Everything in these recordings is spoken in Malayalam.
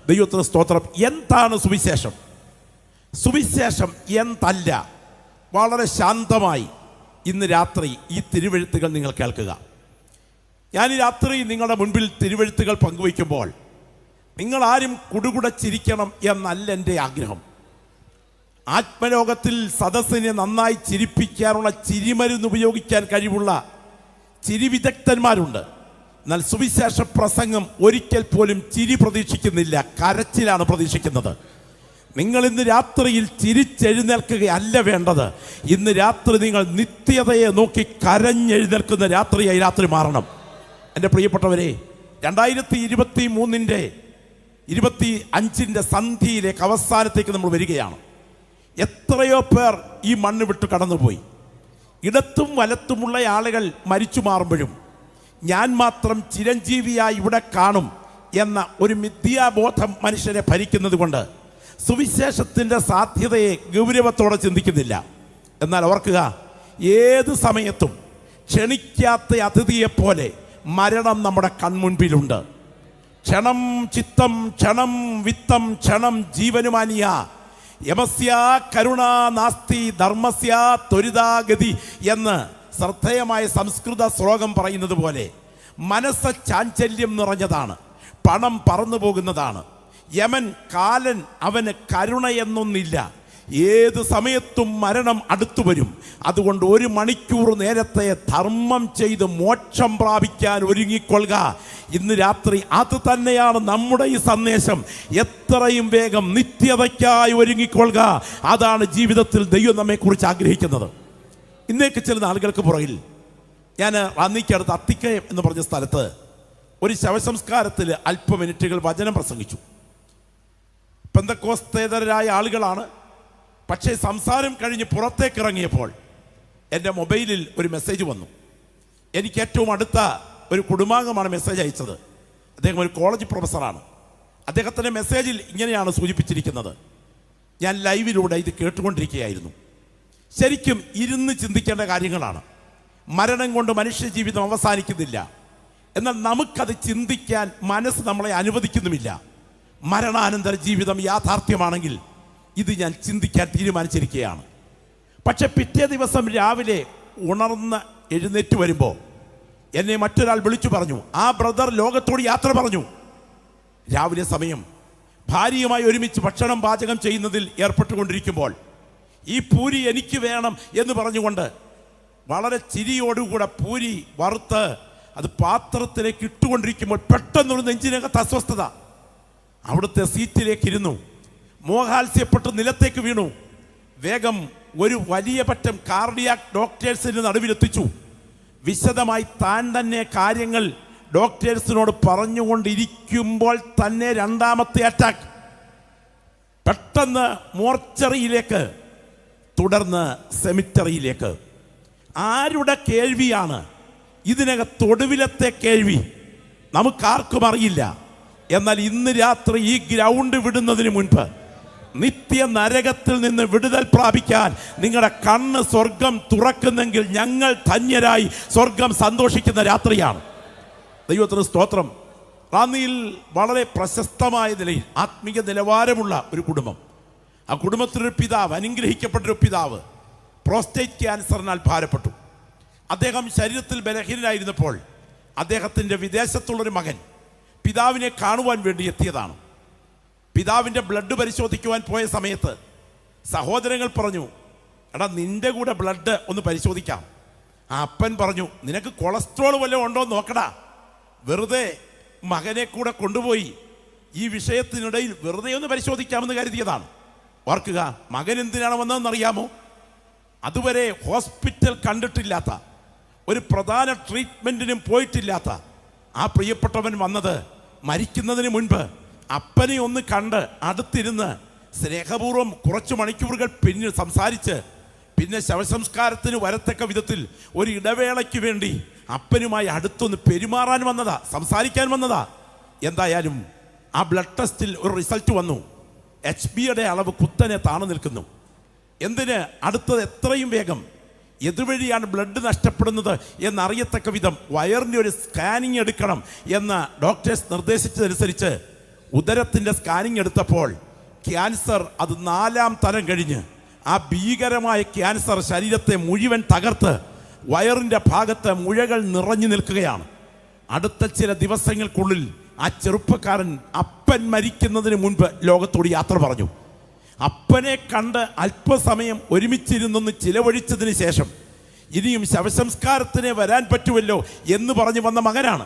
ദൈവത്തിന് സ്തോത്രം. എന്താണ് സുവിശേഷം? സുവിശേഷം എന്തല്ല? വളരെ ശാന്തമായി ഇന്ന് രാത്രി ഈ തിരുവെഴുത്തുകൾ നിങ്ങൾ കേൾക്കുക. ഞാൻ ഈ രാത്രി നിങ്ങളുടെ മുൻപിൽ തിരുവെഴുത്തുകൾ പങ്കുവയ്ക്കുമ്പോൾ നിങ്ങളാരും കുടുകുടച്ചിരിക്കണം എന്നല്ല എൻ്റെ ആഗ്രഹം. ആത്മലോകത്തിൽ സദസ്സിനെ നന്നായി ചിരിപ്പിക്കാനുള്ള ചിരിമരുന്ന് ഉപയോഗിക്കാൻ കഴിവുള്ള ചിരി വിദഗ്ധന്മാരുണ്ട്. എന്നാൽ സുവിശേഷ പ്രസംഗം ഒരിക്കൽ പോലും ചിരി പ്രതീക്ഷിക്കുന്നില്ല, കരച്ചിലാണ് പ്രതീക്ഷിക്കുന്നത്. നിങ്ങൾ ഇന്ന് രാത്രിയിൽ ചിരിച്ചെഴുന്നേൽക്കുകയല്ല വേണ്ടത്. ഇന്ന് രാത്രി നിങ്ങൾ നിത്യതയെ നോക്കി കരഞ്ഞെഴുന്നേൽക്കുന്ന രാത്രിയായി രാത്രി മാറണം. എൻ്റെ പ്രിയപ്പെട്ടവരെ, 2023 25 സന്ധിയിലേക്ക് അവസാനത്തേക്ക് നമ്മൾ വരികയാണ്. എത്രയോ പേർ ഈ മണ്ണ് വിട്ട് കടന്നുപോയി. ഇടത്തും വലത്തുമുള്ള ആളുകൾ മരിച്ചു മാറുമ്പോഴും ഞാൻ മാത്രം ചിരഞ്ജീവിയായി ഇവിടെ കാണും എന്ന ഒരു മിഥ്യാബോധം മനുഷ്യരെ ഭരിക്കുന്നത് കൊണ്ട് സുവിശേഷത്തിൻ്റെ സാധ്യതയെ ഗൗരവത്തോടെ ചിന്തിക്കുന്നില്ല. എന്നാൽ ഓർക്കുക, ഏത് സമയത്തും ക്ഷണിക്കാത്ത അതിഥിയെപ്പോലെ മരണം നമ്മുടെ കൺമുൻപിലുണ്ട്. ക്ഷണം ചിത്തം ക്ഷണം വിത്തം ക്ഷണം ജീവനുമാനിയ യമസ്യ കരുണാ നാസ്തി ധർമ്മസ്യ ത്വരിതാഗതി എന്ന് ശ്രദ്ധേയമായ സംസ്കൃത ശ്ലോകം പറയുന്നത് പോലെ മനസ്സ് ചാഞ്ചല്യം നിറഞ്ഞതാണ്, പണം പറന്നു പോകുന്നതാണ്. യമൻ കാലൻ, അവന് കരുണയെന്നൊന്നില്ല. ഏത് സമയത്തും മരണം അടുത്തു വരും. അതുകൊണ്ട് 1 മണിക്കൂർ നേരത്തെ ധർമ്മം ചെയ്ത് മോക്ഷം പ്രാപിക്കാൻ ഒരുങ്ങിക്കൊള്ളുക. ഇന്ന് രാത്രി അത് തന്നെയാണ് നമ്മുടെ ഈ സന്ദേശം. എത്രയും വേഗം നിത്യതയ്ക്കായി ഒരുങ്ങിക്കൊള്ളുക. അതാണ് ജീവിതത്തിൽ ദൈവം നമ്മെക്കുറിച്ച് ആഗ്രഹിക്കുന്നത്. ഇന്നേക്ക് ചില നാളുകൾക്ക് പുറകിൽ ഞാൻ റാന്നിക്കടുത്ത് അത്തിക്കയം എന്ന് പറഞ്ഞ സ്ഥലത്ത് ഒരു ശവസംസ്കാരത്തിൽ അല്പ മിനിറ്റുകൾ വചനം പ്രസംഗിച്ചു. പെന്തക്കോസ്തേതരായ ആളുകളാണ്. പക്ഷേ സംസാരം കഴിഞ്ഞ് പുറത്തേക്ക് ഇറങ്ങിയപ്പോൾ എൻ്റെ മൊബൈലിൽ ഒരു മെസ്സേജ് വന്നു. എനിക്ക് ഏറ്റവും അടുത്ത ഒരു കുടുംബാംഗമാണ് മെസ്സേജ് അയച്ചത്. അദ്ദേഹം ഒരു കോളേജ് പ്രൊഫസറാണ്. അദ്ദേഹത്തിൻ്റെ മെസ്സേജിൽ ഇങ്ങനെയാണ് സൂചിപ്പിച്ചിരിക്കുന്നത്. ഞാൻ ലൈവിലൂടെ ഇത് കേട്ടുകൊണ്ടിരിക്കുകയായിരുന്നു. ശരിക്കും ഇരുന്ന് ചിന്തിക്കേണ്ട കാര്യങ്ങളാണ്. മരണം കൊണ്ട് മനുഷ്യ ജീവിതം അവസാനിക്കുന്നില്ല. എന്നാൽ നമുക്കത് ചിന്തിക്കാൻ മനസ്സ് നമ്മളെ അനുവദിക്കുന്നുമില്ല. മരണാനന്തര ജീവിതം യാഥാർത്ഥ്യമാണെങ്കിൽ ഇത് ഞാൻ ചിന്തിക്കാൻ തീരുമാനിച്ചിരിക്കുകയാണ്. പക്ഷെ പിറ്റേ ദിവസം രാവിലെ ഉണർന്ന് എഴുന്നേറ്റ് വരുമ്പോൾ എന്നെ മറ്റൊരാൾ വിളിച്ചു പറഞ്ഞു, ആ ബ്രദർ ലോകത്തോട് യാത്ര പറഞ്ഞു. രാവിലെ സമയം ഭാര്യയുമായി ഒരുമിച്ച് ഭക്ഷണം പാചകം ചെയ്യുന്നതിൽ ഏർപ്പെട്ടുകൊണ്ടിരിക്കുമ്പോൾ ഈ പൂരി എനിക്ക് വേണം എന്ന് പറഞ്ഞുകൊണ്ട് വളരെ ചിരിയോടുകൂടെ പൂരി വറുത്ത് അത് പാത്രത്തിലേക്ക് ഇട്ടുകൊണ്ടിരിക്കുമ്പോൾ പെട്ടെന്നൊരു നെഞ്ചിനകത്ത് അസ്വസ്ഥത. അവിടുത്തെ സീറ്റിലേക്ക് ഇരുന്നു, മോഹാത്സ്യപ്പെട്ട് നിലത്തേക്ക് വീണു. വേഗം ഒരു വലിയ പറ്റം കാർഡിയാക് ഡോക്ടേഴ്സിന് നടുവിലെത്തിച്ചു. വിശദമായി താൻ തന്നെ കാര്യങ്ങൾ ഡോക്ടേഴ്സിനോട് പറഞ്ഞുകൊണ്ടിരിക്കുമ്പോൾ തന്നെ രണ്ടാമത്തെ അറ്റാക്ക്. പെട്ടെന്ന് മോർച്ചറിയിലേക്ക്, തുടർന്ന് സെമിറ്ററിയിലേക്ക്. ആരുടെ കേൾവിയാണ് ഇതിനകത്തൊടുവിലത്തെ കേൾവി? നമുക്കാർക്കും അറിയില്ല. എന്നാൽ ഇന്ന് രാത്രി ഈ ഗ്രൗണ്ട് വിടുന്നതിന് മുൻപ് നിത്യ നരകത്തിൽ നിന്ന് വിടുതൽ പ്രാപിക്കാൻ നിങ്ങളുടെ കണ്ണ് സ്വർഗം തുറക്കുന്നെങ്കിൽ ഞങ്ങൾ ധന്യരായി സ്വർഗം സന്തോഷിക്കുന്ന രാത്രിയാണ്. ദൈവത്തിന് സ്തോത്രം. റാന്നിയിൽ വളരെ പ്രശസ്തമായ നിലയിൽ ആത്മീയ നിലവാരമുള്ള ഒരു കുടുംബം. ആ കുടുംബത്തിലൊരു പിതാവ്, അനുഗ്രഹിക്കപ്പെട്ടൊരു പിതാവ് പ്രോസ്റ്റേറ്റ് ക്യാൻസറിനാൽ ഭാരപ്പെട്ടു. അദ്ദേഹം ശരീരത്തിൽ ബലഹീനനായിരുന്നപ്പോൾ അദ്ദേഹത്തിൻ്റെ വിദേശത്തുള്ളൊരു മകൻ പിതാവിനെ കാണുവാൻ വേണ്ടി എത്തിയതാണ്. പിതാവിൻ്റെ ബ്ലഡ് പരിശോധിക്കുവാൻ പോയ സമയത്ത് സഹോദരങ്ങൾ പറഞ്ഞു, എടാ നിൻ്റെ കൂടെ ബ്ലഡ് ഒന്ന് പരിശോധിക്കാം. ആ അപ്പൻ പറഞ്ഞു, നിനക്ക് കൊളസ്ട്രോൾ വല്ലതും ഉണ്ടോ എന്ന് നോക്കടാ. വെറുതെ മകനെ കൂടെ കൊണ്ടുപോയി ഈ വിഷയത്തിനിടയിൽ വെറുതെ ഒന്ന് പരിശോധിക്കാമെന്ന് കരുതിയതാണ്. ഓർക്കുക, മകൻ എന്തിനാണ് വന്നതെന്നറിയാമോ? അതുവരെ ഹോസ്പിറ്റൽ കണ്ടിട്ടില്ലാത്ത, ഒരു പ്രധാന ട്രീറ്റ്മെൻറ്റിനും പോയിട്ടില്ലാത്ത ആ പ്രിയപ്പെട്ടവൻ വന്നത് മരിക്കുന്നതിന് മുൻപ് അപ്പനെ ഒന്ന് കണ്ട് അടുത്തിരുന്ന് സ്നേഹപൂർവ്വം കുറച്ച് മണിക്കൂറുകൾ പിന്നെ സംസാരിച്ച് പിന്നെ ശവസംസ്കാരത്തിന് വരത്തക്ക വിധത്തിൽ ഒരു ഇടവേളയ്ക്ക് വേണ്ടി അപ്പനുമായി അടുത്തൊന്ന് പെരുമാറാൻ വന്നതാ, സംസാരിക്കാൻ വന്നതാ. എന്തായാലും ആ ബ്ലഡ് ടെസ്റ്റിൽ ഒരു റിസൾട്ട് വന്നു. Hbയുടെ അളവ് കുത്തനെ താണു നിൽക്കുന്നു. എന്തിന്? അടുത്തത് എത്രയും വേഗം എതുവഴിയാണ് ബ്ലഡ് നഷ്ടപ്പെടുന്നത് എന്നറിയത്തക്ക വിധം വയറിൻ്റെ ഒരു സ്കാനിങ് എടുക്കണം എന്ന് ഡോക്ടേഴ്സ് നിർദ്ദേശിച്ചതനുസരിച്ച് ഉദരത്തിൻ്റെ സ്കാനിങ് എടുത്തപ്പോൾ ക്യാൻസർ അത് 4-ാം തരം കഴിഞ്ഞ് ആ ഭീകരമായ ക്യാൻസർ ശരീരത്തെ മുഴുവൻ തകർത്ത് വയറിൻ്റെ ഭാഗത്ത് മുഴകൾ നിറഞ്ഞു നിൽക്കുകയാണ്. അടുത്ത ചില ദിവസങ്ങൾക്കുള്ളിൽ ആ ചെറുപ്പക്കാരൻ അപ്പൻ മരിക്കുന്നതിന് മുൻപ് ലോകത്തോട് യാത്ര പറഞ്ഞു. അപ്പനെ കണ്ട് അല്പസമയം ഒരുമിച്ചിരുന്നൊന്ന് ചിലവഴിച്ചതിന് ശേഷം ഇനിയും ശവസംസ്കാരത്തിന് വരാൻ പറ്റുമല്ലോ എന്ന് പറഞ്ഞു വന്ന മകനാണ്.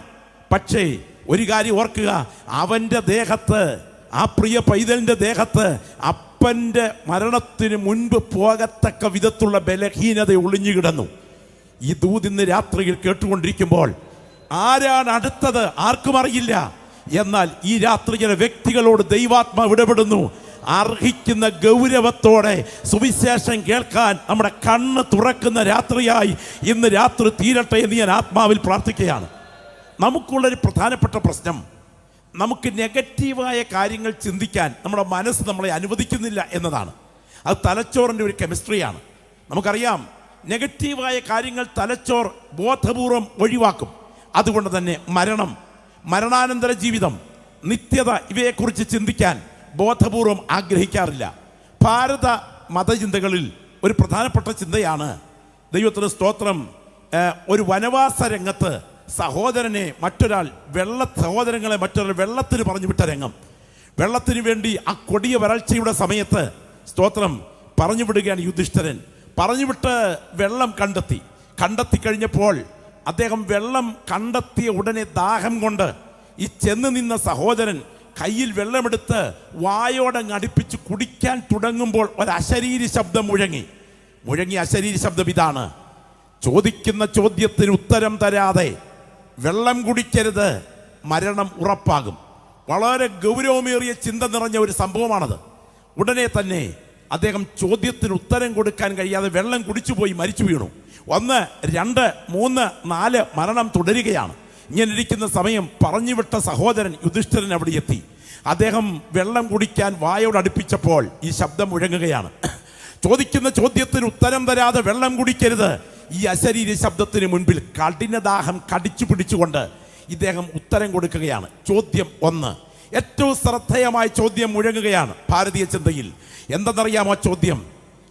പക്ഷേ ഒരു കാര്യം ഓർക്കുക, അവൻ്റെ ദേഹത്ത്, ആ പ്രിയ പൈതലിൻ്റെ ദേഹത്ത് അപ്പൻ്റെ മരണത്തിന് മുൻപ് പോകത്തക്ക വിധത്തുള്ള ബലഹീനത ഒളിഞ്ഞു കിടന്നു. ഈ ദൂത് ഇന്ന് രാത്രിയിൽ കേട്ടുകൊണ്ടിരിക്കുമ്പോൾ ആരാണ് അടുത്തത് ആർക്കും അറിയില്ല. എന്നാൽ ഈ രാത്രിയിലെ വ്യക്തികളോട് ദൈവാത്മാവ് ഇടപെടുന്നു. അർഹിക്കുന്ന ഗൗരവത്തോടെ സുവിശേഷം കേൾക്കാൻ നമ്മുടെ കണ്ണ് തുറക്കുന്ന രാത്രിയായി ഇന്ന് രാത്രി തീരട്ടെ എന്ന് ഞാൻ ആത്മാവിൽ പ്രാർത്ഥിക്കുകയാണ്. നമുക്കുള്ളൊരു പ്രധാനപ്പെട്ട പ്രശ്നം, നമുക്ക് നെഗറ്റീവായ കാര്യങ്ങൾ ചിന്തിക്കാൻ നമ്മുടെ മനസ്സ് നമ്മളെ അനുവദിക്കുന്നില്ല എന്നതാണ്. അത് തലച്ചോറിൻ്റെ ഒരു കെമിസ്ട്രിയാണ്. നമുക്കറിയാം, നെഗറ്റീവായ കാര്യങ്ങൾ തലച്ചോർ ബോധപൂർവം ഒഴിവാക്കും. അതുകൊണ്ട് തന്നെ മരണാനന്തര ജീവിതം, നിത്യത, ഇവയെക്കുറിച്ച് ചിന്തിക്കാൻ ബോധപൂർവം ആഗ്രഹിക്കാറില്ല. ഭാരത മതചിന്തകളിൽ ഒരു പ്രധാനപ്പെട്ട ചിന്തയാണ്, ദൈവത്തിന് സ്തോത്രം, ഒരു വനവാസ രംഗത്ത് സഹോദരങ്ങളെ മറ്റൊരാൾ വെള്ളത്തിന് പറഞ്ഞു വിട്ട രംഗം. വെള്ളത്തിന് വേണ്ടി ആ കൊടിയ വരൾച്ചയുടെ സമയത്ത് സ്തോത്രം പറഞ്ഞു വിടുകയാണ് യുധിഷ്ഠിരൻ. പറഞ്ഞുവിട്ട് വെള്ളം കണ്ടെത്തി കഴിഞ്ഞപ്പോൾ അദ്ദേഹം വെള്ളം കണ്ടെത്തിയ ഉടനെ ദാഹം കൊണ്ട് ഈ ചെന്ന് നിന്ന സഹോദരൻ കയ്യിൽ വെള്ളമെടുത്ത് വായോടങ്ങ് അടുപ്പിച്ച് കുടിക്കാൻ തുടങ്ങുമ്പോൾ ഒരു അശരീരി ശബ്ദം മുഴങ്ങി അശരീരി ശബ്ദം ഇതാണ്: ചോദിക്കുന്ന ചോദ്യത്തിന് ഉത്തരം തരാതെ വെള്ളം കുടിക്കരുത്, മരണം ഉറപ്പാകും. വളരെ ഗൗരവമേറിയ ചിന്ത നിറഞ്ഞ ഒരു സംഭവമാണത്. ഉടനെ തന്നെ അദ്ദേഹം ചോദ്യത്തിന് ഉത്തരം കൊടുക്കാൻ കഴിയാതെ വെള്ളം കുടിച്ചുപോയി മരിച്ചു വീണു. 1, 2, 3, 4 മരണം തുടരുകയാണ്. ഇങ്ങനെ ഇരിക്കുന്ന സമയം പറഞ്ഞുവിട്ട സഹോദരൻ യുധിഷ്ഠിരൻ അവിടെ എത്തി. അദ്ദേഹം വെള്ളം കുടിക്കാൻ വായോട് അടുപ്പിച്ചപ്പോൾ ഈ ശബ്ദം മുഴങ്ങുകയാണ്: ചോദിക്കുന്ന ചോദ്യത്തിന് ഉത്തരം തരാതെ വെള്ളം കുടിക്കരുത്. ഈ അശരീരി ശബ്ദത്തിന് മുൻപിൽ കഠിനദാഹം കടിച്ചു പിടിച്ചുകൊണ്ട് ഇദ്ദേഹം ഉത്തരം കൊടുക്കുകയാണ്. ചോദ്യം 1, ഏറ്റവും ശ്രദ്ധേയമായ ചോദ്യം മുഴങ്ങുകയാണ് ഭാരതീയ ചിന്തയിൽ. എന്തെന്നറിയാമോ ചോദ്യം?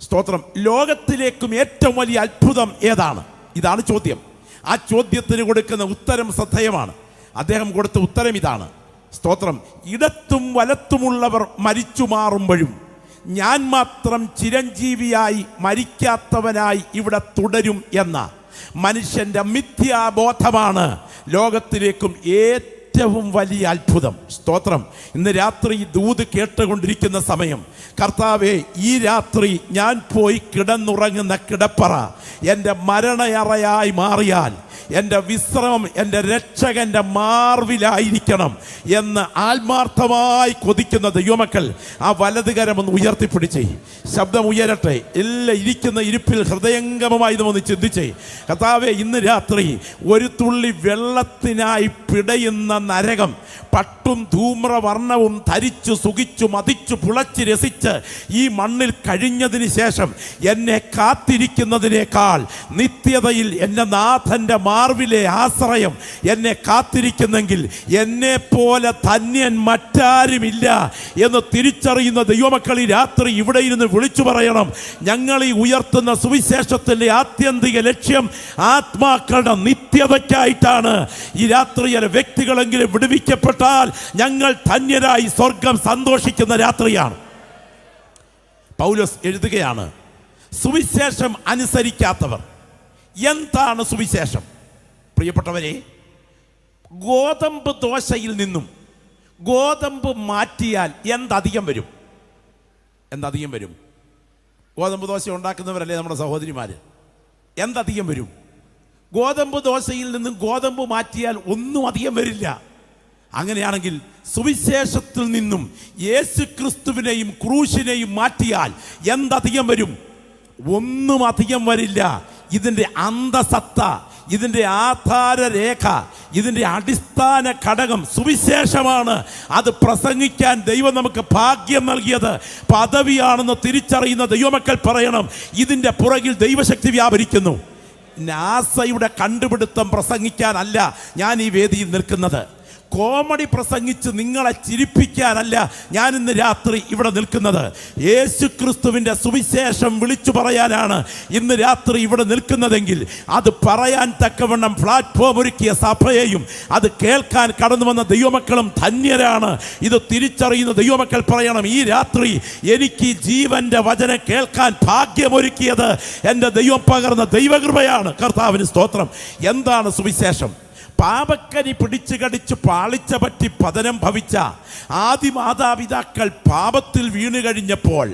സ്തോത്രം, ലോകത്തിലേക്കും ഏറ്റവും വലിയ അത്ഭുതം ഏതാണ്? ഇതാണ് ചോദ്യം. ആ ചോദ്യത്തിന് കൊടുക്കുന്ന ഉത്തരം ശ്രദ്ധേയമാണ്. അദ്ദേഹം കൊടുത്ത ഉത്തരം ഇതാണ്: സ്തോത്രം, ഇടത്തും വലത്തുമുള്ളവർ മരിച്ചു മാറുമ്പോഴും ഞാൻ മാത്രം ചിരഞ്ജീവിയായി മരിക്കാത്തവനായി ഇവിടെ തുടരും എന്ന മനുഷ്യന്റെ മിഥ്യാബോധമാണ് ലോകത്തിലേക്കും ഏറ്റവും വലിയ അത്ഭുതം. സ്തോത്രം, ഇന്ന് രാത്രി ദൂത് കേട്ടുകൊണ്ടിരിക്കുന്ന സമയം, കർത്താവേ, ഈ രാത്രി ഞാൻ പോയി കിടന്നുറങ്ങുന്ന കിടപ്പറ എൻ്റെ മരണയറയായി മാറിയാൽ എൻ്റെ വിശ്രമം എൻ്റെ രക്ഷകൻ്റെ മാർവിലായിരിക്കണം എന്ന് ആത്മാർത്ഥമായി കൊതിക്കുന്ന ദൈവമക്കൾ ആ വലതുകരം ഒന്ന് ഉയർത്തിപ്പിടിച്ചേ. ശബ്ദം ഉയരട്ടെ. എല്ലാം ഇരിക്കുന്ന ഇരിപ്പിൽ ഹൃദയംഗമമായി ഇതൊന്ന് ചിന്തിച്ചേ. കർത്താവേ, ഇന്ന് രാത്രി ഒരു തുള്ളി വെള്ളത്തിനായി പിടയുന്ന നരകം പട്ടും ധൂമ്രവർണ്ണവും ധരിച്ചു സുഖിച്ചു മതിച്ചു പുളച്ച് രസിച്ച് ഈ മണ്ണിൽ കഴിഞ്ഞതിന് ശേഷം എന്നെ കാത്തിരിക്കുന്നതിനേക്കാൾ നിത്യതയിൽ എൻ്റെ നാഥൻ്റെ മാർവിലെ ആശ്രയം എന്നെ കാത്തിരിക്കുന്നെങ്കിൽ എന്നെ പോലെ ധന്യൻ മറ്റാരുമില്ല എന്ന് തിരിച്ചറിയുന്ന ദൈവമക്കൾ ഈ രാത്രി ഇവിടെ ഇരുന്ന് വിളിച്ചു പറയണം: ഞങ്ങൾ ഈ ഉയർത്തുന്ന സുവിശേഷത്തിൻ്റെ ആത്യന്തിക ലക്ഷ്യം ആത്മാക്കളുടെ നിത്യതയ്ക്കായിട്ടാണ്. ഈ രാത്രിയിലെ വ്യക്തികളെങ്കിലും വിടുവിക്കപ്പെട്ടാൽ ഞങ്ങൾ ധന്യരായി സ്വർഗം സന്തോഷിക്കുന്ന രാത്രിയാണ്. പൗലോസ് എഴുതുകയാണ്, സുവിശേഷം അനുസരിക്കാത്തവർ. എന്താണ് സുവിശേഷം? പ്രിയപ്പെട്ടവരെ, ഗോതമ്പ് ദോശയിൽ നിന്നും ഗോതമ്പ് മാറ്റിയാൽ എന്തധികം വരും? ഗോതമ്പ് ദോശ ഉണ്ടാക്കുന്നവരല്ലേ നമ്മുടെ സഹോദരിമാർ. എന്തധികം വരും? ഗോതമ്പ് ദോശയിൽ നിന്നും ഗോതമ്പ് മാറ്റിയാൽ ഒന്നും അധികം വരില്ല. അങ്ങനെയാണെങ്കിൽ സുവിശേഷത്തിൽ നിന്നും യേശു ക്രിസ്തുവിനെയും ക്രൂശിനെയും മാറ്റിയാൽ എന്തധികം വരും? ഒന്നും അധികം വരില്ല. ഇതിൻ്റെ അന്തസത്ത, ഇതിൻ്റെ ആധാരരേഖ, ഇതിൻ്റെ അടിസ്ഥാന ഘടകം സുവിശേഷമാണ്. അത് പ്രസംഗിക്കാൻ ദൈവം നമുക്ക് ഭാഗ്യം നൽകിയത് പദവിയാണെന്ന് തിരിച്ചറിയുന്ന ദൈവമക്കൾ പറയണം: ഇതിൻ്റെ പുറകിൽ ദൈവശക്തി വ്യാപരിക്കുന്നു. നാസയുടെ കണ്ടുപിടുത്തം പ്രസംഗിക്കാനല്ല ഞാൻ ഈ വേദിയിൽ നിൽക്കുന്നത്. കോമഡി പ്രസംഗിച്ച് നിങ്ങളെ ചിരിപ്പിക്കാനല്ല ഞാൻ ഇന്ന് രാത്രി ഇവിടെ നിൽക്കുന്നത്. യേശുക്രിസ്തുവിൻ്റെ സുവിശേഷം വിളിച്ചു പറയാനാണ് ഇന്ന് രാത്രി ഇവിടെ നിൽക്കുന്നതെങ്കിൽ അത് പറയാൻ തക്കവണ്ണം പ്ലാറ്റ്ഫോം ഒരുക്കിയ സഭയെയും അത് കേൾക്കാൻ കടന്നു വന്ന ദൈവമക്കളും ധന്യരാണ്. ഇത് തിരിച്ചറിയുന്ന ദൈവമക്കൾ പറയണം, ഈ രാത്രി എനിക്ക് ഈ ജീവന്റെ വചനം കേൾക്കാൻ ഭാഗ്യമൊരുക്കിയത് എൻ്റെ ദൈവം പകർന്ന ദൈവകൃപയാണ്. കർത്താവിന് സ്തോത്രം. എന്താണ് സുവിശേഷം? പാപക്കനി പിടിച്ചു കടിച്ച് പാളിച്ച പറ്റി പതനം ഭവിച്ച ആദിമാതാപിതാക്കൾ പാപത്തിൽ വീണു കഴിഞ്ഞപ്പോൾ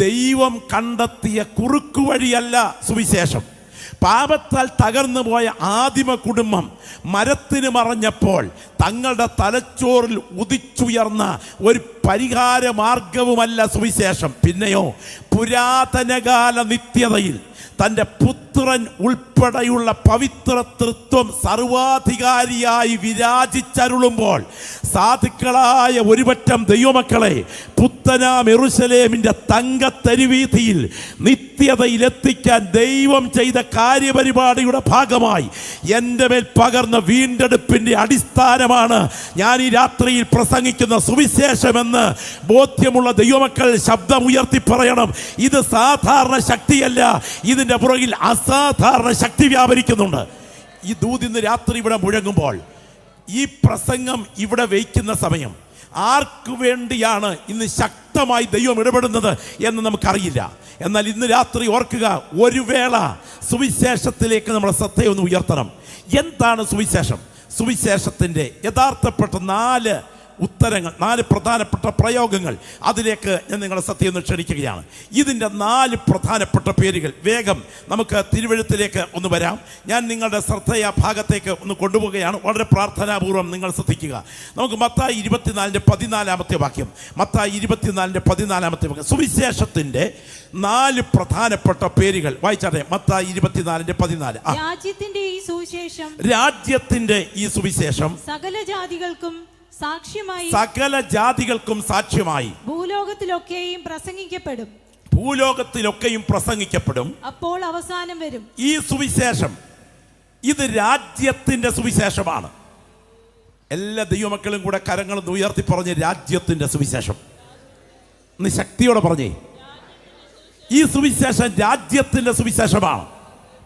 ദൈവം കണ്ടെത്തിയ കുറുക്കുവഴിയല്ല സുവിശേഷം. പാപത്താൽ തകർന്നു പോയ ആദിമ കുടുംബം മരത്തിന് മറഞ്ഞപ്പോൾ തങ്ങളുടെ തലച്ചോറിൽ ഉദിച്ചുയർന്ന ഒരു പരിഹാര മാർഗവുമല്ല സുവിശേഷം. പിന്നെയോ പുരാതനകാല നിത്യതയിൽ തൻ്റെ പുത്രൻ ഉൾപ്പെടെയുള്ള പവിത്ര തൃത്വം സർവാധികാരിയായി വിരാജിച്ചരുളുമ്പോൾ സാധുക്കളായ ഒരുപറ്റം ദൈവമക്കളെ പുത്തനാം യെരൂശലേമിൻ്റെ തങ്കത്തരുവീഥിയിൽ നിത്യതയിലെത്തിക്കാൻ ദൈവം ചെയ്ത കാര്യപരിപാടിയുടെ ഭാഗമായി എൻ്റെ മേൽ പകർന്ന വീണ്ടെടുപ്പിൻ്റെ അടിസ്ഥാനമാണ് ഞാൻ ഈ രാത്രിയിൽ പ്രസംഗിക്കുന്ന സുവിശേഷമെന്ന് ബോധ്യമുള്ള ദൈവമക്കൾ ശബ്ദമുയർത്തി പറയണം. ഇത് സാധാരണ ശക്തിയല്ല, ഇതിൻ്റെ പുറകിൽ അസാധാരണ ശക്തി വ്യാപരിക്കുന്നുണ്ട്. ഈ ദൂത് ഇന്ന് രാത്രി ഇവിടെ മുഴങ്ങുമ്പോൾ, ഈ പ്രസംഗം ഇവിടെ വയ്ക്കുന്ന സമയം ആർക്കു വേണ്ടിയാണ് ഇന്ന് ശക്തമായി ദൈവം ഇടപെടുന്നത് എന്ന് നമുക്കറിയില്ല. എന്നാൽ ഇന്ന് രാത്രി ഓർക്കുക, ഒരു വേള സുവിശേഷത്തിലേക്ക് നമ്മുടെ ശ്രദ്ധയൊന്ന് ഉയർത്തണം. എന്താണ് സുവിശേഷം? സുവിശേഷത്തിൻ്റെ യഥാർത്ഥപ്പെട്ട 4 ഉത്തരങ്ങൾ, 4 പ്രധാനപ്പെട്ട പ്രയോഗങ്ങൾ, അതിലേക്ക് ഞാൻ നിങ്ങളെ സത്യം ഒന്ന് ക്ഷണിക്കുകയാണ്. ഇതിൻ്റെ 4 പ്രധാനപ്പെട്ട പേരുകൾ വേഗം നമുക്ക് തിരുവെഴുത്തിലേക്ക് ഒന്ന് വരാം. ഞാൻ നിങ്ങളുടെ ശ്രദ്ധയെ ഭാഗത്തേക്ക് ഒന്ന് കൊണ്ടുപോവുകയാണ്. വളരെ പ്രാർത്ഥനാപൂർവ്വം നിങ്ങൾ ശ്രദ്ധിക്കുക. നമുക്ക് മത്തായി 24:14 വാക്യം, മത്തായി 24:14 വാക്യം, സുവിശേഷത്തിൻ്റെ 4 പ്രധാനപ്പെട്ട പേരുകൾ വായിച്ചാട്ടെ. മത്തായി 24:14. രാജ്യത്തിന്റെ ഈ സുവിശേഷം സകല ജാതികൾക്കും സാക്ഷ്യമായി ഭൂലോകത്തിലൊക്കെയും പ്രസംഗിക്കപ്പെടും. അപ്പോൾ അവസാനം വരും. ഈ സുവിശേഷം ഇത് രാജ്യത്തിന്റെ സുവിശേഷമാണ്. എല്ലാ ദൈവമക്കളും കൂടെ കരങ്ങളും ഉയർത്തി പറഞ്ഞ് രാജ്യത്തിന്റെ സുവിശേഷം. ഇന്ന് ശക്തിയോടെ പറഞ്ഞേ, ഈ സുവിശേഷം രാജ്യത്തിന്റെ സുവിശേഷമാണ്.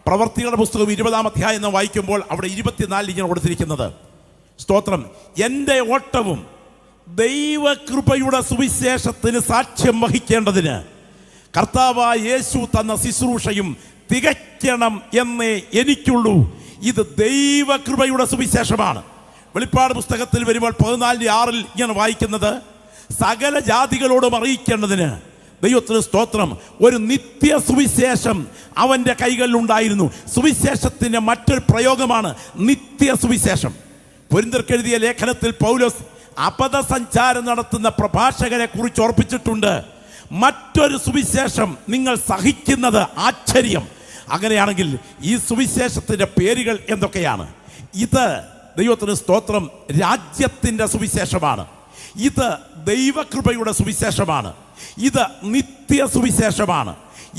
പ്രവർത്തികളുടെ പുസ്തകം 20-ാം അധ്യായം വായിക്കുമ്പോൾ അവിടെ 24 ഇങ്ങനെ കൊടുത്തിരിക്കുന്നത്, സ്തോത്രം, എൻ്റെ ഓട്ടവും ദൈവകൃപയുടെ സുവിശേഷത്തിന് സാക്ഷ്യം വഹിക്കേണ്ടതിന് കർത്താവായ യേശു തന്ന ശുശ്രൂഷയും തികയ്ക്കണം എന്നേ എനിക്കുള്ളൂ. ഇത് ദൈവകൃപയുടെ സുവിശേഷമാണ്. വെളിപ്പാട് പുസ്തകത്തിൽ വരുമ്പോൾ 14:6 ഇങ്ങനെ വായിക്കുന്നത്, സകല ജാതികളോടും അറിയിക്കേണ്ടതിന് ദൈവത്തിന് സ്തോത്രം ഒരു നിത്യ സുവിശേഷം അവൻ്റെ കൈകളിലുണ്ടായിരുന്നു. സുവിശേഷത്തിൻ്റെ മറ്റൊരു പ്രയോഗമാണ് നിത്യ സുവിശേഷം. കൊരിന്ത്യർക്കെഴുതിയ ലേഖനത്തിൽ പൗലോസ് അപഥസഞ്ചാരം നടത്തുന്ന പ്രഭാഷകരെ കുറിച്ച് ഓർപ്പിച്ചിട്ടുണ്ട്. മറ്റൊരു സുവിശേഷം നിങ്ങൾ സഹിക്കുന്നത് ആശ്ചര്യം. അങ്ങനെയാണെങ്കിൽ ഈ സുവിശേഷത്തിൻ്റെ പേരുകൾ എന്തൊക്കെയാണ്? ഇത് ദൈവത്തിന് സ്തോത്രം രാജ്യത്തിൻ്റെ സുവിശേഷമാണ്. ഇത് ദൈവകൃപയുടെ സുവിശേഷമാണ്. ഇത് നിത്യ സുവിശേഷമാണ്.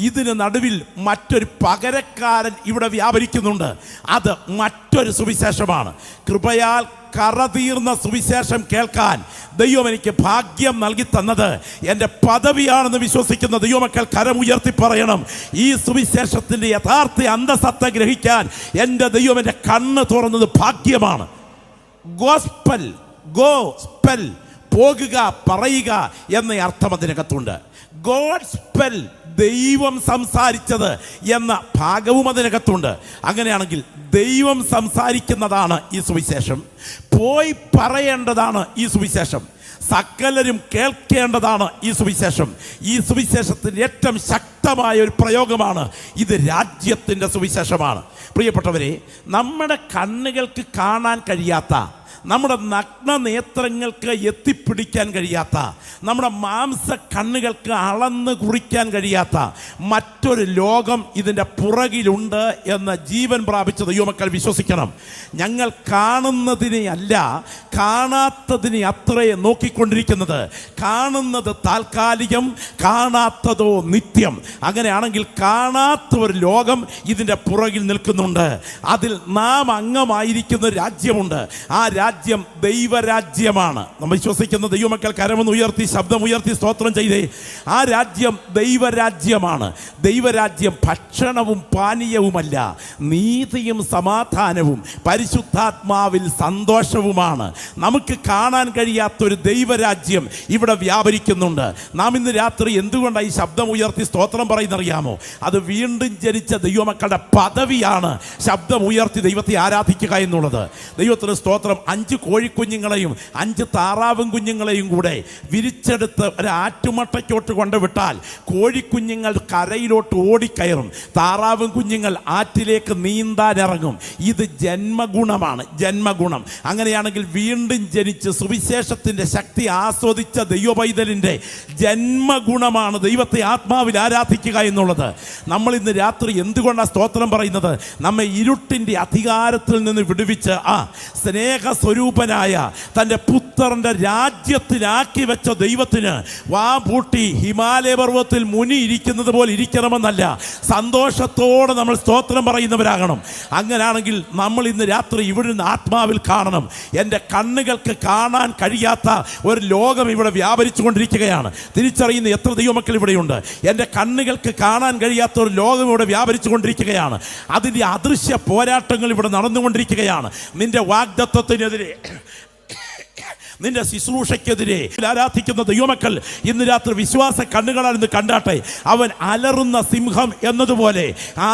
ഇതിന് നടുവിൽ മറ്റൊരു പകരക്കാരൻ ഇവിടെ വ്യാപരിക്കുന്നുണ്ട്. അത് മറ്റൊരു സുവിശേഷമാണ്. കൃപയാൽ കറതീർന്ന സുവിശേഷം കേൾക്കാൻ ദൈവം എനിക്ക് ഭാഗ്യം നൽകി തന്നത് എൻ്റെ പദവിയാണെന്ന് വിശ്വസിക്കുന്ന ദൈവമക്കൾ കരമുയർത്തി പറയണം, ഈ സുവിശേഷത്തിൻ്റെ യഥാർത്ഥ അന്തസത്ത ഗ്രഹിക്കാൻ എൻ്റെ ദൈവം എൻ്റെ കണ്ണ് തുറന്നത് ഭാഗ്യമാണ്. ഗോസ്പൽ, ഗോസ്പെൽ, പോകുക, പറയുക എന്ന അർത്ഥം അതിനകത്തുണ്ട്. ഗോഡ്സ്പെൽ, ദൈവം സംസാരിച്ചത് എന്ന ഭാഗവും അതിനകത്തുണ്ട്. അങ്ങനെയാണെങ്കിൽ ദൈവം സംസാരിക്കുന്നതാണ് ഈ സുവിശേഷം. പോയി പറയേണ്ടതാണ് ഈ സുവിശേഷം. സകലരും കേൾക്കേണ്ടതാണ് ഈ സുവിശേഷം. ഈ സുവിശേഷത്തിൻ്റെ ഏറ്റവും ശക്തമായ ഒരു പ്രയോഗമാണ് ഇത് രാജ്യത്തിൻ്റെ സുവിശേഷമാണ്. പ്രിയപ്പെട്ടവരെ, നമ്മുടെ കണ്ണുകൾക്ക് കാണാൻ കഴിയാത്ത, നമ്മുടെ നഗ്ന നേത്രങ്ങൾക്ക് എത്തിപ്പിടിക്കാൻ കഴിയാത്ത, നമ്മുടെ മാംസ കണ്ണുകൾക്ക് അളന്ന് കുറിക്കാൻ കഴിയാത്ത മറ്റൊരു ലോകം ഇതിൻ്റെ പുറകിലുണ്ട് എന്ന് ജീവൻ പ്രാപിച്ച ദൈവമക്കൾ വിശ്വസിക്കണം. ഞങ്ങൾ കാണുന്നതിനെ അല്ല, കാണാത്തതിനെ അത്രയെ നോക്കിക്കൊണ്ടിരിക്കുന്നത്. കാണുന്നത് താൽക്കാലികം, കാണാത്തതോ നിത്യം. അങ്ങനെയാണെങ്കിൽ കാണാത്ത ഒരു ലോകം ഇതിൻ്റെ പുറകിൽ നിൽക്കുന്നുണ്ട്. അതിൽ നാം അംഗമായിരിക്കുന്ന രാജ്യമുണ്ട്. ആ രാജ്യം ദൈവരാജ്യമാണ്. നമ്മൾ വിശ്വസിക്കുന്ന ദൈവമക്കൾ കരമൊന്ന് ഉയർത്തി ശബ്ദമുയർത്തി സ്തോത്രം ചെയ്തേ. ആ രാജ്യം ദൈവരാജ്യമാണ്. ദൈവരാജ്യം ഭക്ഷണവും പാനീയവുമല്ല, നീതിയും സമാധാനവും പരിശുദ്ധാത്മാവിൽ സന്തോഷവുമാണ്. നമുക്ക് കാണാൻ കഴിയാത്തൊരു ദൈവരാജ്യം ഇവിടെ വ്യാപരിക്കുന്നുണ്ട്. നാം ഇന്ന് രാത്രി എന്തുകൊണ്ടാണ് ഈ ശബ്ദം ഉയർത്തി സ്തോത്രം പറയുന്നറിയാമോ? അത് വീണ്ടും ജനിച്ച ദൈവമക്കളുടെ പദവിയാണ് ശബ്ദം ഉയർത്തി ദൈവത്തെ ആരാധിക്കുക എന്നുള്ളത്. ദൈവത്തിന് സ്തോത്രം. 5 കോഴിക്കുഞ്ഞുങ്ങളെയും 5 താറാവും കുഞ്ഞുങ്ങളെയും കൂടെ വിരിച്ചെടുത്ത് ഒരു ആറ്റുമട്ടയ്ക്കോട്ട് കൊണ്ടുവിട്ടാൽ കോഴിക്കുഞ്ഞുങ്ങൾ കരയിലോട്ട് ഓടിക്കയറും, താറാവും കുഞ്ഞുങ്ങൾ ആറ്റിലേക്ക് നീന്താനിറങ്ങും. ഇത് ജന്മഗുണമാണ്, ജന്മഗുണം. അങ്ങനെയാണെങ്കിൽ വീണ്ടും ജനിച്ച് സുവിശേഷത്തിൻ്റെ ശക്തി ആസ്വദിച്ച ദൈവപൈതലിൻ്റെ ജന്മഗുണമാണ് ദൈവത്തെ ആത്മാവിൽ ആരാധിക്കുക എന്നുള്ളത്. നമ്മൾ ഇന്ന് രാത്രി എന്തുകൊണ്ടാണ് സ്തോത്രം പറയുന്നത്? നമ്മെ ഇരുട്ടിൻ്റെ അധികാരത്തിൽ നിന്ന് വിടുവിച്ച് സ്നേഹസ്വരൂപനായ തൻ്റെ പുത്രൻ്റെ രാജ്യത്തിലാക്കി വെച്ച ദൈവത്തിന് വാപൂട്ടി ഹിമാലയ പർവ്വതത്തിൽ മുനി ഇരിക്കുന്നത് പോലെ ഇരിക്കണമെന്നല്ല, സന്തോഷത്തോടെ നമ്മൾ സ്തോത്രം പറയുന്നവരാകണം. അങ്ങനെയാണെങ്കിൽ നമ്മൾ ഇന്ന് രാത്രി ഇവിടുന്ന് ആത്മാവിൽ കാണണം. എൻ്റെ കണ്ണുകൾക്ക് കാണാൻ കഴിയാത്ത ഒരു ലോകം ഇവിടെ വ്യാപരിച്ചു കൊണ്ടിരിക്കുകയാണ്. തിരിച്ചറിയുന്ന എത്ര ദൈവമക്കൾ ഇവിടെയുണ്ട്? എൻ്റെ കണ്ണുകൾക്ക് കാണാൻ കഴിയാത്ത ഒരു ലോകം ഇവിടെ വ്യാപരിച്ചു കൊണ്ടിരിക്കുകയാണ്. അതിൻ്റെ അദൃശ്യ പോരാട്ടങ്ങൾ ഇവിടെ നടന്നുകൊണ്ടിരിക്കുകയാണ്. നിന്റെ വാഗ്ദത്തത്തിനെതിരെ, നിന്റെ ശുശ്രൂഷയ്ക്കെതിരെ ആരാധിക്കുന്ന ദൈവമക്കൾ ഇന്ന് രാത്രി വിശ്വാസ കണ്ണുകളാൽ ഇന്ന് കണ്ടാട്ടെ. അവൻ അലറുന്ന സിംഹം എന്നതുപോലെ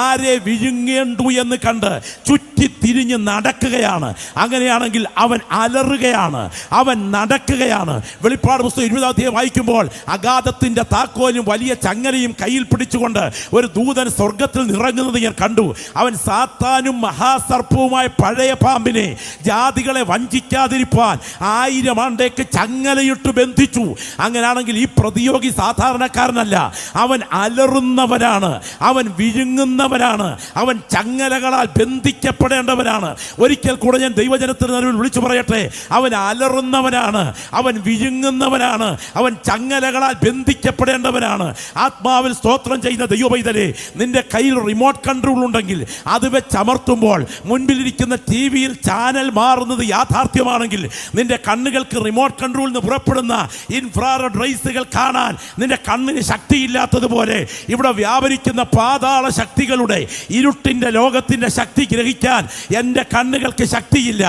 ആരെ വിഴുങ്ങേണ്ടു എന്ന് കണ്ട് ചുറ്റി തിരിഞ്ഞ് നടക്കുകയാണ്. അങ്ങനെയാണെങ്കിൽ അവൻ അലറുകയാണ്, അവൻ നടക്കുകയാണ്. വെളിപ്പാട് പുസ്തകം 20-ാം അധ്യായം വായിക്കുമ്പോൾ അഗാധത്തിൻ്റെ താക്കോലും വലിയ ചങ്ങലയും കയ്യിൽ പിടിച്ചുകൊണ്ട് ഒരു ദൂതൻ സ്വർഗത്തിൽ നിറങ്ങുന്നത് ഞാൻ കണ്ടു. അവൻ സാത്താനും മഹാസർപ്പവുമായ പഴയ പാമ്പിനെ ജാതികളെ വഞ്ചിക്കാതിരിപ്പാൻ 1000 ആണ്ടേക്ക് ചങ്ങലയിട്ട് ബന്ധിച്ചു. അങ്ങനെയാണെങ്കിൽ ഈ പ്രതിയോഗി സാധാരണക്കാരനല്ല, അവൻ അലറുന്നവനാണ്, അവൻ വിഴുങ്ങുന്നവനാണ്, അവൻ ചങ്ങലകളാൽ ബന്ധിക്കപ്പെടേണ്ടവനാണ്. ഒരിക്കൽ കൂടെ ഞാൻ ദൈവജനത്തിന് നടുവിൽ വിളിച്ചു പറയട്ടെ, അവൻ അലറുന്നവനാണ്, അവൻ വിഴുങ്ങുന്നവനാണ്, അവൻ ചങ്ങലകളാൽ ബന്ധിക്കപ്പെടേണ്ടവനാണ്. ആത്മാവിൽ സ്തോത്രം ചെയ്യുന്ന ദൈവപൈതലേ, നിന്റെ കയ്യിൽ റിമോട്ട് കൺട്രോൾ ഉണ്ടെങ്കിൽ അത് വെച്ചമർത്തുമ്പോൾ മുൻപിലിരിക്കുന്ന TV-യിൽ ചാനൽ മാറുന്നത് യാഥാർത്ഥ്യമാണെങ്കിൽ നിന്റെ കണ്ണുകൾക്ക് റിമോട്ട് കൺട്രോളിൽ നിന്ന് പുറപ്പെടുന്ന ഇൻഫ്രാറെഡ് റേസുകൾ കാണാൻ നിന്റെ കണ്ണിന് ശക്തിയില്ലാത്തതുപോലെ ഇവിടെ വ്യാപരിക്കുന്ന പാതാള ശക്തികളുടെ ഇരുട്ടിൻ്റെ ലോകത്തിൻ്റെ ശക്തി ഗ്രഹിക്കാൻ എൻ്റെ കണ്ണുകൾക്ക് ശക്തിയില്ല.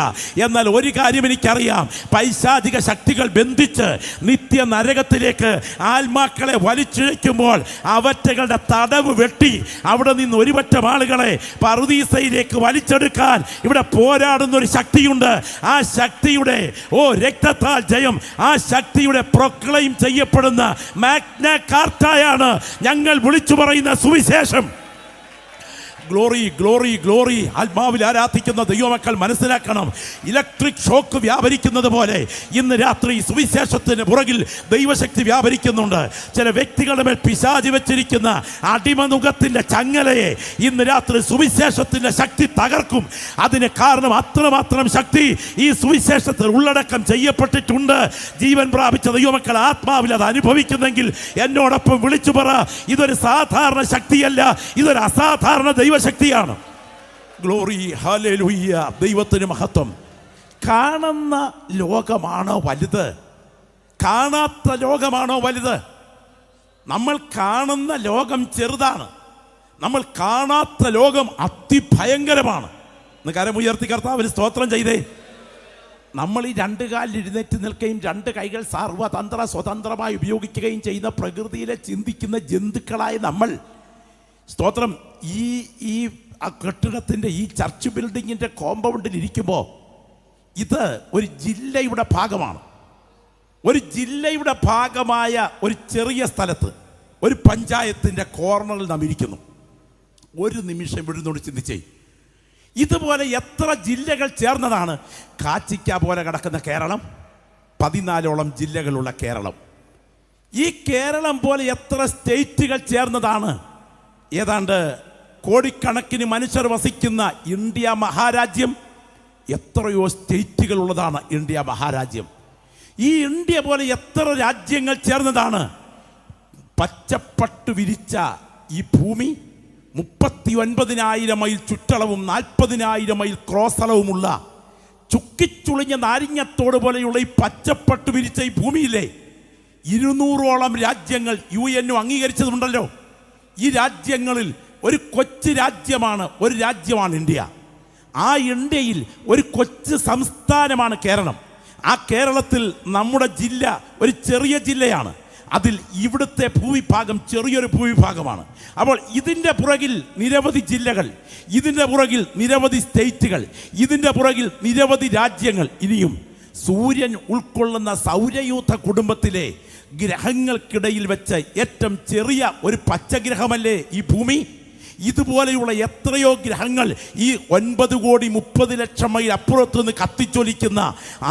എന്നാൽ ഒരു കാര്യം എനിക്കറിയാം, പൈശാചിക ശക്തികൾ ബന്ധിച്ച് നിത്യ നരകത്തിലേക്ക് ആത്മാക്കളെ വലിച്ചിഴയ്ക്കുമ്പോൾ അവറ്റകളുടെ തടവ് വെട്ടി അവിടെ നിന്ന് ഒരുപറ്റം ആളുകളെ പറുദീസയിലേക്ക് വലിച്ചെടുക്കാൻ ഇവിടെ പോരാടുന്ന ഒരു ശക്തിയുണ്ട്. ആ ശക്തിയുടെ രക്തത്താൽ ജയം, ആ ശക്തിയുടെ പ്രൊക്ലെയിം ചെയ്യപ്പെടുന്ന മാഗ്ന കാർട്ടയാണ് ഞങ്ങൾ വിളിച്ചു പറയുന്ന സുവിശേഷം. Glory glory glory. ആത്മാവിൽ ആരാധിക്കുന്ന ദൈവമക്കൾ മനസ്സിലാക്കണം, ഇലക്ട്രിക് ഷോക്ക് വ്യാപരിക്കുന്നത് പോലെ ഇന്ന് രാത്രി സുവിശേഷത്തിന് പുറകിൽ ദൈവശക്തി വ്യാപരിക്കുന്നുണ്ട്. ചില വ്യക്തികളുടെ മേൽ പിശാചി വെച്ചിരിക്കുന്ന അടിമനുഖത്തിൻ്റെ ചങ്ങലയെ ഇന്ന് രാത്രി സുവിശേഷത്തിൻ്റെ ശക്തി തകർക്കും. അതിന് കാരണം അത്രമാത്രം ശക്തി ഈ സുവിശേഷത്തിൽ ഉള്ളടക്കം ചെയ്യപ്പെട്ടിട്ടുണ്ട്. ജീവൻ പ്രാപിച്ച ദൈവമക്കൾ ആത്മാവിൽ അത് അനുഭവിക്കുന്നെങ്കിൽ എന്നോടൊപ്പം വിളിച്ചു പറ, ഇതൊരു സാധാരണ ശക്തിയല്ല, ഇതൊരു അസാധാരണ ദൈവശക്തിയാണ്. ഗ്ലോറി, ഹല്ലേലൂയ, ദൈവത്തിന് മഹത്വം. കാണുന്ന ലോകമാണോ വലുത്? കാണാത്ത ലോകമാണോ വലുത്? നമ്മൾ കാണുന്ന ലോകം ചെറുതാണ്, നമ്മൾ കാണാത്ത ലോകം അതിഭയങ്കരമാണ്. കരമുയർത്തി കർത്താവിന് സ്തോത്രം ചെയ്തേ. നമ്മൾ ഈ 2 കാലിൽ എഴുന്നേറ്റ് നിൽക്കുകയും 2 കൈകൾ സർവതന്ത്ര സ്വതന്ത്രമായി ഉപയോഗിക്കുകയും ചെയ്യുന്ന പ്രകൃതിയിലെ ചിന്തിക്കുന്ന ജന്തുക്കളായ നമ്മൾ, സ്തോത്രം, ഈ കെട്ടിടത്തിൻ്റെ ഈ ചർച്ച് ബിൽഡിങ്ങിൻ്റെ കോമ്പൗണ്ടിൽ ഇരിക്കുമ്പോൾ ഇത് ഒരു ജില്ലയുടെ ഭാഗമാണ്. ഒരു ജില്ലയുടെ ഭാഗമായ ഒരു ചെറിയ സ്ഥലത്ത് ഒരു പഞ്ചായത്തിൻ്റെ കോർണറിൽ നാം ഇരിക്കുന്നു. ഒരു നിമിഷം വിഴുന്നോട് ചിന്തിച്ചേ, ഇതുപോലെ എത്ര ജില്ലകൾ ചേർന്നതാണ് കാച്ചിക്ക പോലെ കിടക്കുന്ന കേരളം? 14ഓളം ജില്ലകളുള്ള കേരളം. ഈ കേരളം പോലെ എത്ര സ്റ്റേറ്റുകൾ ചേർന്നതാണ്? ഏതാണ്ട് കോടിക്കണക്കിന് മനുഷ്യർ വസിക്കുന്ന ഇന്ത്യ മഹാരാജ്യം. എത്രയോ സ്റ്റേറ്റുകൾ ഉള്ളതാണ് ഇന്ത്യ മഹാരാജ്യം. ഈ ഇന്ത്യ പോലെ എത്ര രാജ്യങ്ങൾ ചേർന്നതാണ് പച്ചപ്പട്ട് വിരിച്ച ഈ ഭൂമി? 39,000 മൈൽ ചുറ്റളവും 40,000 മൈൽ ക്രോസ് അളവുമുള്ള ചുക്കിച്ചുളിഞ്ഞ നാരിങ്ങത്തോട് പോലെയുള്ള ഈ പച്ചപ്പട്ട് വിരിച്ച ഈ ഭൂമിയിലെ 200ഓളം രാജ്യങ്ങൾ UN അംഗീകരിച്ചതുണ്ടല്ലോ. ഈ രാജ്യങ്ങളിൽ ഒരു കൊച്ചു രാജ്യമാണ് ഇന്ത്യ. ആ ഇന്ത്യയിൽ ഒരു കൊച്ചു സംസ്ഥാനമാണ് കേരളം. ആ കേരളത്തിൽ നമ്മുടെ ജില്ല ഒരു ചെറിയ ജില്ലയാണ്. അതിൽ ഇവിടുത്തെ ഭൂവിഭാഗം ചെറിയൊരു ഭൂവിഭാഗമാണ്. അപ്പോൾ ഇതിൻ്റെ പുറകിൽ നിരവധി ജില്ലകൾ, ഇതിൻ്റെ പുറകിൽ നിരവധി സ്റ്റേറ്റുകൾ, ഇതിൻ്റെ പുറകിൽ നിരവധി രാജ്യങ്ങൾ. ഇനിയും സൂര്യൻ ഉൾക്കൊള്ളുന്ന സൗരയൂഥ കുടുംബത്തിലെ ഗ്രഹങ്ങൾക്കിടയിൽ വെച്ച് ഏറ്റവും ചെറിയ ഒരു പച്ചഗ്രഹമല്ലേ ഈ ഭൂമി? ഇതുപോലെയുള്ള എത്രയോ ഗ്രഹങ്ങൾ ഈ 9,30,00,000 മൈൽ അപ്പുറത്തു നിന്ന് കത്തിച്ചൊലിക്കുന്ന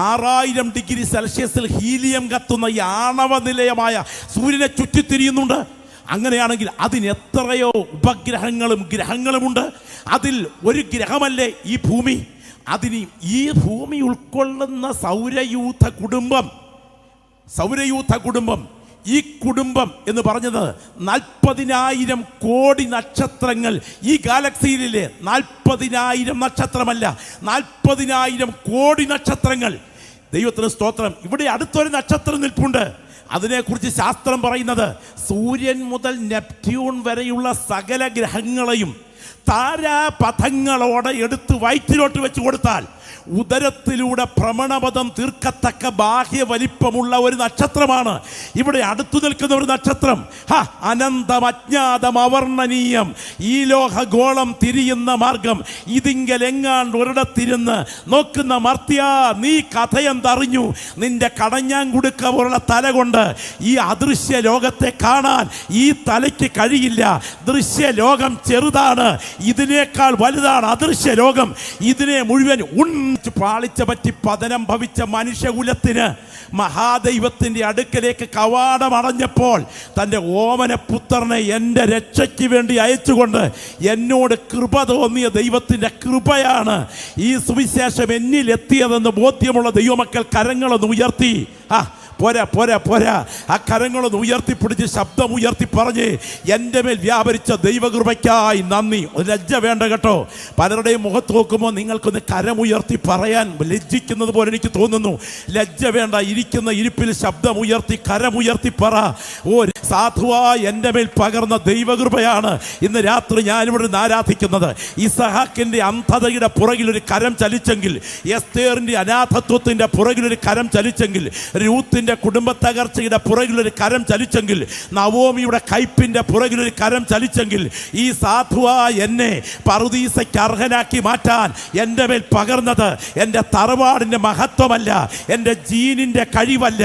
6000 ഡിഗ്രി സെൽഷ്യസിൽ ഹീലിയം കത്തുന്ന ഈ ആണവ നിലയമായ സൂര്യനെ ചുറ്റിത്തിരിയുന്നുണ്ട്. അങ്ങനെയാണെങ്കിൽ അതിന് എത്രയോ ഉപഗ്രഹങ്ങളും ഗ്രഹങ്ങളുമുണ്ട്. അതിൽ ഒരു ഗ്രഹമല്ലേ ഈ ഭൂമി? അതിന് ഈ ഭൂമി ഉൾക്കൊള്ളുന്ന സൗരയൂഥ കുടുംബം, ഈ കുടുംബം എന്ന് പറഞ്ഞത് 40,000 കോടി നക്ഷത്രങ്ങൾ ഈ ഗാലക്സിയിലെ 40,000 നക്ഷത്രമല്ല, 40,000 കോടി നക്ഷത്രങ്ങൾ. ദൈവത്തിന് സ്തോത്രം. ഇവിടെ അടുത്തൊരു നക്ഷത്രം നിൽപ്പുണ്ട്. അതിനെക്കുറിച്ച് ശാസ്ത്രം പറയുന്നത് സൂര്യൻ മുതൽ നെപ്റ്റ്യൂൺ വരെയുള്ള സകല ഗ്രഹങ്ങളെയും താരാപഥങ്ങളോടെ എടുത്ത് വയറ്റിലോട്ട് വെച്ച് കൊടുത്താൽ ഉദരത്തിലൂടെ ഭ്രമണപഥം തീർക്കത്തക്ക ബാഹ്യ വലിപ്പമുള്ള ഒരു നക്ഷത്രമാണ് ഇവിടെ അടുത്തു നിൽക്കുന്ന ഒരു നക്ഷത്രം. അനന്തം അജ്ഞാതം അവർണ്ണനീയം ഈ ലോഹഗോളം തിരിയുന്ന മാർഗം ഇതിങ്കലെങ്ങാണ്ട് ഒരിടത്തിരുന്ന് നോക്കുന്ന മർത്യ, നീ കഥയെന്തറിഞ്ഞു? നിന്റെ കടഞ്ഞാങ്കുടുക്ക പോലുള്ള തല കൊണ്ട് ഈ അദൃശ്യ ലോകത്തെ കാണാൻ ഈ തലയ്ക്ക് കഴിയില്ല. ദൃശ്യ ലോകം ചെറുതാണ്, ഇതിനേക്കാൾ വലുതാണ് അദൃശ്യ ലോകം. ഇതിനെ മുഴുവൻ പാളിച്ച പറ്റി പതനം ഭവിച്ച മനുഷ്യകുലത്തിന് മഹാദൈവത്തിന്റെ അടുക്കലേക്ക് കവാടം അടഞ്ഞപ്പോൾ തൻ്റെ ഓമനപുത്രനെ എൻ്റെ രക്ഷയ്ക്ക് വേണ്ടി അയച്ചുകൊണ്ട് എന്നോട് കൃപ തോന്നിയ ദൈവത്തിൻ്റെ കൃപയാണ് ഈ സുവിശേഷം എന്നിൽ എത്തിയതെന്ന് ബോധ്യമുള്ള ദൈവമക്കൾ കരങ്ങളൊന്ന് ഉയർത്തി പോരാ ആ കരങ്ങളൊന്ന് ഉയർത്തിപ്പിടിച്ച് ശബ്ദം ഉയർത്തി പറഞ്ഞ് എൻ്റെ മേൽ വ്യാപരിച്ച ദൈവകൃപയ്ക്കായി നന്ദി. ലജ്ജ വേണ്ട കേട്ടോ. പലരുടെയും മുഖത്ത് നോക്കുമ്പോൾ നിങ്ങൾക്കൊന്ന് കരമുയർത്തി പറയാൻ ലജ്ജിക്കുന്നത് പോലെ എനിക്ക് തോന്നുന്നു. ലജ്ജ വേണ്ട. ഇരിക്കുന്ന ഇരിപ്പിൽ ശബ്ദം ഉയർത്തി കരമുയർത്തി പറ, ഓ സാധുവായി എൻ്റെ മേൽ പകർന്ന ദൈവകൃപയാണ് ഇന്ന് രാത്രി ഞാനിവിടെ നിന്ന് ആരാധിക്കുന്നത്. ഇസഹാക്കിൻ്റെ അന്ധതയുടെ പുറകിലൊരു കരം ചലിച്ചെങ്കിൽ, എസ്തേറിൻ്റെ അനാഥത്വത്തിൻ്റെ പുറകിലൊരു കരം ചലിച്ചെങ്കിൽ, രൂത്തിൻ്റെ കുടുംബ തകർച്ചയുടെ പുറകിലൊരു കരം ചലിച്ചെങ്കിൽ, നവോമിയുടെ കയ്പിന്റെ പുറകിലൊരു കരം ചലിച്ചെങ്കിൽ, ഈ സാധുവായ എന്നെ പറുദീസയ്ക്ക് അർഹനാക്കി മാറ്റാൻ എൻ്റെ മേൽ പകർന്നത് എൻ്റെ തറവാടിൻ്റെ മഹത്വമല്ല, എൻ്റെ ജീനിൻ്റെ കഴിവല്ല,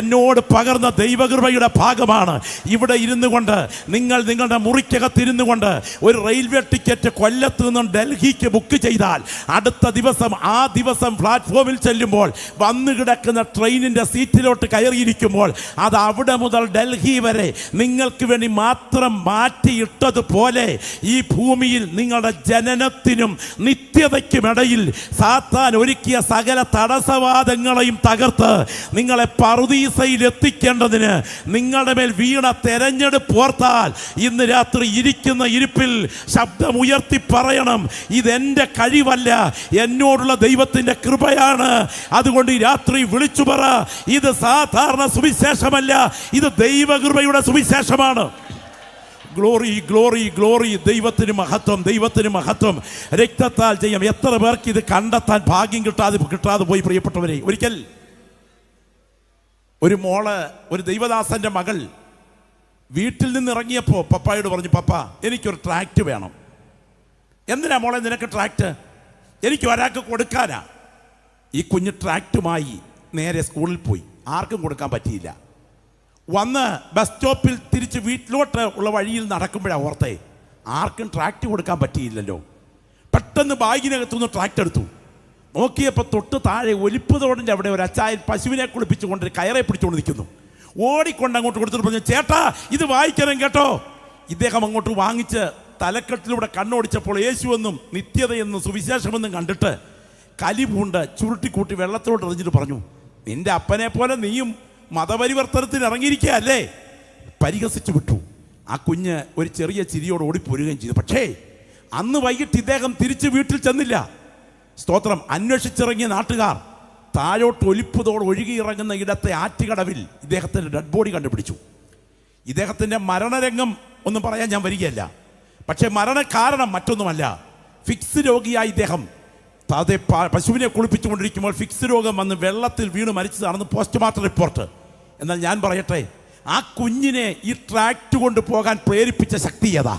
എന്നോട് പകർന്ന ദൈവകൃപയുടെ ഭാഗമാണ്. ഇവിടെ ഇരുന്നു കൊണ്ട് നിങ്ങളുടെ മുറിക്കകത്തിരുന്നു കൊണ്ട് ഒരു റെയിൽവേ ടിക്കറ്റ് കൊല്ലത്ത് നിന്നും ഡൽഹിക്ക് ബുക്ക് ചെയ്താൽ അടുത്ത ദിവസം ആ ദിവസം പ്ലാറ്റ്ഫോമിൽ ചെല്ലുമ്പോൾ വന്നു കിടക്കുന്ന ട്രെയിനിൻ്റെ സീറ്റിലോട്ട് കയറിയിരിക്കുമ്പോൾ അത് അവിടെ മുതൽ ഡൽഹി വരെ നിങ്ങൾക്ക് വേണ്ടി മാത്രം മാറ്റിയിട്ടതുപോലെ ഈ ഭൂമിയിൽ നിങ്ങളുടെ ജനനത്തിനും നിത്യതയ്ക്കുമിടയിൽ സാത്താൻ ഒരുക്കിയ സകല തടസ്സവാദങ്ങളെയും തകർത്ത് നിങ്ങളെ പറുദീസയിൽ എത്തിക്കേണ്ടതിന് നിങ്ങളുടെ മേൽ വീണ തെരഞ്ഞെടുപ്പ് ഓർത്താൽ ഇന്ന് രാത്രി ഇരിക്കുന്ന ഇരിപ്പിൽ ശബ്ദം ഉയർത്തി പറയണം, ഇതെന്റെ കഴിവല്ല, എന്നോടുള്ള ദൈവത്തിന്റെ കൃപയാണ്. അതുകൊണ്ട് ഈ രാത്രി വിളിച്ചു പറ, ഇത് സാധാരണ സുവിശേഷമല്ല, ഇത് ദൈവകൃപയുടെ സുവിശേഷമാണ്. Glory glory glory. ദൈവത്തിന് മഹത്വം, ദൈവത്തിന് മഹത്വം. രക്തത്താൽ ചെയ്യാം. എത്ര പേർക്ക് ഇത് കണ്ടെത്താൻ ഭാഗ്യം കിട്ടാതെ പോയി പ്രിയപ്പെട്ടവരെ. ഒരിക്കൽ ഒരു മോള്, ഒരു ദൈവദാസന്റെ മകൾ വീട്ടിൽ നിന്ന് ഇറങ്ങിയപ്പോൾ പപ്പായോട് പറഞ്ഞു, പപ്പ എനിക്കൊരു ട്രാക്റ്റ് വേണം. എന്തിനാ മോളെ നിനക്ക് ട്രാക്റ്റ്? എനിക്ക് ഒരാൾക്ക് കൊടുക്കാനാ. ഈ കുഞ്ഞ് ട്രാക്റ്റുമായി നേരെ സ്കൂളിൽ പോയി. ആർക്കും കൊടുക്കാൻ പറ്റിയില്ല. വന്ന് ബസ് സ്റ്റോപ്പിൽ തിരിച്ച് വീട്ടിലോട്ട് ഉള്ള വഴിയിൽ നടക്കുമ്പോഴാണ് ഓർത്തേ, ആർക്കും ട്രാക്റ്റ് കൊടുക്കാൻ പറ്റിയില്ലല്ലോ. പെട്ടെന്ന് ബാഗിനകത്തുനിന്ന് ട്രാക്റ്റ് എടുത്തു. നോക്കിയപ്പോൾ തൊട്ട് താഴെ ഒലിപ്പ് തോടിൻ്റെ അവിടെ ഒരു അച്ചായൻ പശുവിനെ കുളിപ്പിച്ചുകൊണ്ട് കയറെ പിടിച്ചുകൊണ്ട് നിൽക്കുന്നു. ഓടിക്കൊണ്ട് അങ്ങോട്ട് കൊടുത്തിട്ട് പറഞ്ഞു, ചേട്ടാ ഇത് വായിക്കണം കേട്ടോ. ഇദ്ദേഹം അങ്ങോട്ട് വാങ്ങിച്ച് തലക്കെട്ടിലൂടെ കണ്ണോടിച്ചപ്പോൾ യേശുവെന്നും നിത്യതയെന്നും സുവിശേഷമെന്നും കണ്ടിട്ട് കലിപൂണ്ട് ചുരുട്ടിക്കൂട്ടി വെള്ളത്തിലോട്ട് എറിഞ്ഞിട്ട് പറഞ്ഞു, നിന്റെ അപ്പനെ പോലെ നീയും മതപരിവർത്തനത്തിന് ഇറങ്ങിയിരിക്കുക അല്ലേ? പരിഹസിച്ചു വിട്ടു. ആ കുഞ്ഞ് ഒരു ചെറിയ ചിരിയോട് ഓടിപ്പോരുകയും ചെയ്തു. പക്ഷേ അന്ന് വൈകിട്ട് ഇദ്ദേഹം തിരിച്ച് വീട്ടിൽ ചെന്നില്ല. സ്തോത്രം. അന്വേഷിച്ചിറങ്ങിയ നാട്ടുകാർ താഴോട്ട് ഒലിപ്പുതോട് ഒഴുകിയിറങ്ങുന്ന ഇടത്തെ ആറ്റുകടവിൽ ഇദ്ദേഹത്തിൻ്റെ ഡെഡ് ബോഡി കണ്ടുപിടിച്ചു. ഇദ്ദേഹത്തിൻ്റെ മരണരംഗം ഒന്നും പറയാൻ ഞാൻ വരികയല്ല. പക്ഷേ മരണകാരണം മറ്റൊന്നുമല്ല. ഫിക്സ് രോഗിയായി ഇദ്ദേഹം അതെ പശുവിനെ കുളിപ്പിച്ചുകൊണ്ടിരിക്കുമ്പോൾ ഫിക്സ് രോഗം വന്ന് വെള്ളത്തിൽ വീണ് മരിച്ചതാണെന്ന് പോസ്റ്റ്മോർട്ടം റിപ്പോർട്ട്. എന്നാൽ ഞാൻ പറയട്ടെ, ആ കുഞ്ഞിനെ ഈ ട്രാക്ട് കൊണ്ട് പോകാൻ പ്രേരിപ്പിച്ച ശക്തി ഏതാ?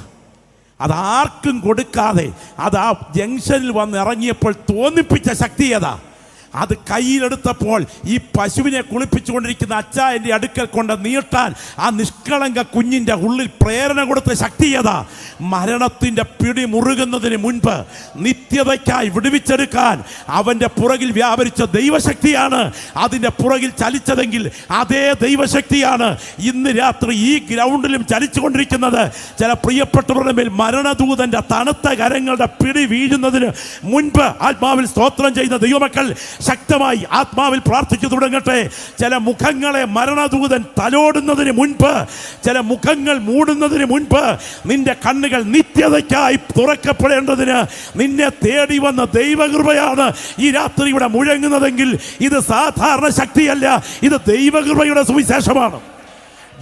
അതാർക്കും കൊടുക്കാതെ അത് ആ ജംഗ്ഷനിൽ വന്ന് ഇറങ്ങിയപ്പോൾ തോന്നിപ്പിച്ച ശക്തി ഏതാ? അത് കയ്യിലെടുത്തപ്പോൾ ഈ പശുവിനെ കുളിപ്പിച്ചുകൊണ്ടിരിക്കുന്ന അച്ചായൻ്റെ അടുക്കൽ കൊണ്ട് നീട്ടാൻ ആ നിഷ്കളങ്ക കുഞ്ഞിൻ്റെ ഉള്ളിൽ പ്രേരണ കൊടുത്ത ശക്തി ഏതാ? മരണത്തിൻ്റെ പിടി മുറുകുന്നതിന് മുൻപ് നിത്യതയ്ക്കായി വിടുവിച്ചെടുക്കാൻ അവൻ്റെ പുറകിൽ വ്യാപരിച്ച ദൈവശക്തിയാണ് അതിൻ്റെ പുറകിൽ ചലിച്ചതെങ്കിൽ അതേ ദൈവശക്തിയാണ് ഇന്ന് രാത്രി ഈ ഗ്രൗണ്ടിലും ചലിച്ചുകൊണ്ടിരിക്കുന്നത്. ചില പ്രിയപ്പെട്ടവരുടെ മേൽ മരണദൂതൻ്റെ തണുത്ത കരങ്ങളുടെ പിടി വീഴുന്നതിന് മുൻപ് ആത്മാവിൽ സ്തോത്രം ചെയ്യുന്ന ദൈവമക്കൾ ശക്തമായി ആത്മാവിൽ പ്രാർത്ഥിച്ചു തുടങ്ങട്ടെ. ചില മുഖങ്ങളെ മരണദൂതൻ തലോടുന്നതിന് മുൻപ്, ചില മുഖങ്ങൾ മൂടുന്നതിന് മുൻപ് നിന്റെ കണ്ണുകൾ നിത്യതയ്ക്കായി തുറക്കപ്പെടേണ്ടതിന് നിന്നെ തേടി വന്ന ദൈവകൃപയാണ് ഈ രാത്രി ഇവിടെ മുഴങ്ങുന്നതെങ്കിൽ ഇത് സാധാരണ ശക്തിയല്ല, ഇത് ദൈവകൃപയുടെ സുവിശേഷമാണ്.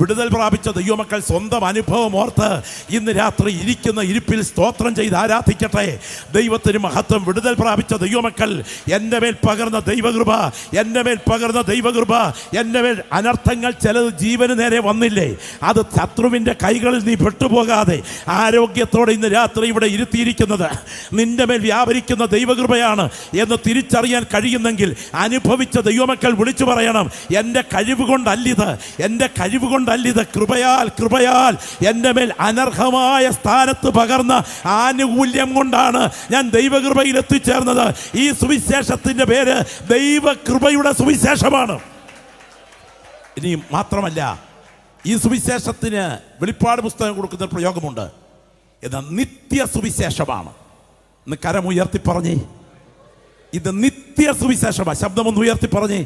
വിടുതൽ പ്രാപിച്ച ദൈവമക്കൾ സ്വന്തം അനുഭവം ഓർത്ത് ഇന്ന് രാത്രി ഇരിക്കുന്ന ഇരിപ്പിൽ സ്തോത്രം ചെയ്ത് ആരാധിക്കട്ടെ. ദൈവത്തിന് മഹത്വം. വിടുതൽ പ്രാപിച്ച ദൈവമക്കൾ, എൻ്റെ മേൽ പകർന്ന ദൈവകൃപ, എൻ്റെ മേൽ പകർന്ന ദൈവകൃപ, എൻ്റെ മേൽ അനർത്ഥങ്ങൾ ചിലത് ജീവന് നേരെ വന്നില്ലേ, അത് ശത്രുവിൻ്റെ കൈകളിൽ നീ പെട്ടുപോകാതെ ആരോഗ്യത്തോടെ ഇന്ന് രാത്രി ഇവിടെ ഇരുത്തിയിരിക്കുന്നത് നിന്റെ മേൽ വ്യാപരിക്കുന്ന ദൈവകൃപയാണ് എന്ന് തിരിച്ചറിയാൻ കഴിയുന്നെങ്കിൽ അനുഭവിച്ച ദൈവമക്കൾ വിളിച്ചു പറയണം, എൻ്റെ കഴിവ് കൊണ്ടല്ലിത്, എൻ്റെ കഴിവ് കൊണ്ടല്ലിത്, കൃപയാൽ കൃപയാൽ എൻ്റെ മേൽ അനർഹമായ സ്ഥാനത്ത് പകർന്ന ആനുകൂല്യം കൊണ്ടാണ് ഞാൻ ദൈവകൃപയിൽ എത്തിച്ചേർന്നത്. ഈ സുവിശേഷത്തിൻ്റെ പേര് ദൈവകൃപയുടെ സുവിശേഷമാണ്. ഇനി മാത്രമല്ല, ഈ സുവിശേഷത്തിന് വെളിപ്പാട് പുസ്തകം കൊടുക്കുന്ന പ്രയോഗമുണ്ട്. ഇത് നിത്യ സുവിശേഷമാണ്. ഇന്ന് കരമുയർത്തി പറഞ്ഞേ, ഇത് നിത്യ സുവിശേഷമാണ്. ശബ്ദമൊന്ന് ഉയർത്തി പറഞ്ഞേ,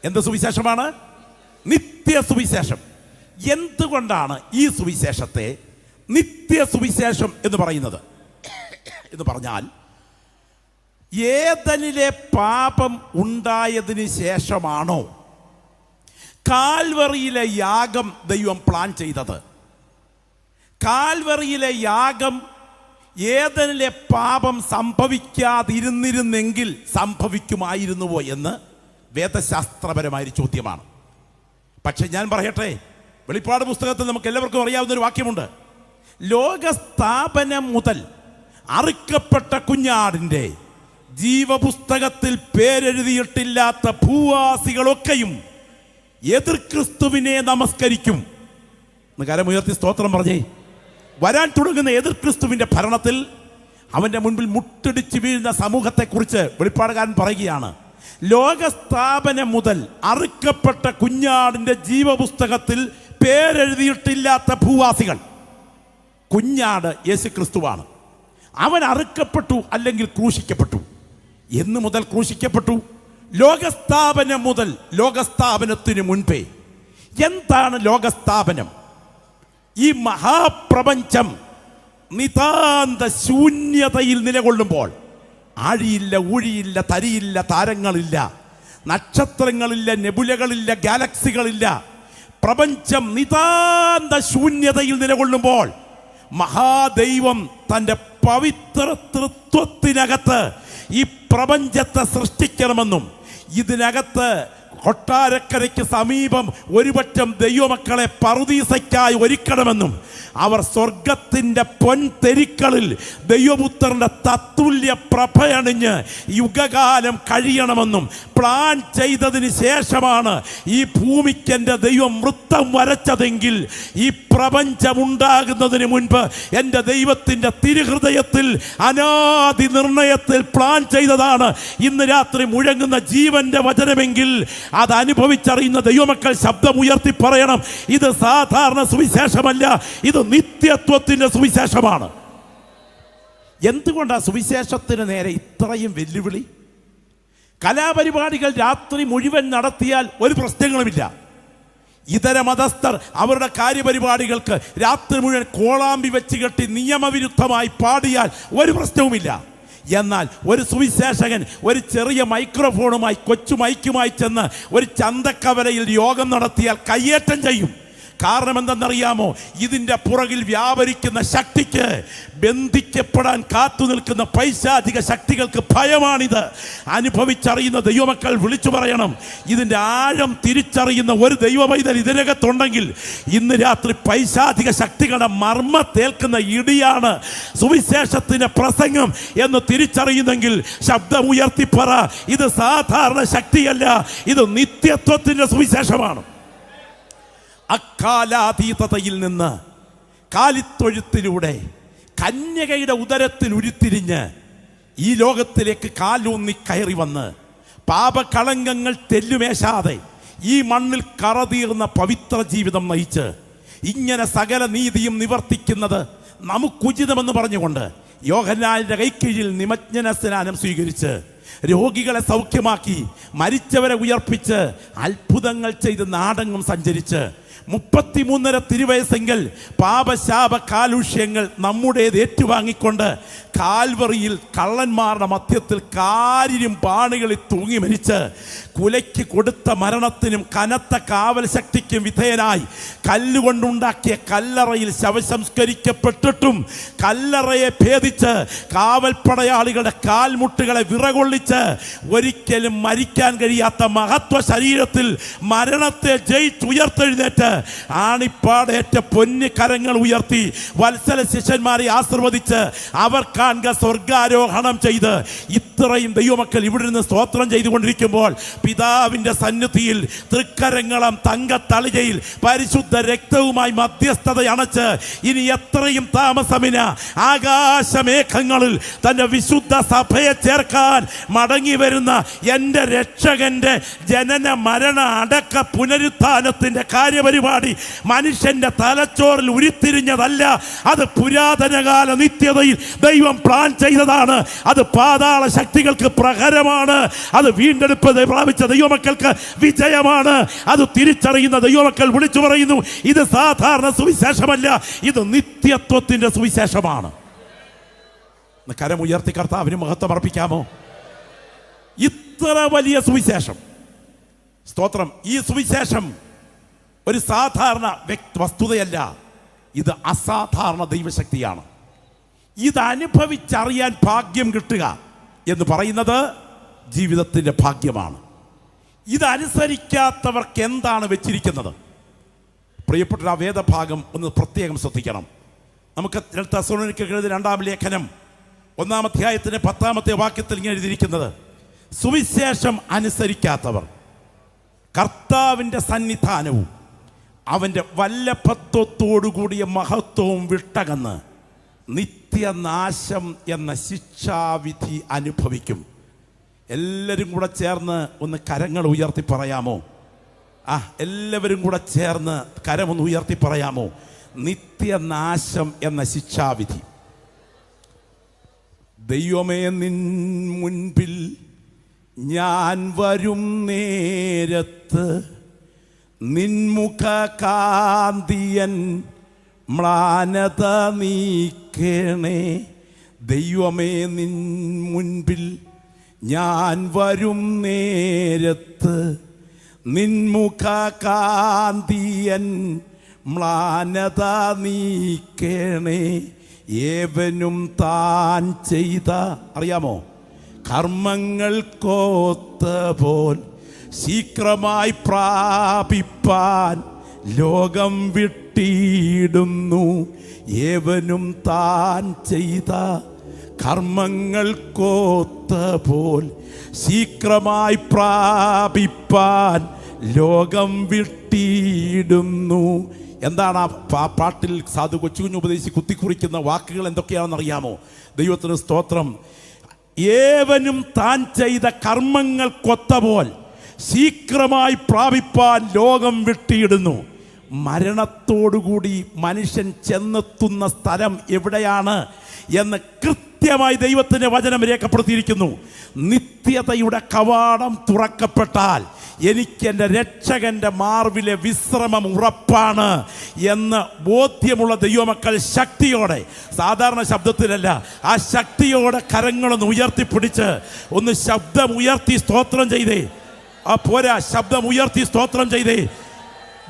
എന്ത് സുവിശേഷമാണ്? നിത്യ സുവിശേഷം. എന്തുകൊണ്ടാണ് ഈ സുവിശേഷത്തെ നിത്യ സുവിശേഷം എന്ന് പറയുന്നത് എന്ന് പറഞ്ഞാൽ, ഏദനിലെ പാപം ഉണ്ടായതിന് ശേഷമാണോ കാൽവറിയിലെ യാഗം ദൈവം പ്ലാൻ ചെയ്തത്? കാൽവറിയിലെ യാഗം ഏദനിലെ പാപം സംഭവിക്കാതിരുന്നിരുന്നെങ്കിൽ സംഭവിക്കുമായിരുന്നുവോ എന്ന് വേദശാസ്ത്രപരമായൊരു ചോദ്യമാണ്. പക്ഷെ ഞാൻ പറയട്ടെ, വെളിപ്പാട് പുസ്തകത്തിൽ നമുക്ക് എല്ലാവർക്കും അറിയാവുന്ന ഒരു വാക്യമുണ്ട്. ലോകസ്ഥാപനം മുതൽ അറുക്കപ്പെട്ട കുഞ്ഞാടിൻ്റെ ജീവപുസ്തകത്തിൽ പേരെഴുതിയിട്ടില്ലാത്ത ഭൂവാസികളൊക്കെയും എതിർ ക്രിസ്തുവിനെ നമസ്കരിക്കും. കരമുയർത്തി സ്തോത്രം പറഞ്ഞേ. വരാൻ തുടങ്ങുന്ന എതിർ ക്രിസ്തുവിൻ്റെ ഭരണത്തിൽ അവൻ്റെ മുൻപിൽ മുട്ടിടിച്ച് വീഴുന്ന സമൂഹത്തെക്കുറിച്ച് വെളിപ്പാടുകാരൻ പറയുകയാണ്. ലോകസ്ഥാപനം മുതൽ അറുക്കപ്പെട്ട കുഞ്ഞാടിൻ്റെ ജീവപുസ്തകത്തിൽ പേരെഴുതിയിട്ടില്ലാത്ത ഭൂവാസികൾ. കുഞ്ഞാട് യേശു ക്രിസ്തുവാണ്. അവൻ അറുക്കപ്പെട്ടു, അല്ലെങ്കിൽ ക്രൂശിക്കപ്പെട്ടു. എന്ന് മുതൽ ക്രൂശിക്കപ്പെട്ടു? ലോകസ്ഥാപനം മുതൽ. ലോകസ്ഥാപനത്തിന് മുൻപേ. എന്താണ് ലോകസ്ഥാപനം? ഈ മഹാപ്രപഞ്ചം നിതാന്ത ശൂന്യതയിൽ നിലകൊള്ളുമ്പോൾ, ആഴിയില്ല, ഊഴിയില്ല, തരിയില്ല, താരങ്ങളില്ല, നക്ഷത്രങ്ങളില്ല, നെബുലകളില്ല, ഗാലക്സികളില്ല, പ്രപഞ്ചം നിതാന്ത ശൂന്യതയിൽ നിലകൊള്ളുമ്പോൾ മഹാദൈവം തൻ്റെ പവിത്ര തൃത്വത്തിനകത്ത് ഈ പ്രപഞ്ചത്തെ സൃഷ്ടിക്കണമെന്നും ഇതിനകത്ത് കൊട്ടാരക്കരയ്ക്ക് സമീപം ഒരുപറ്റം ദൈവമക്കളെ പറുദീസയ്ക്കായി ഒരുക്കണമെന്നും അവർ സ്വർഗത്തിൻ്റെ പൊൻതെരിക്കളിൽ ദൈവപുത്രൻ്റെ തത്തുല്യ പ്രഭയണിഞ്ഞ് യുഗകാലം കഴിയണമെന്നും പ്ലാൻ ചെയ്തതിന് ശേഷമാണ് ഈ ഭൂമിക്കെൻ്റെ ദൈവം വൃത്തം വരച്ചതെങ്കിൽ, ഈ പ്രപഞ്ചമുണ്ടാകുന്നതിന് മുൻപ് എൻ്റെ ദൈവത്തിൻ്റെ തിരുഹൃദയത്തിൽ അനാദി നിർണയത്തിൽ പ്ലാൻ ചെയ്തതാണ് ഇന്ന് രാത്രി മുഴങ്ങുന്ന ജീവന്റെ വചനമെങ്കിൽ അത് അനുഭവിച്ചറിയുന്ന ദൈവമക്കൾ ശബ്ദമുയർത്തി പറയണം, ഇത് സാധാരണ സുവിശേഷമല്ല, ഇത് നിത്യത്വത്തിന്റെ സുവിശേഷമാണ്. എന്തുകൊണ്ടാണ് സുവിശേഷത്തിന് നേരെ ഇത്രയും വെല്ലുവിളി? കലാപരിപാടികൾ രാത്രി മുഴുവൻ നടത്തിയാൽ ഒരു പ്രശ്നങ്ങളുമില്ല. ഇതര മതസ്ഥർ അവരുടെ കാര്യപരിപാടികൾക്ക് രാത്രി മുഴുവൻ കോളാമ്പി വെച്ച് കെട്ടി നിയമവിരുദ്ധമായി പാടിയാൽ ഒരു പ്രശ്നവുമില്ല. എന്നാൽ ഒരു സുവിശേഷകൻ ഒരു ചെറിയ മൈക്രോഫോണുമായി കൊച്ചു മൈക്കുമായി ചെന്ന് ഒരു ചന്തക്കവലയിൽ യോഗം നടത്തിയാൽ കയ്യേറ്റം ചെയ്യും. കാരണം എന്തെന്നറിയാമോ? ഇതിൻ്റെ പുറകിൽ വ്യാപരിക്കുന്ന ശക്തിക്ക്, ബന്ധിക്കപ്പെടാൻ കാത്തു നിൽക്കുന്ന പൈശാചിക ശക്തികൾക്ക് ഭയമാണിത്. അനുഭവിച്ചറിയുന്ന ദൈവമക്കൾ വിളിച്ചു പറയണം. ഇതിൻ്റെ ആഴം തിരിച്ചറിയുന്ന ഒരു ദൈവപൈതൽ ഇതിനകത്തുണ്ടെങ്കിൽ ഇന്ന് രാത്രി പൈശാചിക ശക്തികളുടെ മർമ്മത്തേൽക്കുന്ന ഇടിയാണ് സുവിശേഷത്തിൻ്റെ പ്രസംഗം എന്ന് തിരിച്ചറിയുന്നെങ്കിൽ ശബ്ദമുയർത്തിപ്പറ, ഇത് സാധാരണ ശക്തിയല്ല, ഇത് നിത്യത്വത്തിൻ്റെ സുവിശേഷമാണ്. അക്കാലാതീതതയിൽ നിന്ന് കാലിത്തൊഴുത്തിലൂടെ കന്യകയുടെ ഉദരത്തിൽ ഉരുത്തിരിഞ്ഞ് ഈ ലോകത്തിലേക്ക് കാലൂന്നി കയറി വന്ന് പാപകളങ്കങ്ങൾ തെല്ലുമേശാതെ ഈ മണ്ണിൽ കറതീർന്ന പവിത്ര ജീവിതം നയിച്ച് ഇങ്ങനെ സകല നീതിയും നിവർത്തിക്കുന്നത് നമുക്കുചിതമെന്ന് പറഞ്ഞുകൊണ്ട് യോഹന്നാന്റെ കൈക്കീഴിൽ നിമജ്ജന സ്നാനം സ്വീകരിച്ച് രോഗികളെ സൗഖ്യമാക്കി മരിച്ചവരെ ഉയർപ്പിച്ച് അത്ഭുതങ്ങൾ ചെയ്ത് നാടെങ്ങും സഞ്ചരിച്ച് 33.5 തിരുവയസ്സെങ്കിൽ പാപശാപ കാലുഷ്യങ്ങൾ നമ്മുടേത് ഏറ്റുവാങ്ങിക്കൊണ്ട് കാൽവറിയിൽ കള്ളന്മാരുടെ മധ്യത്തിൽ കാരിലും പാണികളിൽ തൂങ്ങി മരിച്ച് കുലയ്ക്ക് കൊടുത്ത മരണത്തിനും കനത്ത കാവൽ ശക്തിക്കും വിധേയനായി കല്ലുകൊണ്ടുണ്ടാക്കിയ കല്ലറയിൽ ശവസംസ്കരിക്കപ്പെട്ടിട്ടും കല്ലറയെ ഭേദിച്ച് കാവൽപ്പടയാളികളുടെ കാൽമുട്ടുകളെ വിറകൊള്ളിച്ച് ഒരിക്കലും മരിക്കാൻ കഴിയാത്ത മഹത്വ ശരീരത്തിൽ മരണത്തെ ജയിച്ചുയർത്തെഴുന്നേറ്റ് ആണിപ്പാടേറ്റ പൊന്നു കരങ്ങൾ ഉയർത്തി വത്സല ശിഷ്യന്മാരെ ആശീർവദിച്ച് അവർ കാണുക സ്വർഗാരോഹണം ചെയ്ത് ഇത്രയും ദൈവമക്കൾ ഇവിടെ നിന്ന് സ്തോത്രം ചെയ്തുകൊണ്ടിരിക്കുമ്പോൾ പിതാവിന്റെ സന്നിധിയിൽ തൃക്കരങ്ങളം തങ്കത്തളികയിൽ പരിശുദ്ധ രക്തവുമായി മധ്യസ്ഥത അണച്ച് ഇനി എത്രയും താമസമിന ആകാശമേഘങ്ങളിൽ തന്റെ വിശുദ്ധ സഭയെ ചേർക്കാൻ മടങ്ങി വരുന്ന എൻ്റെ രക്ഷകന്റെ ജനന മരണ അടക്ക പുനരുത്ഥാനത്തിന്റെ കാര്യപരിപാടി മനുഷ്യന്റെ തലച്ചോറിൽ ഉരുത്തിരിഞ്ഞതല്ല. അത് പുരാതനകാല നിത്യതയിൽ ദൈവം പ്ലാൻ ചെയ്തതാണ്. അത് പാതാള ശക്തികൾക്ക് പ്രഹരമാണ്. അത് വീണ്ടെടുപ്പ് പ്രാപിച്ച ദൈവമക്കൾക്ക് വിജയമാണ്. അത് തിരിച്ചറിയുന്ന ദൈവമക്കൾ വിളിച്ചു പറയുന്നു, ഇത് സാധാരണ സുവിശേഷമല്ല, ഇത് നിത്യത്വത്തിന്റെ സുവിശേഷമാണ്. കരമുയർത്തി കർത്താവിന് മഹത്വം അർപ്പിക്കാമോ? ഇത്ര വലിയ സുവിശേഷം, സ്തോത്രം. ഈ സുവിശേഷം ഒരു സാധാരണ വസ്തുതയല്ല, ഇത് അസാധാരണ ദൈവശക്തിയാണ്. ഇത് അനുഭവിച്ചറിയാൻ ഭാഗ്യം കിട്ടുക എന്ന് പറയുന്നത് ജീവിതത്തിൻ്റെ ഭാഗ്യമാണ്. ഇതനുസരിക്കാത്തവർക്ക് എന്താണ് വെച്ചിരിക്കുന്നത്? പ്രിയപ്പെട്ട ആ വേദഭാഗം ഒന്ന് പ്രത്യേകം ശ്രദ്ധിക്കണം. നമുക്ക് തെസ്സലോനിക്കർക്ക് എഴുതിയ 2-ാം ലേഖനം 1-ാം അധ്യായത്തിൻ്റെ 10-ാമത്തെ വാക്യത്തിൽ ഇങ്ങനെ എഴുതിയിരിക്കുന്നത്, സുവിശേഷം അനുസരിക്കാത്തവർ കർത്താവിൻ്റെ സന്നിധാനവും അവൻ്റെ വല്ലഭത്വത്തോടുകൂടിയ മഹത്വവും വിട്ടകന്ന് നിത്യനാശം എന്ന ശിക്ഷാവിധി അനുഭവിക്കും. എല്ലാവരും കൂടെ ചേർന്ന് ഒന്ന് കരങ്ങൾ ഉയർത്തി പറയാമോ? എല്ലാവരും കൂടെ ചേർന്ന് കരമൊന്ന് ഉയർത്തി പറയാമോ? നിത്യനാശം എന്ന ശിക്ഷാവിധി. ദൈവമേ, നിൻ മുൻപിൽ ഞാൻ വരും നേരത്ത് നിൻമുഖ കാന്തിയൻ മ്ലാനത നീക്കണേ. ദൈവമേ, നിൻ മുൻപിൽ ഞാൻ വരും നേരത്ത് നിൻമുഖ കാന്തിയൻ മ്ലാനത നീക്കണേ. ഏവനും താൻ ചെയ്ത, അറിയാമോ, കർമ്മങ്ങൾ കോത്ത പോൽ ശീഘ്രമായി പ്രാപിപ്പാൻ ലോകം വിട്ടിടുന്നു. ഏവനും താൻ ചെയ്ത കർമ്മങ്ങൾ കോത്ത പോൽ ശീഘ്രമായി പ്രാപിപ്പാൻ ലോകം വിട്ടിടുന്നു. എന്താണ് ആ പാട്ടിൽ സാധു കൊച്ചുകുഞ്ഞ് ഉപദേശിച്ച് കുത്തിക്കുറിക്കുന്ന വാക്കുകൾ എന്തൊക്കെയാണെന്ന് അറിയാമോ? ദൈവത്തിന് സ്തോത്രം. ഏവനും താൻ ചെയ്ത കർമ്മങ്ങൾ കൊത്തപോൽ ശീഘ്രമായി പ്രാപിപ്പാൻ ലോകം വിട്ടിയിടുന്നു. മരണത്തോടുകൂടി മനുഷ്യൻ ചെന്നെത്തുന്ന സ്ഥലം എവിടെയാണ് എന്ന് കൃത്യമായി ദൈവത്തിൻ്റെ വചനം രേഖപ്പെടുത്തിയിരിക്കുന്നു. നിത്യതയുടെ കവാടം തുറക്കപ്പെട്ടാൽ എനിക്ക് എൻ്റെ രക്ഷകന്റെ മാർവിലെ വിശ്രമം ഉറപ്പാണ് എന്ന് ബോധ്യമുള്ള ദൈവമക്കൾ ശക്തിയോടെ, സാധാരണ ശബ്ദത്തിലല്ല, ആ ശക്തിയോടെ കരങ്ങളൊന്ന് ഉയർത്തിപ്പിടിച്ച് ഒന്ന് ശബ്ദം ഉയർത്തി സ്തോത്രം ചെയ്തേ. ആ പോരാ, ശബ്ദം ഉയർത്തി സ്തോത്രം ചെയ്തേ.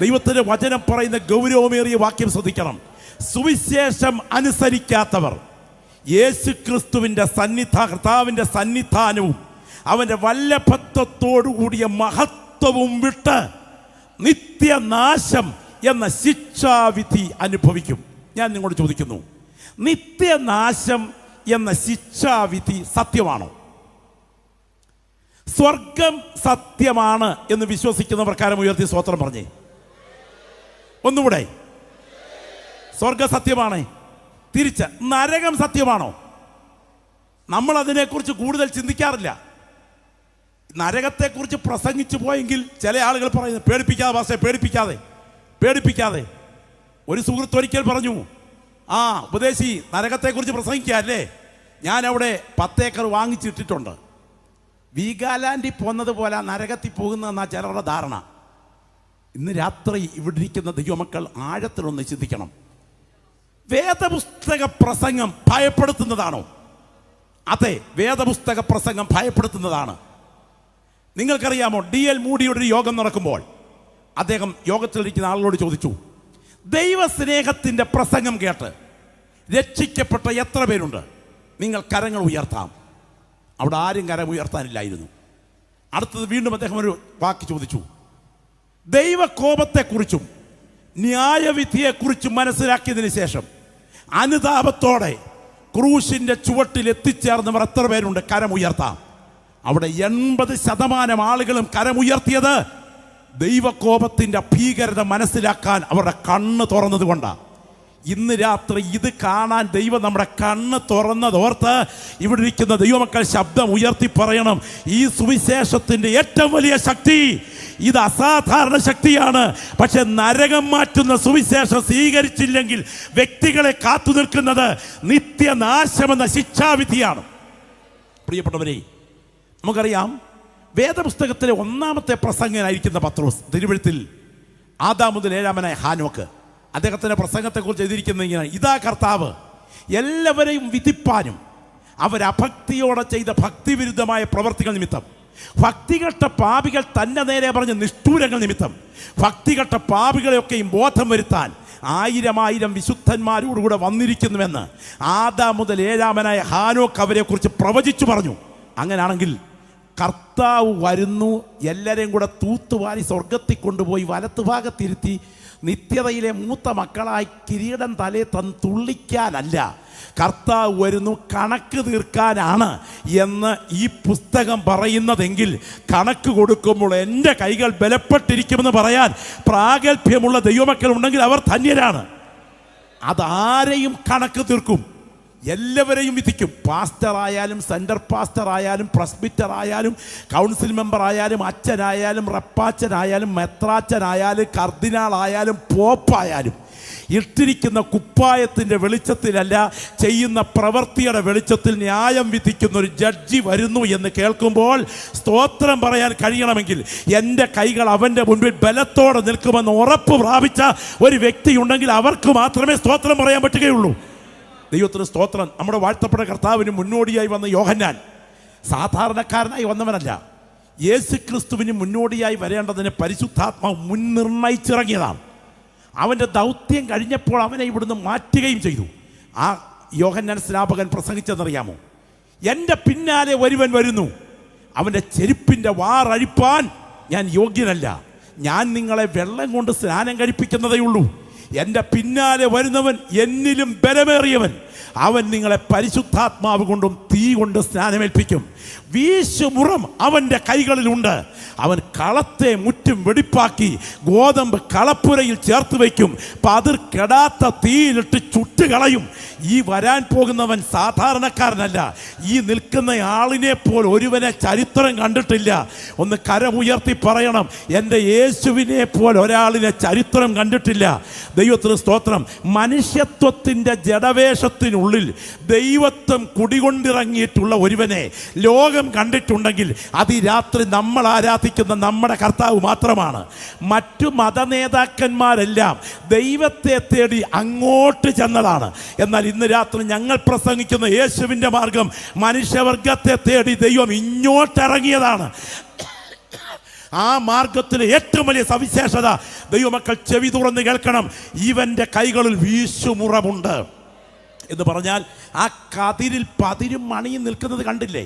ദൈവത്തിന്റെ വചനം പറയുന്ന ഗൗരവമേറിയ വാക്യം ശ്രദ്ധിക്കണം. സുവിശേഷം അനുസരിക്കാത്തവർ യേശു ക്രിസ്തുവിന്റെ കർത്താവിന്റെ സന്നിധാനവും അവന്റെ വല്ലഭത്വത്തോടുകൂടിയ മഹത്വവും വിട്ട് നിത്യനാശം എന്ന ശിക്ഷാവിധി അനുഭവിക്കും. ഞാൻ നിങ്ങളോട് ചോദിക്കുന്നു, നിത്യനാശം എന്ന ശിക്ഷാവിധി സത്യമാണോ? സ്വർഗം സത്യമാണ് എന്ന് വിശ്വസിക്കുന്നവർ കരം ഉയർത്തി സ്തോത്രം പറഞ്ഞേ. ഒന്നുകൂടെ, സ്വർഗ സത്യമാണ്. തിരിച്ച് നരകം സത്യമാണോ? നമ്മൾ അതിനെക്കുറിച്ച് കൂടുതൽ ചിന്തിക്കാറില്ല. നരകത്തെക്കുറിച്ച് പ്രസംഗിച്ചു പോയെങ്കിൽ ചില ആളുകൾ പറയുന്നു, പേടിപ്പിക്കാതെ ഭാഷ, പേടിപ്പിക്കാതെ. ഒരു സുഹൃത്ത് ഒരിക്കൽ പറഞ്ഞു, ആ ഉപദേശി നരകത്തെക്കുറിച്ച് പ്രസംഗിക്കുക അല്ലേ, ഞാൻ അവിടെ 10 ഏക്കർ വാങ്ങിച്ചിട്ടിട്ടുണ്ട്. വീഗാലാൻഡിൽ പോകുന്നത് പോലെ നരകത്തിൽ പോകുന്നതെന്നാ ചിലരുടെ ധാരണ. ഇന്ന് രാത്രി ഇവിടെ ഇരിക്കുന്ന ദൈവമക്കൾ ആഴത്തിലൊന്ന് ചിന്തിക്കണം. വേദപുസ്തക പ്രസംഗം ഭയപ്പെടുത്തുന്നതാണോ? അതെ, വേദപുസ്തക പ്രസംഗം ഭയപ്പെടുത്തുന്നതാണ്. നിങ്ങൾക്കറിയാമോ, D.L. മൂഡിയുടെ ഒരു യോഗം നടക്കുമ്പോൾ അദ്ദേഹം യോഗത്തിലിരിക്കുന്ന ആളുകളോട് ചോദിച്ചു, ദൈവസ്നേഹത്തിൻ്റെ പ്രസംഗം കേട്ട് രക്ഷിക്കപ്പെട്ട എത്ര പേരുണ്ട്? നിങ്ങൾ കരങ്ങൾ ഉയർത്താം. അവിടെ ആരും കരം ഉയർത്താനില്ലായിരുന്നു. അടുത്തത് വീണ്ടും അദ്ദേഹം ഒരു വാക്ക് ചോദിച്ചു, ദൈവകോപത്തെക്കുറിച്ചും ന്യായവിധിയെക്കുറിച്ചും മനസ്സിലാക്കിയതിന് ശേഷം അനുതാപത്തോടെ ക്രൂശിന്റെ ചുവട്ടിൽ എത്തിച്ചേർന്നവർ എത്ര പേരുണ്ട്? കരമുയർത്താം. അവിടെ 80% ആളുകളും കരമുയർത്തിയത് ദൈവകോപത്തിന്റെ ഭീകരത മനസ്സിലാക്കാൻ അവരുടെ കണ്ണ് തുറന്നത് കൊണ്ടാണ്. ഇന്ന് രാത്രി ഇത് കാണാൻ ദൈവം നമ്മുടെ കണ്ണ് തുറന്നതോർത്ത് ഇവിടെ ഇരിക്കുന്ന ദൈവമക്കൾ ശബ്ദം ഉയർത്തി പറയണം, ഈ സുവിശേഷത്തിന്റെ ഏറ്റവും വലിയ ശക്തി ഇത് അസാധാരണ ശക്തിയാണ്. പക്ഷെ നരകം മാറ്റുന്ന സുവിശേഷം സ്വീകരിച്ചില്ലെങ്കിൽ വ്യക്തികളെ കാത്തു നിൽക്കുന്നത് നിത്യനാശമെന്ന ശിക്ഷാവിധിയാണ്. പ്രിയപ്പെട്ടവരെ, നമുക്കറിയാം വേദപുസ്തകത്തിലെ ഒന്നാമത്തെ പ്രസംഗനായിരിക്കുന്ന പത്രോസ്, തിരുവെഴുത്തിൽ ആദാം മുതൽ 7-ാമനായ ഹാനോക്ക്, അദ്ദേഹത്തിൻ്റെ പ്രസംഗത്തെക്കുറിച്ച് എഴുതിയിരിക്കുന്നത് ഇങ്ങനെ, ഇതാ കർത്താവ് എല്ലാവരെയും വിധിപ്പാനും അവരഭക്തിയോടെ ചെയ്ത ഭക്തിവിരുദ്ധമായ പ്രവർത്തികൾ നിമിത്തം, ഭക്തികെട്ട പാപികൾ തന്നെ നേരെ പറഞ്ഞ നിഷ്ഠൂരങ്ങൾ നിമിത്തം, ഭക്തികെട്ട പാപികളെയൊക്കെയും ബോധം വരുത്താൻ 1000 വിശുദ്ധന്മാരോടുകൂടെ വന്നിരിക്കുന്നുവെന്ന് ആദാം മുതൽ 7-ാമനായ ഹാനോക്ക് അവരെക്കുറിച്ച് പ്രവചിച്ചു പറഞ്ഞു. അങ്ങനെയാണെങ്കിൽ കർത്താവ് വരുന്നു, എല്ലാവരെയും കൂടെ തൂത്തുവാരി സ്വർഗത്തിൽ കൊണ്ടുപോയി വലത്തുഭാഗത്തിരുത്തി നിത്യതയിലെ മൂത്ത മക്കളായി കിരീടം തലേ തന്ന് തുള്ളിക്കാനല്ല, കർത്താവ് വരുന്നു കണക്ക് തീർക്കാനാണ് എന്ന് ഈ പുസ്തകം പറയുന്നതെങ്കിൽ, കണക്ക് കൊടുക്കുമ്പോൾ എൻ്റെ കൈകൾ ബലപ്പെട്ടിരിക്കുമെന്ന് പറയാൻ പ്രാഗൽഭ്യമുള്ള ദൈവമക്കൾ ഉണ്ടെങ്കിൽ അവർ ധന്യരാണ്. അതാരെയും കണക്ക് തീർക്കും, എല്ലാവരെയും വിധിക്കും. പാസ്റ്ററായാലും സെൻറ്റർ പാസ്റ്ററായാലും പ്രസ്ബിറ്ററായാലും കൗൺസിൽ മെമ്പറായാലും അച്ഛനായാലും റപ്പാച്ചനായാലും മെത്രാച്ചനായാലും കർദിനാളായാലും പോപ്പായാലും ഇട്ടിരിക്കുന്ന കുപ്പായത്തിൻ്റെ വെളിച്ചത്തിലല്ല, ചെയ്യുന്ന പ്രവൃത്തിയുടെ വെളിച്ചത്തിൽ ന്യായം വിധിക്കുന്ന ഒരു ജഡ്ജി വരുന്നു എന്ന് കേൾക്കുമ്പോൾ സ്തോത്രം പറയാൻ കഴിയണമെങ്കിൽ എൻ്റെ കൈകൾ അവൻ്റെ മുൻപിൽ ബലത്തോടെ നിൽക്കുമെന്ന് ഉറപ്പ് പ്രാപിച്ച ഒരു വ്യക്തി ഉണ്ടെങ്കിൽ അവർക്ക് മാത്രമേ സ്തോത്രം പറയാൻ പറ്റുകയുള്ളൂ. ദൈവത്തിന് സ്തോത്രം. നമ്മുടെ വാഴ്ത്തപ്പെട്ട കർത്താവിന് മുന്നോടിയായി വന്ന യോഹന്നാൻ സാധാരണക്കാരനായി വന്നവനല്ല. യേശു ക്രിസ്തുവിന് മുന്നോടിയായി വരേണ്ടതിന് പരിശുദ്ധാത്മാവ് മുൻനിർണയിച്ചിറങ്ങിയതാണ്. അവൻ്റെ ദൗത്യം കഴിഞ്ഞപ്പോൾ അവനെ ഇവിടുന്ന് മാറ്റുകയും ചെയ്തു. ആ യോഹന്നാൻ സ്നാപകൻ പ്രസംഗിച്ചെന്നറിയാമോ? എൻ്റെ പിന്നാലെ ഒരുവൻ വരുന്നു, അവൻ്റെ ചെരുപ്പിൻ്റെ വാറഴിപ്പാൻ ഞാൻ യോഗ്യനല്ല, ഞാൻ നിങ്ങളെ വെള്ളം കൊണ്ട് സ്നാനം കഴിപ്പിക്കുന്നതേ ഉള്ളൂ. എൻ്റെ പിന്നാലെ വരുന്നവൻ എന്നിലും ബലമേറിയവൻ, അവൻ നിങ്ങളെ പരിശുദ്ധാത്മാവ് കൊണ്ടും തീ കൊണ്ട് സ്നാനമേൽപ്പിക്കും. വീശുമുറം അവൻ്റെ കൈകളിലുണ്ട്. അവൻ കളത്തെ മുറ്റും വെടിപ്പാക്കി ഗോതമ്പ് കളപ്പുരയിൽ ചേർത്ത് വയ്ക്കും, പതിർ കെടാത്ത തീയിലിട്ട് ചുട്ടുകളയും. ഈ വരാൻ പോകുന്നവൻ സാധാരണക്കാരനല്ല. ഈ നിൽക്കുന്ന ആളിനെ പോൽ ഒരുവനെ ചരിത്രം കണ്ടിട്ടില്ല. ഒന്ന് കരമുയർത്തി പറയണം, എൻ്റെ യേശുവിനെ പോൽ ഒരാളിനെ ചരിത്രം കണ്ടിട്ടില്ല. ദൈവത്തിന് സ്തോത്രം. മനുഷ്യത്വത്തിൻ്റെ ജഡവേഷത്തിനുള്ളിൽ ദൈവത്വം കുടികൊണ്ടിറങ്ങിയിട്ടുള്ള ഒരുവനെ ലോകം ലോകം കണ്ടിട്ടുണ്ടെങ്കിൽ അത് ഈ രാത്രി നമ്മൾ ആരാധിക്കുന്ന നമ്മുടെ കർത്താവ് മാത്രമാണ്. മറ്റു മതനേതാക്കന്മാരെല്ലാം ദൈവത്തെ തേടി അങ്ങോട്ട് ചെന്നതാണ്. എന്നാൽ ഇന്ന് രാത്രി ഞങ്ങൾ പ്രസംഗിക്കുന്ന യേശുവിൻ്റെ മാർഗം മനുഷ്യവർഗത്തെ തേടി ദൈവം ഇങ്ങോട്ടിറങ്ങിയതാണ്. ആ മാർഗത്തിലെ ഏറ്റവും വലിയ സവിശേഷത, ദൈവമക്കൾ ചെവി തുറന്ന് കേൾക്കണം, ഇവൻ്റെ കൈകളിൽ വീശുമുറമുണ്ട് എന്ന് പറഞ്ഞാൽ ആ കതിരിൽ പതിരും മണിയും നിൽക്കുന്നത് കണ്ടില്ലേ?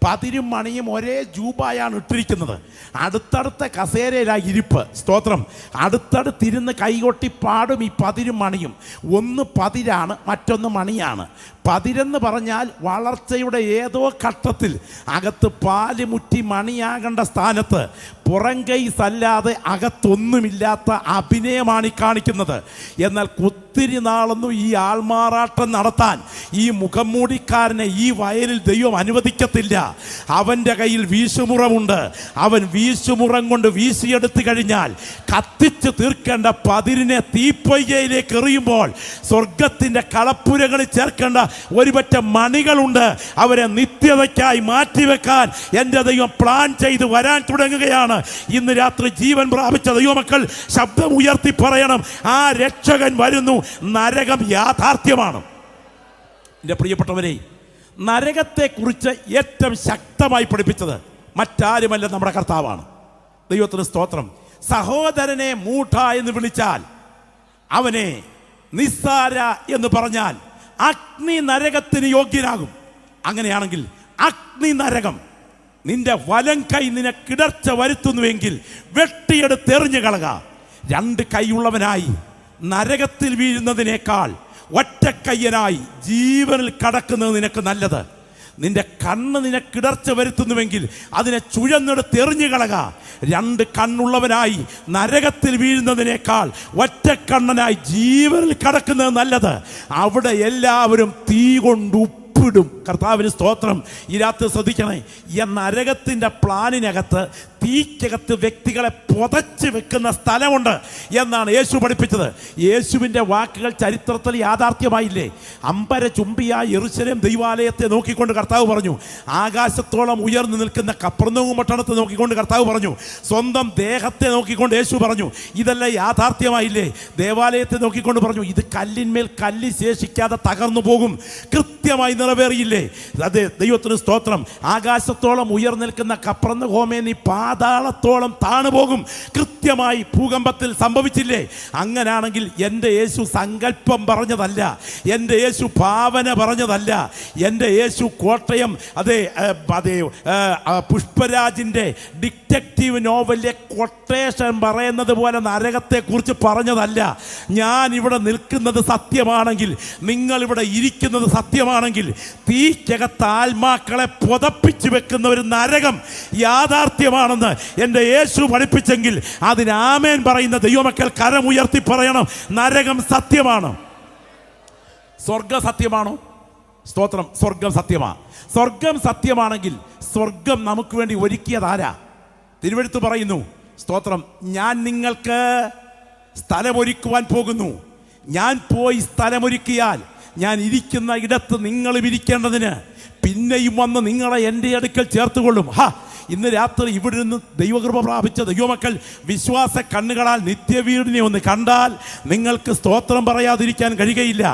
പതിരും മണിയും ഒരേ ജൂബായാണ് ഇട്ടിരിക്കുന്നത്. അടുത്തടുത്ത കസേരയിലാ ഇരിപ്പ്. സ്തോത്രം. അടുത്തടുത്തിരുന്ന് കൈകൊട്ടി പാടും ഈ പതിരും മണിയും. ഒന്ന് പതിരാണ്, മറ്റൊന്ന് മണിയാണ്. പതിരെന്ന് പറഞ്ഞാൽ വളർച്ചയുടെ ഏതോ ഘട്ടത്തിൽ അകത്ത് പാല് മുറ്റി മണിയാകേണ്ട സ്ഥാനത്ത് പുറം കൈസല്ലാതെ അകത്തൊന്നുമില്ലാത്ത അഭിനയമാണ് ഈ കാണിക്കുന്നത്. എന്നാൽ ഒത്തിരി നാളൊന്നും ഈ ആൾമാറാട്ടം നടത്താൻ ഈ മുഖം മൂടിക്കാരനെ ഈ വയലിൽ ദൈവം അനുവദിക്കത്തില്ല. അവൻ്റെ കയ്യിൽ വീശുമുറമുണ്ട്. അവൻ വീശുമുറം കൊണ്ട് വീശിയെടുത്തു കഴിഞ്ഞാൽ കത്തിച്ച് തീർക്കേണ്ട പതിരിനെ തീപ്പൊയ്കയിലേക്ക് എറിയുമ്പോൾ സ്വർഗത്തിൻ്റെ കളപ്പുരകളിൽ ചേർക്കേണ്ട ഒരുപറ്റ മണികളുണ്ട്. അവരെ നിത്യതയ്ക്കായി മാറ്റിവെക്കാൻ എൻ്റെ ദൈവം പ്ലാൻ ചെയ്ത് വരാൻ തുടങ്ങുകയാണ്. ഇന്ന് രാത്രി ജീവൻ പ്രാപിച്ച ദൈവമക്കൾ ശബ്ദം ഉയർത്തി പറയണം, ആ രക്ഷകൻ വരുന്നു. നരകം യാഥാർത്ഥ്യമാണ്. എൻ്റെ പ്രിയപ്പെട്ടവരെ, നരകത്തെക്കുറിച്ച് ഏറ്റവും ശക്തമായി പഠിപ്പിച്ചത് മറ്റാരുമല്ല, നമ്മുടെ കർത്താവാണ്. ദൈവത്തിന് സ്തോത്രം. സഹോദരനെ മൂഢ എന്ന് വിളിച്ചാൽ, അവനെ നിസ്സാര എന്ന് പറഞ്ഞാൽ അഗ്നി നരകത്തിന് യോഗ്യനാകും. അങ്ങനെയാണെങ്കിൽ അഗ്നി നരകം നിന്റെ വലം കൈ നിനക്കിടർച്ച വരുത്തുന്നുവെങ്കിൽ വെട്ടിയെടുത്തെറിഞ്ഞു കളക. രണ്ട് കൈയുള്ളവനായി നരകത്തിൽ വീഴുന്നതിനേക്കാൾ ഒറ്റക്കയ്യനായി ജീവനിൽ കടക്കുന്നത് നിനക്ക് നല്ലത്. നിന്റെ കണ്ണ് നിനക്കിടർച്ച വരുത്തുന്നുവെങ്കിൽ അതിനെ ചുഴന്നെടുത്തെറിഞ്ഞു കളക. രണ്ട് കണ്ണുള്ളവനായി നരകത്തിൽ വീഴുന്നതിനേക്കാൾ ഒറ്റക്കണ്ണനായി ജീവനിൽ കടക്കുന്നത് നല്ലത്. അവിടെ എല്ലാവരും തീ കൊണ്ട് ഉപ്പിടും. കർത്താവിന് സ്തോത്രം. ഈ രാത്രി ശ്രദ്ധിക്കണേ, ഈ നരകത്തിൻ്റെ പ്ലാനിനകത്ത് തീക്കകത്ത് വ്യക്തികളെ പുതച്ച് വെക്കുന്ന സ്ഥലമുണ്ട് എന്നാണ് യേശു പഠിപ്പിച്ചത്. യേശുവിൻ്റെ വാക്കുകൾ ചരിത്രത്തിൽ യാഥാർത്ഥ്യമായില്ലേ? അമ്പര ചുംബിയായ യെരൂശലേം ദൈവാലയത്തെ നോക്കിക്കൊണ്ട് കർത്താവ് പറഞ്ഞു, ആകാശത്തോളം ഉയർന്നു നിൽക്കുന്ന കപ്പർന്നൂം പട്ടണത്തെ നോക്കിക്കൊണ്ട് കർത്താവ് പറഞ്ഞു, സ്വന്തം ദേഹത്തെ നോക്കിക്കൊണ്ട് യേശു പറഞ്ഞു, ഇതെല്ലാം യാഥാർത്ഥ്യമായില്ലേ? ദേവാലയത്തെ നോക്കിക്കൊണ്ട് പറഞ്ഞു, ഇത് കല്ലിന്മേൽ കല്ല് ശേഷിക്കാതെ തകർന്നു പോകും. കൃത്യമായി നിറവേറിയില്ലേ? അതെ, ദൈവത്തിന് സ്തോത്രം. ആകാശത്തോളം ഉയർന്നു നിൽക്കുന്ന കപ്പർന്നഹൂമേ, നീ പാതാളത്തോളം താണുപോകും. കൃത്യമായി ഭൂകമ്പത്തിൽ സംഭവിച്ചില്ലേ? അങ്ങനാണെങ്കിൽ എൻ്റെ യേശു സങ്കല്പം പറഞ്ഞതല്ല, എൻ്റെ യേശു ഭാവന പറഞ്ഞതല്ല. എൻ്റെ യേശു കോട്ടയം പുഷ്പരാജിൻ്റെ ഡിറ്റക്റ്റീവ് നോവലിലെ കൊട്ടേഷൻ പറയുന്നത് പോലെ നരകത്തെക്കുറിച്ച് പറഞ്ഞതല്ല. ഞാൻ ഇവിടെ നിൽക്കുന്നത് സത്യമാണെങ്കിൽ, നിങ്ങളിവിടെ ഇരിക്കുന്നത് സത്യമാണെങ്കിൽ, തീക്കകത്ത് ആത്മാക്കളെ പുതപ്പിച്ചു വെക്കുന്ന ഒരു നരകം യാഥാർത്ഥ്യമാണെന്ന് എൻ്റെ യേശു പഠിപ്പിച്ചെങ്കിൽ അതിന് ആമേൻ പറയുന്ന ദൈവമക്കൾ കരമുയർത്തി പറയണം, നരകം സത്യമാണ്. സ്വർഗം സത്യമാണോ? സ്തോത്രം. സ്വർഗം സത്യമാണ്. സ്വർഗം സത്യമാണെങ്കിൽ സ്വർഗം നമുക്ക് വേണ്ടി ഒരുക്കിയതാരാ? തിരുവെഴുത്ത് പറയുന്നു, സ്തോത്രം, ഞാൻ നിങ്ങൾക്ക് സ്ഥലമൊരുക്കുവാൻ പോകുന്നു. ഞാൻ പോയി സ്ഥലമൊരുക്കിയാൽ ഞാൻ ഇരിക്കുന്ന ഇടത്ത് നിങ്ങളും ഇരിക്കേണ്ടതിന് പിന്നെയും വന്ന് നിങ്ങളെ എൻ്റെ അടുക്കൽ ചേർത്തുകൊള്ളും. ഇന്ന് രാത്രി ഇവിടെ നിന്ന് ദൈവകൃപ പ്രാപിച്ച ദൈവമക്കൾ വിശ്വാസ കണ്ണുകളാൽ നിത്യവീടിനെ ഒന്ന് കണ്ടാൽ നിങ്ങൾക്ക് സ്തോത്രം പറയാതിരിക്കാൻ കഴിയുകയില്ല.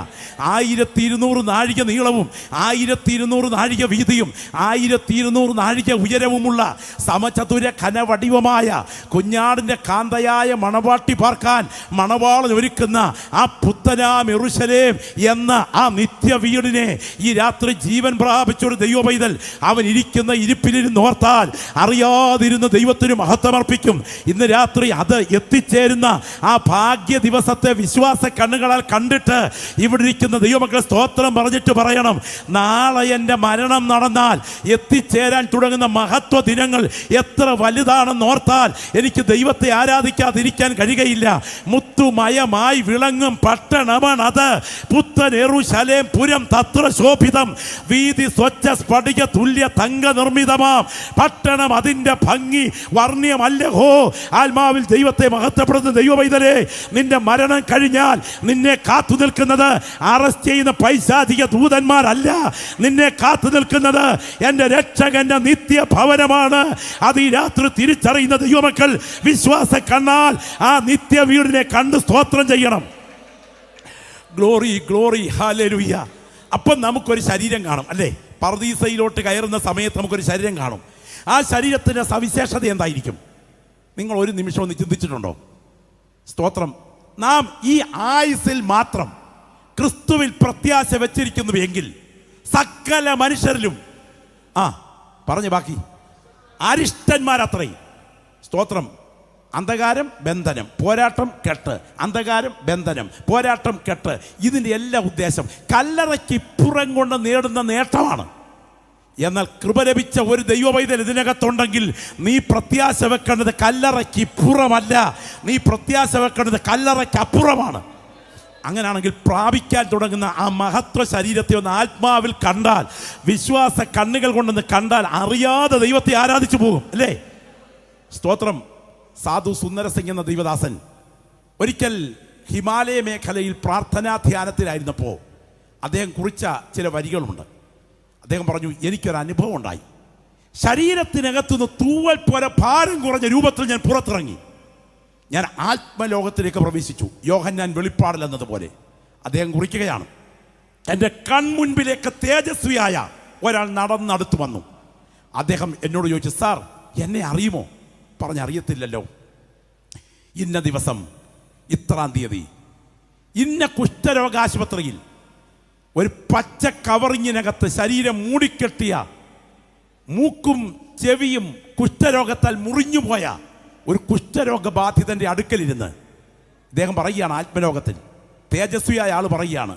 1200 നാഴിക നീളവും 1200 നാഴിക വീതിയും 1200 നാഴിക ഉയരവുമുള്ള സമചതുര ഘനവടിവമായ കുഞ്ഞാടിൻ്റെ കാന്തയായ മണവാട്ടി പാർക്കാൻ മണവാളൻ ഒരുക്കുന്ന ആ പുത്തനാം യെരൂശലേം എന്ന ആ നിത്യവീടിനെ ഈ രാത്രി ജീവൻ പ്രാപിച്ചൊരു ദൈവ പൈതൽ അവൻ ഇരിക്കുന്ന ഇരിപ്പിലിരുന്ന് ഓർത്താൽ അറിയാതിരുന്ന ദൈവത്തിന് മഹത്വമർപ്പിക്കും. ഇന്ന് രാത്രി അത് എത്തിച്ചേരുന്ന ആ ഭാഗ്യ ദിവസത്തെ വിശ്വാസ കണ്ണുകളാൽ കണ്ടിട്ട് ഇവിടെ ഇരിക്കുന്ന ദൈവമക്കളെ സ്തോത്രം പറഞ്ഞിട്ട് പറയണം, നാളെ എൻ്റെ മരണം നടന്നാൽ എത്തിച്ചേരാൻ തുടങ്ങുന്ന മഹത്വ ദിനങ്ങൾ എത്ര വലുതാണെന്ന് ഓർത്താൽ എനിക്ക് ദൈവത്തെ ആരാധിക്കാതിരിക്കാൻ കഴിയുകയില്ല. മുത്തുമയമായി വിളങ്ങും പട്ടണമാണത്, പുത്തൻ യെരൂശലേം പുരം തത്ര ശോഭിതം, വീതി സ്വച്ഛ സ്ഫടിക തുല്യ തങ്ക നിർമ്മിതമാം പട്ടണം പട്ടണം അതിൻ്റെ ഭംഗി വർണ്ണ്യമല്ലഹോ. ആത്മാവിൽ ദൈവത്തെ മഹത്വപ്പെടുന്ന ദൈവവൈതലേ, നിന്റെ മരണം കഴിഞ്ഞാൽ നിന്നെ കാത്തു നിൽക്കുന്നത് അറസ്റ്റ് ചെയ്യുന്ന പൈശാചിക ദൂതന്മാരല്ല. നിന്നെ കാത്തു നിൽക്കുന്നത് എൻ്റെ രക്ഷകന്റെ നിത്യഭവനമാണ്. അത് ഈ രാത്രി തിരിച്ചറിയുന്ന ദൈവമക്കൾ വിശ്വാസ കണ്ണാൽ ആ നിത്യ വീടിനെ കണ്ട് സ്തോത്രം ചെയ്യണം. Glory glory hallelujah. അപ്പം നമുക്കൊരു ശരീരം കാണും അല്ലേ? പർദീസയിലോട്ട് കയറുന്ന സമയത്ത് നമുക്കൊരു ശരീരം കാണും. ആ ശരീരത്തിൻ്റെ സവിശേഷത എന്തായിരിക്കും? നിങ്ങൾ ഒരു നിമിഷം ഒന്ന് ചിന്തിച്ചിട്ടുണ്ടോ? സ്തോത്രം. നാം ഈ ആയുസിൽ മാത്രം ക്രിസ്തുവിൽ പ്രത്യാശ വെച്ചിരിക്കുന്നു എങ്കിൽ സകല മനുഷ്യരിലും പറഞ്ഞു ബാക്കി അരിഷ്ടന്മാരത്രയും. സ്തോത്രം. അന്ധകാരം ബന്ധനം, പോരാട്ടം കെട്ട്, അന്ധകാരം ബന്ധനം, പോരാട്ടം കെട്ട്. ഇതിൻ്റെ എല്ലാ ഉദ്ദേശം കല്ലറയ്ക്ക് ഇപ്പുറം കൊണ്ട് നേടുന്ന നേട്ടമാണ്. എന്നാൽ കൃപ ലഭിച്ച ഒരു ദൈവവൈതൽ ഇതിനകത്തുണ്ടെങ്കിൽ നീ പ്രത്യാശ വെക്കേണ്ടത് കല്ലറയ്ക്ക് ഇപ്പുറമല്ല, നീ പ്രത്യാശ വെക്കേണ്ടത് കല്ലറയ്ക്ക് അപ്പുറമാണ്. അങ്ങനെയാണെങ്കിൽ പ്രാപിക്കാൻ തുടങ്ങുന്ന ആ മഹത്വ ശരീരത്തെ ഒന്ന് ആത്മാവിൽ കണ്ടാൽ, വിശ്വാസ കണ്ണുകൾ കൊണ്ടൊന്ന് കണ്ടാൽ അറിയാതെ ദൈവത്തെ ആരാധിച്ചു പോകും അല്ലേ? സ്തോത്രം. സാധു സുന്ദര സിംഗ് എന്ന ദൈവദാസൻ ഒരിക്കൽ ഹിമാലയ മേഖലയിൽ പ്രാർത്ഥനാ ധ്യാനത്തിലായിരുന്നപ്പോൾ അദ്ദേഹം കുറിച്ച ചില വരികളുണ്ട്. അദ്ദേഹം പറഞ്ഞു, എനിക്കൊരു അനുഭവം ഉണ്ടായി. ശരീരത്തിനകത്തുനിന്ന് തൂവൽ പോലെ ഭാരം കുറഞ്ഞ രൂപത്തിൽ ഞാൻ പുറത്തിറങ്ങി. ഞാൻ ആത്മലോകത്തിലേക്ക് പ്രവേശിച്ചു. യോഹന്നാൻ വെളിപ്പാടിൽ എന്നതുപോലെ. അദ്ദേഹം കുറിക്കുകയാണ്, എൻ്റെ കൺമുൻപിലേക്ക് തേജസ്വിയായ ഒരാൾ നടന്നടുത്ത് വന്നു. അദ്ദേഹം എന്നോട് ചോദിച്ചു, സാർ എന്നെ അറിയുമോ? പറഞ്ഞറിയത്തില്ലല്ലോ. ഇന്ന ദിവസം ഇത്രാം തീയതി ഇന്ന കുഷ്ഠരോഗാശുപത്രിയിൽ ഒരു പച്ച കവറിങ്ങിനകത്ത് ശരീരം മൂടിക്കെട്ടിയ, മൂക്കും ചെവിയും കുഷ്ഠരോഗത്താൽ മുറിഞ്ഞുപോയ ഒരു കുഷ്ഠരോഗബാധിതൻ്റെ അടുക്കലിരുന്ന് ഇദ്ദേഹം പറയുകയാണ്, ആത്മലോകത്തിൽ തേജസ്വിയായ ആൾ പറയുകയാണ്,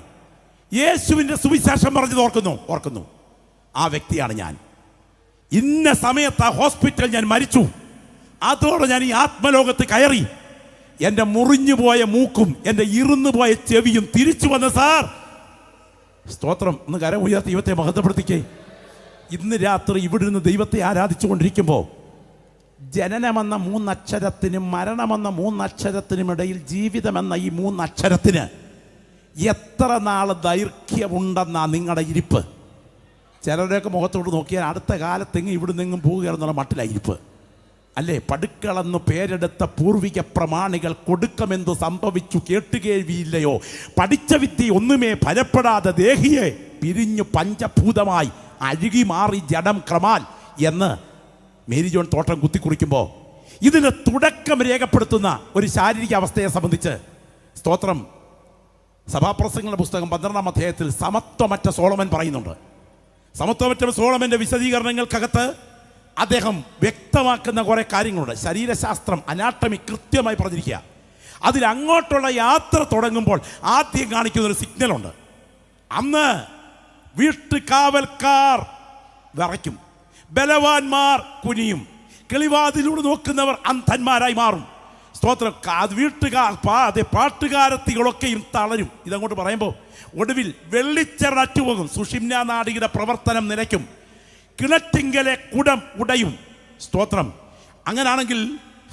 യേശുവിൻ്റെ സുവിശേഷം പറഞ്ഞത് ഓർക്കുന്നു. ആ വ്യക്തിയാണ് ഞാൻ. ഇന്ന സമയത്ത് ആ ഹോസ്പിറ്റൽ ഞാൻ മരിച്ചു. അതോടെ ഞാൻ ഈ ആത്മലോകത്ത് കയറി. എൻ്റെ മുറിഞ്ഞുപോയ മൂക്കും എൻ്റെ ഇരുന്നുപോയ ചെവിയും തിരിച്ചു വന്ന സാർ. സ്തോത്രം. ഒന്ന് കരം ഉയർത്തി ദൈവത്തെ മഹത്വപ്പെടുത്തിക്കേ. ഇന്ന് രാത്രി ഇവിടെ നിന്ന് ദൈവത്തെ ആരാധിച്ചു കൊണ്ടിരിക്കുമ്പോൾ ജനനമെന്ന 3 അക്ഷരത്തിനും മരണമെന്ന 3 അക്ഷരത്തിനും ഇടയിൽ ജീവിതമെന്ന ഈ 3 അക്ഷരത്തിന് എത്ര നാൾ ദൈർഘ്യമുണ്ടെന്നാ നിങ്ങളുടെ ഇരിപ്പ്? ചിലരുടെയൊക്കെ മുഖത്തോട് നോക്കിയാൽ അടുത്ത കാലത്തെങ്ങും ഇവിടെ നിന്നും പോവുകയാണെന്നുള്ള മട്ടിലായിരിപ്പ് അല്ലേ? പടുക്കളെന്ന് പേരെടുത്ത പൂർവിക പ്രമാണികൾ കൊടുക്കമെന്ത് സംഭവിച്ചു കേട്ടുകേൾവിയില്ലയോ? പഠിച്ച വിദ്യ ഒന്നുമേ ഫലപ്പെടാതെ ദേഹിയെ പിരിഞ്ഞു പഞ്ചഭൂതമായി അഴുകി മാറി ജഡം ക്രമാൽ എന്ന് മേരി ജോൺ തോട്ടം കുത്തിക്കുറിക്കുമ്പോൾ ഇതിന് തുടക്കം രേഖപ്പെടുത്തുന്ന ഒരു ശാരീരിക അവസ്ഥയെ സംബന്ധിച്ച് സ്തോത്രം സഭാപ്രസംഗങ്ങളുടെ പുസ്തകം 12-ാം അധ്യായത്തിൽ സമത്വമറ്റ സോളമൻ പറയുന്നുണ്ട്. സമത്വമറ്റ സോളമൻ്റെ വിശദീകരണങ്ങൾക്കകത്ത് അദ്ദേഹം വ്യക്തമാക്കുന്ന കുറേ കാര്യങ്ങളുണ്ട്. ശരീരശാസ്ത്രം, അനാട്ടമി കൃത്യമായി പറഞ്ഞിരിക്കുക. അതിലങ്ങോട്ടുള്ള യാത്ര തുടങ്ങുമ്പോൾ ആദ്യം കാണിക്കുന്ന ഒരു സിഗ്നലുണ്ട്. അന്ന് വീട്ടുകാവൽക്കാർ വിറയ്ക്കും, ബലവാന്മാർ കുനിയും, കിളിവാതിലൂടെ നോക്കുന്നവർ അന്ധന്മാരായി മാറും. സ്തോത്രം. പാട്ടുകാരത്തികളൊക്കെയും തളരും. ഇതങ്ങോട്ട് പറയുമ്പോൾ ഒടുവിൽ വെള്ളിച്ചെറ അറ്റുപോകും, സുഷിമ്നാ നാഡിയുടെ പ്രവർത്തനം നിലയ്ക്കും, കിണറ്റിങ്കലെ കുടം ഉടയും. സ്തോത്രം. അങ്ങനാണെങ്കിൽ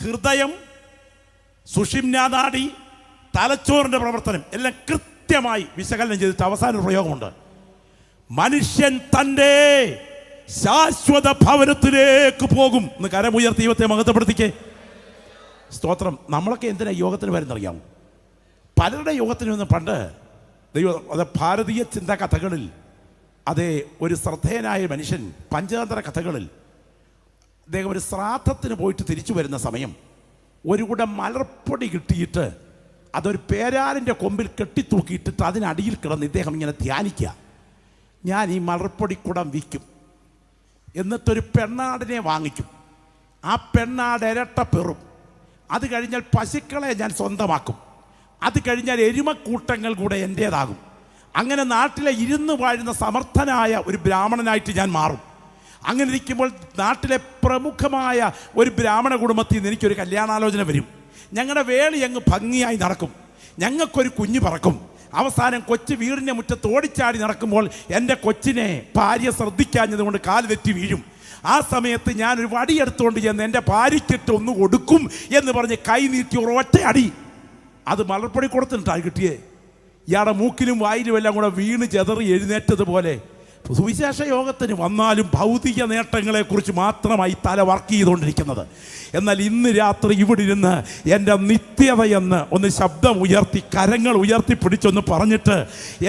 ഹൃദയം, സുഷിമ്നാ നാഡി, തലച്ചോറിൻ്റെ പ്രവർത്തനം എല്ലാം കൃത്യമായി വിശകലനം ചെയ്തിട്ട് അവസാന ഒരു പ്രയോഗമുണ്ട്. മനുഷ്യൻ തൻ്റെ ശാശ്വത ഭവനത്തിലേക്ക് പോകും എന്ന് കരമുയർത്തി ദൈവത്തെ മഹത്വപ്പെടുത്തിക്കേ. സ്തോത്രം. നമ്മളൊക്കെ എന്തിനാ യോഗത്തിന് വരുന്നറിയാമോ? പലരുടെ യോഗത്തിന് വന്ന് പണ്ട് ഭാരതീയ ചിന്താകഥകളിൽ അതേ ഒരു ശ്രദ്ധേയനായ മനുഷ്യൻ പഞ്ചതന്ത്ര കഥകളിൽ അദ്ദേഹം ഒരു ശ്രാദ്ധത്തിന് പോയിട്ട് തിരിച്ചു വരുന്ന സമയം ഒരു കൂടെ മലർപ്പൊടി കിട്ടിയിട്ട് അതൊരു പേരാലിൻ്റെ കൊമ്പിൽ കെട്ടിത്തൂക്കിയിട്ടിട്ട് അതിനടിയിൽ കിടന്ന് ഇദ്ദേഹം ഇങ്ങനെ ധ്യാനിക്കുക. ഞാൻ ഈ മലർപ്പൊടി കുടം വിൽക്കും, എന്നിട്ടൊരു പെണ്ണാടിനെ വാങ്ങിക്കും, ആ പെണ്ണാട് ഇരട്ട പെറും, അത് കഴിഞ്ഞാൽ പശുക്കളെ ഞാൻ സ്വന്തമാക്കും, അത് കഴിഞ്ഞാൽ എരുമക്കൂട്ടങ്ങൾ കൂടെ എൻ്റേതാകും. അങ്ങനെ നാട്ടിലെ ഇരുന്ന് വാഴുന്ന സമർത്ഥനായ ഒരു ബ്രാഹ്മണനായിട്ട് ഞാൻ മാറും. അങ്ങനെ ഇരിക്കുമ്പോൾ നാട്ടിലെ പ്രമുഖമായ ഒരു ബ്രാഹ്മണ കുടുംബത്തിൽ നിന്ന് എനിക്കൊരു കല്യാണാലോചന വരും. ഞങ്ങളുടെ വേളി അങ്ങ് ഭംഗിയായി നടക്കും, ഞങ്ങൾക്കൊരു കുഞ്ഞ് പറക്കും. അവസാനം കൊച്ചു വീടിൻ്റെ മുറ്റത്ത് ഓടിച്ചാടി നടക്കുമ്പോൾ എൻ്റെ കൊച്ചിനെ ഭാര്യ ശ്രദ്ധിക്കാഞ്ഞതുകൊണ്ട് കാല് തെറ്റി വീഴും. ആ സമയത്ത് ഞാനൊരു വടിയെടുത്തുകൊണ്ട് ചെന്ന് എൻ്റെ ഭാര്യയ്ക്കിട്ട് ഒന്ന് കൊടുക്കും എന്ന് പറഞ്ഞ് കൈ നീട്ടി ഒരൊറ്റ അടി. അത് മലർപ്പൊടി കൊടുത്തിട്ടാണ് കിട്ടിയേ. ഇയാളുടെ മൂക്കിലും വായിലും എല്ലാം കൂടെ വീണ് ചെതറി എഴുന്നേറ്റതുപോലെ സുവിശേഷ യോഗത്തിന് വന്നാലും ഭൗതിക നേട്ടങ്ങളെക്കുറിച്ച് മാത്രമായി തല വർക്ക് ചെയ്തുകൊണ്ടിരിക്കുന്നത്. എന്നാൽ ഇന്ന് രാത്രി ഇവിടെ ഇരുന്ന് എൻ്റെ നിത്യതയെന്ന് ഒന്ന് ശബ്ദം ഉയർത്തി കരങ്ങൾ ഉയർത്തി പിടിച്ചൊന്ന് പറഞ്ഞിട്ട്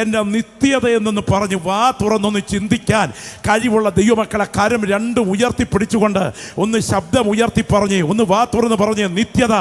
എൻ്റെ നിത്യതയെന്നൊന്ന് പറഞ്ഞ് വാ തുറന്നൊന്ന് ചിന്തിക്കാൻ കഴിവുള്ള ദൈവമക്കളെ കരം രണ്ടും ഉയർത്തി പിടിച്ചുകൊണ്ട് ഒന്ന് ശബ്ദം ഉയർത്തി പറഞ്ഞ് ഒന്ന് വാ തുറന്ന് പറഞ്ഞ് നിത്യത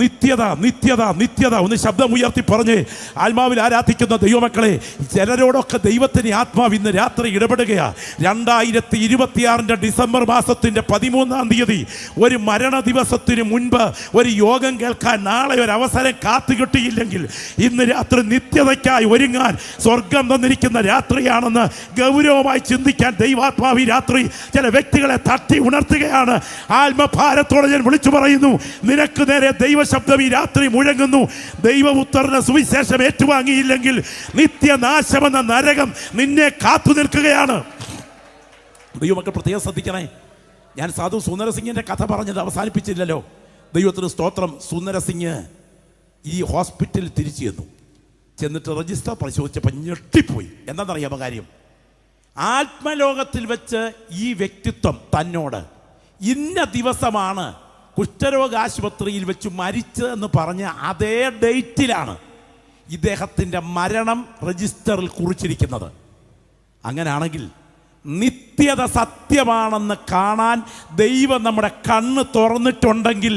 നിത്യത നിത്യത നിത്യത ഒന്ന് ശബ്ദം ഉയർത്തി പറഞ്ഞ് ആത്മാവിൽ ആരാധിക്കുന്ന ദൈവമക്കളെ, ചിലരോടൊക്കെ ദൈവത്തിന് ആത്മാവ് ഇന്ന് രാത്രി ഇടപെടുകയാണ്. 2026 ഡിസംബർ മാസത്തിന്റെ 13-ാം തീയതി ഒരു മരണ ദിവസത്തിന് മുൻപ് ഒരു യോഗം കേൾക്കാൻ നാളെ ഒരു അവസരം കാത്തുകിട്ടിയില്ലെങ്കിൽ ഇന്ന് രാത്രി നിത്യതയ്ക്കായി ഒരുങ്ങാൻ സ്വർഗം തന്നിരിക്കുന്ന രാത്രിയാണെന്ന് ഗൗരവമായി ചിന്തിക്കാൻ ദൈവാത്മാവി രാത്രി ചില വ്യക്തികളെ തട്ടി ഉണർത്തുകയാണ്. ആത്മഭാരത്തോടെ ഞാൻ വിളിച്ചു പറയുന്നു, നിനക്ക് നേരെ ദൈവശബ്ദം ഈ രാത്രി മുഴങ്ങുന്നു. ദൈവപുത്രന്റെ സുവിശേഷം ഏറ്റുവാങ്ങിയില്ലെങ്കിൽ നിത്യനാശമെന്ന നരകം നിന്നെ കാത്തു നിൽക്കുകയാണ്. ദൈവമക്കൾ പ്രത്യേകം ശ്രദ്ധിക്കണേ. ഞാൻ സാധു സുന്ദരസിംഗിൻ്റെ കഥ പറഞ്ഞത് അവസാനിപ്പിച്ചില്ലല്ലോ. ദൈവത്തിന് സ്തോത്രം. സുന്ദരസിംഗ് ഈ ഹോസ്പിറ്റലിൽ തിരിച്ചു ചെന്നിട്ട് രജിസ്റ്റർ പരിശോധിച്ചപ്പോൾ ഞെട്ടിപ്പോയി. എന്താണെന്നറിയാമോ കാര്യം? ആത്മലോകത്തിൽ വെച്ച് ഈ വ്യക്തിത്വം തന്നോട് ഇന്ന ദിവസമാണ് കുഷ്ഠരോഗ ആശുപത്രിയിൽ വെച്ച് മരിച്ചതെന്ന് പറഞ്ഞ അതേ ഡേറ്റിലാണ് ഇദ്ദേഹത്തിൻ്റെ മരണം രജിസ്റ്ററിൽ കുറിച്ചിരിക്കുന്നത്. അങ്ങനെയാണെങ്കിൽ നിത്യത സത്യമാണെന്ന് കാണാൻ ദൈവം നമ്മുടെ കണ്ണ് തുറന്നിട്ടുണ്ടെങ്കിൽ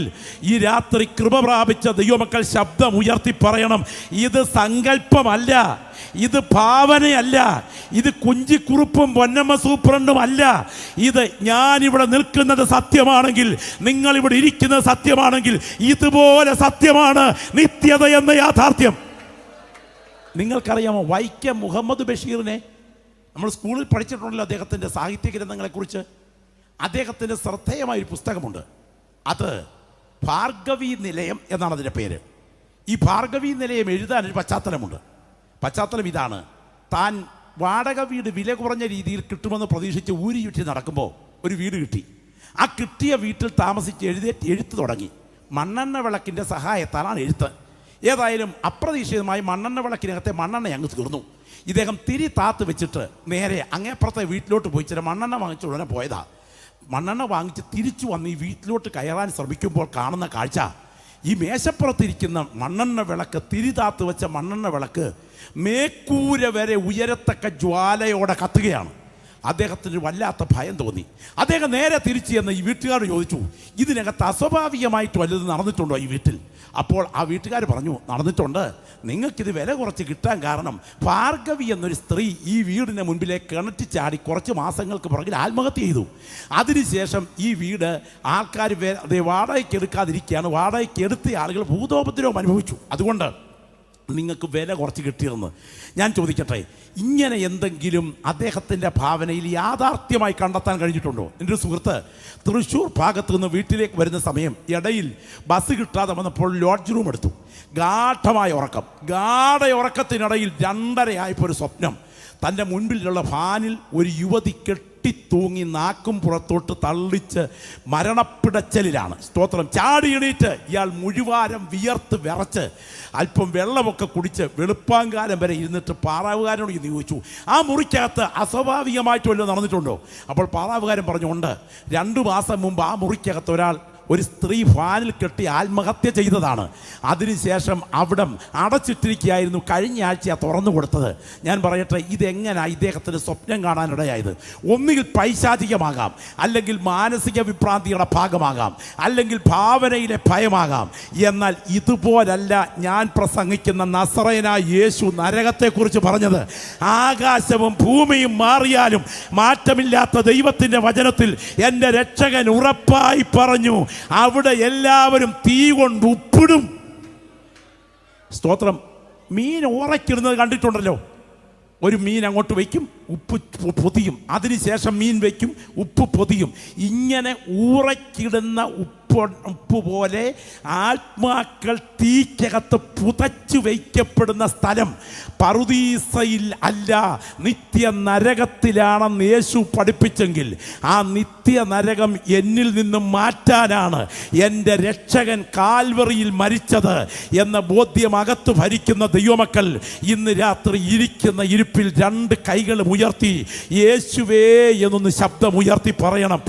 ഈ രാത്രി കൃപ പ്രാപിച്ച ദൈവമക്കൾ ശബ്ദം ഉയർത്തി പറയണം, ഇത് സങ്കല്പമല്ല, ഇത് ഭാവനയല്ല, ഇത് കുഞ്ചിക്കുറുപ്പും പൊന്നമ്മ സൂപ്രണ്ടും അല്ല. ഇത് ഞാനിവിടെ നിൽക്കുന്നത് സത്യമാണെങ്കിൽ, നിങ്ങളിവിടെ ഇരിക്കുന്നത് സത്യമാണെങ്കിൽ, ഇതുപോലെ സത്യമാണ് നിത്യത എന്ന യാഥാർത്ഥ്യം. നിങ്ങൾക്കറിയാമോ വൈക്കം മുഹമ്മദ് ബഷീറിനെ? നമ്മൾ സ്കൂളിൽ പഠിച്ചിട്ടുണ്ടല്ലോ അദ്ദേഹത്തിൻ്റെ സാഹിത്യ ഗ്രന്ഥങ്ങളെക്കുറിച്ച്. അദ്ദേഹത്തിൻ്റെ ശ്രദ്ധേയമായൊരു പുസ്തകമുണ്ട്. അത് ഭാർഗവീ നിലയം എന്നാണ് അതിൻ്റെ പേര്. ഈ ഭാർഗവീ നിലയം എഴുതാനൊരു പശ്ചാത്തലമുണ്ട്. പശ്ചാത്തലം ഇതാണ്: താൻ വാടക വീട് വില കുറഞ്ഞ രീതിയിൽ കിട്ടുമെന്ന് പ്രതീക്ഷിച്ച് ഊരി ചുറ്റി നടക്കുമ്പോൾ ഒരു വീട് കിട്ടി. ആ കിട്ടിയ വീട്ടിൽ താമസിച്ച് എഴുത്ത് തുടങ്ങി. മണ്ണെണ്ണ വിളക്കിൻ്റെ സഹായത്താലാണ് എഴുത്ത്. ഏതായാലും അപ്രതീക്ഷിതമായി മണ്ണെണ്ണ വിളക്കിനകത്തെ മണ്ണെണ്ണ അങ്ങ് തീർന്നു. ഇദ്ദേഹം തിരി താത്ത് വെച്ചിട്ട് നേരെ അങ്ങേപ്പുറത്തെ വീട്ടിലോട്ട് പോയി ചില മണ്ണെണ്ണ വാങ്ങിച്ച ഉടനെ പോയതാ. മണ്ണെണ്ണ വാങ്ങിച്ച് തിരിച്ചു വന്ന് ഈ വീട്ടിലോട്ട് കയറാൻ ശ്രമിക്കുമ്പോൾ കാണുന്ന കാഴ്ച, ഈ മേശപ്പുറത്തിരിക്കുന്ന മണ്ണെണ്ണ വിളക്ക്, തിരി താത്ത് വെച്ച മണ്ണെണ്ണ വിളക്ക് മേക്കൂര വരെ ഉയരത്തക്ക ജ്വാലയോടെ കത്തുകയാണ്. അദ്ദേഹത്തിന് വല്ലാത്ത ഭയം തോന്നി. അദ്ദേഹം നേരെ തിരിച്ചു ചെന്ന് ഈ വീട്ടുകാർ ചോദിച്ചു, ഇതിനകത്ത് അസ്വാഭാവികമായിട്ട് വല്ലതും നടന്നിട്ടുണ്ടോ ഈ വീട്ടിൽ? അപ്പോൾ ആ വീട്ടുകാർ പറഞ്ഞു, നടന്നിട്ടുണ്ട്. നിങ്ങൾക്കിത് വില കുറച്ച് കിട്ടാൻ കാരണം ഭാർഗവി എന്നൊരു സ്ത്രീ ഈ വീടിന് മുൻപിലെ കിണറ്റി ചാടി കുറച്ച് മാസങ്ങൾക്ക് പുറകിൽ ആത്മഹത്യ ചെയ്തു. അതിനുശേഷം ഈ വീട് ആൾക്കാർ വാടകയ്ക്ക് എടുക്കാതിരിക്കുകയാണ്. വാടകയ്ക്ക് എടുത്ത ആളുകൾ ഭൂതോപദ്രവം അനുഭവിച്ചു. അതുകൊണ്ട് നിങ്ങൾക്ക് വില കുറച്ച് കിട്ടിയെന്ന് ഞാൻ ചോദിക്കട്ടെ, ഇങ്ങനെ എന്തെങ്കിലും അദ്ദേഹത്തിൻ്റെ ഭാവനയിൽ യാഥാർത്ഥ്യമായി കണ്ടെത്താൻ കഴിഞ്ഞിട്ടുണ്ടോ? എൻ്റെ ഒരു സുഹൃത്ത് തൃശ്ശൂർ ഭാഗത്ത് നിന്ന് വീട്ടിലേക്ക് വരുന്ന സമയം ഇടയിൽ ബസ് കിട്ടാതെ വന്നപ്പോൾ ലോഡ്ജ് റൂം എടുത്തു. ഗാഠമായ ഉറക്കത്തിനിടയിൽ 2:30 ഒരു സ്വപ്നം. തൻ്റെ മുൻപിലുള്ള ഫാനിൽ ഒരു യുവതി കെട്ടിത്തൂങ്ങി നാക്കും പുറത്തോട്ട് തള്ളിച്ച് മരണപ്പിടച്ചലിലാണ്. സ്തോത്രം. ചാടി എണീറ്റ് ഇയാൾ മുഴുവാരം വിയർത്ത് വിറച്ച് അല്പം വെള്ളമൊക്കെ കുടിച്ച് വെളുപ്പാങ്കാലം വരെ ഇരുന്നിട്ട് പാറാവുകാരനോട് ചോദിച്ചു, ആ മുറിക്കകത്ത് അസ്വാഭാവികമായിട്ട് വല്ലതും നടന്നിട്ടുണ്ടോ? അപ്പോൾ പാറാവുകാരൻ പറഞ്ഞുകൊണ്ട് 2 മാസം മുമ്പ് ആ മുറിക്കകത്ത് ഒരു സ്ത്രീ ഫാനിൽ കെട്ടി ആത്മഹത്യ ചെയ്തതാണ്. അതിനുശേഷം അവിടം അടച്ചിട്ടിരിക്കുകയായിരുന്നു. കഴിഞ്ഞ ആഴ്ച തുറന്നു കൊടുത്തത്. ഞാൻ പറയട്ടെ, ഇതെങ്ങനെയാണ് ഇദ്ദേഹത്തിന് സ്വപ്നം കാണാനിടയായത്? ഒന്നുകിൽ പൈശാചികമാകാം, അല്ലെങ്കിൽ മാനസിക വിഭ്രാന്തിയുടെ ഭാഗമാകാം, അല്ലെങ്കിൽ ഭാവനയിലെ ഭയമാകാം. എന്നാൽ ഇതുപോലല്ല ഞാൻ പ്രസംഗിക്കുന്ന നസറേയനായ യേശു നരകത്തെക്കുറിച്ച് പറഞ്ഞത്. ആകാശവും ഭൂമിയും മാറിയാലും മാറ്റമില്ലാത്ത ദൈവത്തിൻ്റെ വചനത്തിൽ എൻ്റെ രക്ഷകൻ ഉറപ്പായി പറഞ്ഞു, അവിടെ എല്ലാവരും തീ കൊണ്ട് ഉപ്പിടും. സ്തോത്രം. മീൻ ഉറക്കിടുന്നത് കണ്ടിട്ടുണ്ടല്ലോ. ഒരു മീൻ അങ്ങോട്ട് വയ്ക്കും, ഉപ്പ് പൊതിയും, അതിനുശേഷം മീൻ വയ്ക്കും, ഉപ്പ് പൊതിയും. ഇങ്ങനെ ഊറക്കിടുന്ന ഉപ്പ് ഉപ്പ് പോലെ ആത്മാക്കൾ തീക്കകത്ത് പുതച്ചു വയ്ക്കപ്പെടുന്ന സ്ഥലം പറുദീസയിൽ അല്ല, നിത്യ നരകത്തിലാണെന്ന് യേശു പഠിപ്പിച്ചെങ്കിൽ ആ നിത്യ നരകം എന്നിൽ നിന്നും മാറ്റാനാണ് എൻ്റെ രക്ഷകൻ കാൽവറിയിൽ മരിച്ചത് എന്ന ബോധ്യം അകത്ത് ഭരിക്കുന്ന ദൈവമക്കൾ ഇന്ന് രാത്രി ഇരിക്കുന്ന ഇരിപ്പിൽ രണ്ട് കൈകളും ഉയർത്തി യേശുവേ എന്നൊന്ന് ശബ്ദം ഉയർത്തി പറയണം.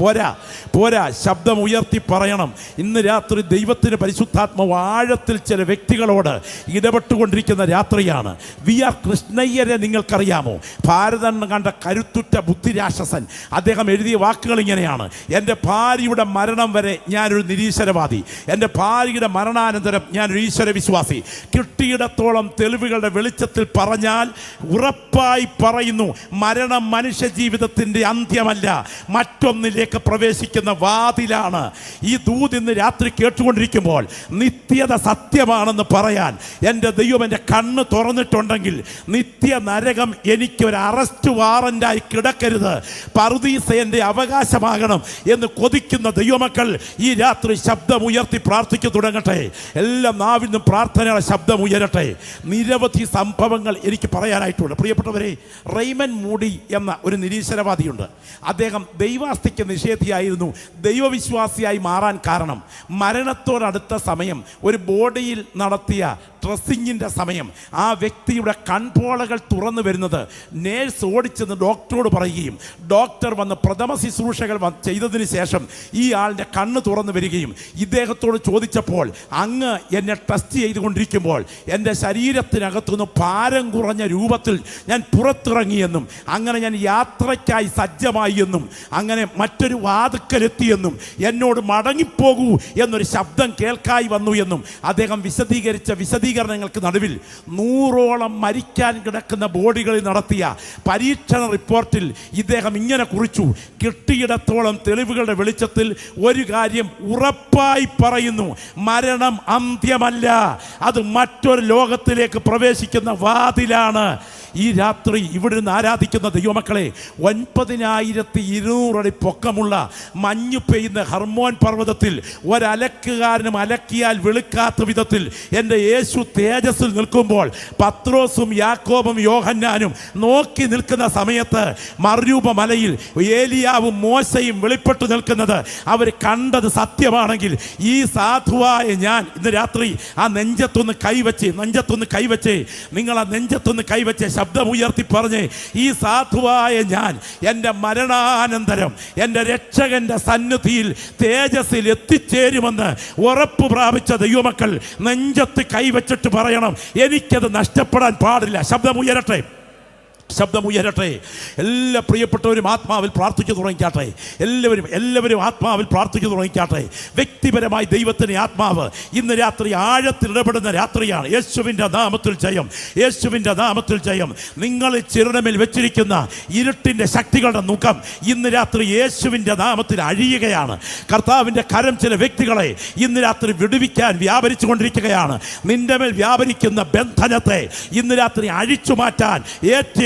പോരാ ശബ്ദം ഉയർത്തി പറയണം. ഇന്ന് രാത്രി ദൈവത്തിന് പരിശുദ്ധാത്മാവ് ആഴത്തിൽ ചില വ്യക്തികളോട് ഇടപെട്ടുകൊണ്ടിരിക്കുന്ന രാത്രിയാണ്. വി ആർ കൃഷ്ണയ്യരെ നിങ്ങൾക്കറിയാമോ? ഭാരതം കണ്ട കരുത്തുറ്റ ബുദ്ധിരാക്ഷസൻ. അദ്ദേഹം എഴുതിയ വാക്കുകൾ ഇങ്ങനെയാണ്: എൻ്റെ ഭാര്യയുടെ മരണം വരെ ഞാനൊരു നിരീശ്വരവാദി, എൻ്റെ ഭാര്യയുടെ മരണാനന്തരം ഞാനൊരു ഈശ്വര വിശ്വാസി. കിട്ടിയിടത്തോളം തെളിവുകളുടെ വെളിച്ചത്തിൽ പറഞ്ഞാൽ ഉറപ്പായി പറയുന്നു, മരണം മനുഷ്യ ജീവിതത്തിൻ്റെ അന്ത്യമല്ല, മറ്റൊന്നിലേക്ക് പ്രവേശിക്കുന്ന വാതിലാണ്. ഈ ദൂത് ഇന്ന് രാത്രി കേട്ടുകൊണ്ടിരിക്കുമ്പോൾ നിത്യത സത്യമാണെന്ന് പറയാൻ എൻ്റെ ദൈവം എൻ്റെ കണ്ണ് തുറന്നിട്ടുണ്ടെങ്കിൽ നിത്യ നരകം എനിക്കൊരു അറസ്റ്റ് വാറന്റായി കിടക്കരുത്, പറുദീസ എൻ്റെ അവകാശമാകണം എന്ന് കൊതിക്കുന്ന ദൈവമക്കൾ ഈ രാത്രി ശബ്ദമുയർത്തി പ്രാർത്ഥിച്ചു തുടങ്ങട്ടെ. എല്ലാം നാവിൽ നിന്നും പ്രാർത്ഥനയുടെ ശബ്ദം ഉയരട്ടെ. നിരവധി സംഭവങ്ങൾ എനിക്ക് പറയാനായിട്ടുണ്ട്. പ്രിയപ്പെട്ടവരെ, റെയ്മൻ മൂഡി എന്ന ഒരു നിരീശ്വരവാദിയുണ്ട്. അദ്ദേഹം ദൈവാസ്തിക്ക് നിഷേധിയായിരുന്നു. ദൈവവിശ്വാസിയായി മാറാൻ കാരണം മരണത്തോടടുത്ത സമയം ഒരു ബോഡിയിൽ നടത്തിയ ഡ്രസ്സിങ്ങിൻ്റെ സമയം ആ വ്യക്തിയുടെ കൺപോളകൾ തുറന്നു വരുന്നത് നേഴ്സ് ഓടിച്ചെന്ന് ഡോക്ടറോട് പറയുകയും ഡോക്ടർ വന്ന് പ്രഥമ ശുശ്രൂഷകൾ ചെയ്തതിന് ശേഷം ഈ ആളിൻ്റെ കണ്ണ് തുറന്നു വരികയും ഇദ്ദേഹത്തോട് ചോദിച്ചപ്പോൾ, അങ്ങ് എന്നെ ടെസ്റ്റ് ചെയ്തുകൊണ്ടിരിക്കുമ്പോൾ എൻ്റെ ശരീരത്തിനകത്തുനിന്ന് ഭാരം കുറഞ്ഞ രൂപത്തിൽ ഞാൻ പുറത്തിറങ്ങിയെന്നും അങ്ങനെ ഞാൻ യാത്രയ്ക്കായി സജ്ജമായി എന്നും അങ്ങനെ മറ്റൊരു വാതുക്കലെത്തിയെന്നും എന്നോട് മടങ്ങിപ്പോകൂ എന്നൊരു ശബ്ദം കേൾക്കായി വന്നു എന്നും അദ്ദേഹം വിശദീകരിച്ച വിശദീകരണങ്ങൾക്ക് നടുവിൽ 100ഓളം മരിക്കാൻ കിടക്കുന്ന ബോഡികളിൽ നടത്തിയ പരീക്ഷണ റിപ്പോർട്ടിൽ ഇദ്ദേഹം ഇങ്ങനെ കുറിച്ചു: കിട്ടിയിടത്തോളം തെളിവുകളുടെ വെളിച്ചത്തിൽ ഒരു കാര്യം ഉറപ്പായി പറയുന്നു, മരണം അന്ത്യമല്ല, അത് മറ്റൊരു ലോകത്തിലേക്ക് പ്രവേശിക്കുന്ന വാതിലാണ്. ഈ രാത്രി ഇവിടെ നിന്ന് ആരാധിക്കുന്ന ദൈവമക്കളെ, 9200 അടി പൊക്കമുള്ള മഞ്ഞു പെയ്യുന്ന ഹർമോൻ പർവ്വതത്തിൽ ഒരലക്കുകാരനും അലക്കിയാൽ വെളുക്കാത്ത വിധത്തിൽ എൻ്റെ യേശു തേജസ്സിൽ നിൽക്കുമ്പോൾ പത്രോസും യാക്കോബും യോഹന്നാനും നോക്കി നിൽക്കുന്ന സമയത്ത് മർരൂപ മലയിൽ ഏലിയാവും മോശയും വെളിപ്പെട്ടു നിൽക്കുന്നത് അവർ കണ്ടത് സത്യമാണെങ്കിൽ ഈ സാധുവായ ഞാൻ ഇന്ന് രാത്രി ആ നെഞ്ചത്തൊന്ന് കൈവച്ച് നിങ്ങൾ ആ നെഞ്ചത്തൊന്ന് കൈവച്ച് ശബ്ദമുയർത്തി പറഞ്ഞ്, ഈ സാധുവായ ഞാൻ എൻ്റെ മരണാനന്തരം എൻ്റെ രക്ഷകന്റെ സന്നിധിയിൽ തേജസ്സിൽ എത്തിച്ചേരുമെന്ന് ഉറപ്പ് പ്രാപിച്ച ദൈവമക്കൾ നെഞ്ചത്ത് കൈവച്ചിട്ട് പറയണം, എനിക്കത് നഷ്ടപ്പെടാൻ പാടില്ല. ശബ്ദമുയരട്ടെ. എല്ലാ പ്രിയപ്പെട്ടവരും ആത്മാവിൽ പ്രാർത്ഥിച്ചു തുടങ്ങിക്കാട്ടെ. എല്ലാവരും ആത്മാവിൽ പ്രാർത്ഥിച്ചു തുടങ്ങിക്കാട്ടെ. വ്യക്തിപരമായി ദൈവത്തിൻ്റെ ആത്മാവ് ഇന്ന് രാത്രി ആഴത്തിൽ ഇടപെടുന്ന രാത്രിയാണ്. യേശുവിൻ്റെ നാമത്തിൽ ജയം. നിങ്ങൾ ചിറമേൽ വെച്ചിരിക്കുന്ന ഇരുട്ടിൻ്റെ ശക്തികളുടെ മുഖം ഇന്ന് രാത്രി യേശുവിൻ്റെ നാമത്തിൽ അഴിയുകയാണ്. കർത്താവിൻ്റെ കരം ചില വ്യക്തികളെ ഇന്ന് രാത്രി വിടുവിക്കാൻ വ്യാപരിച്ചു കൊണ്ടിരിക്കുകയാണ്. നിന്റെ മേൽ വ്യാപരിക്കുന്ന ബന്ധനത്തെ ഇന്ന് രാത്രി അഴിച്ചു മാറ്റാൻ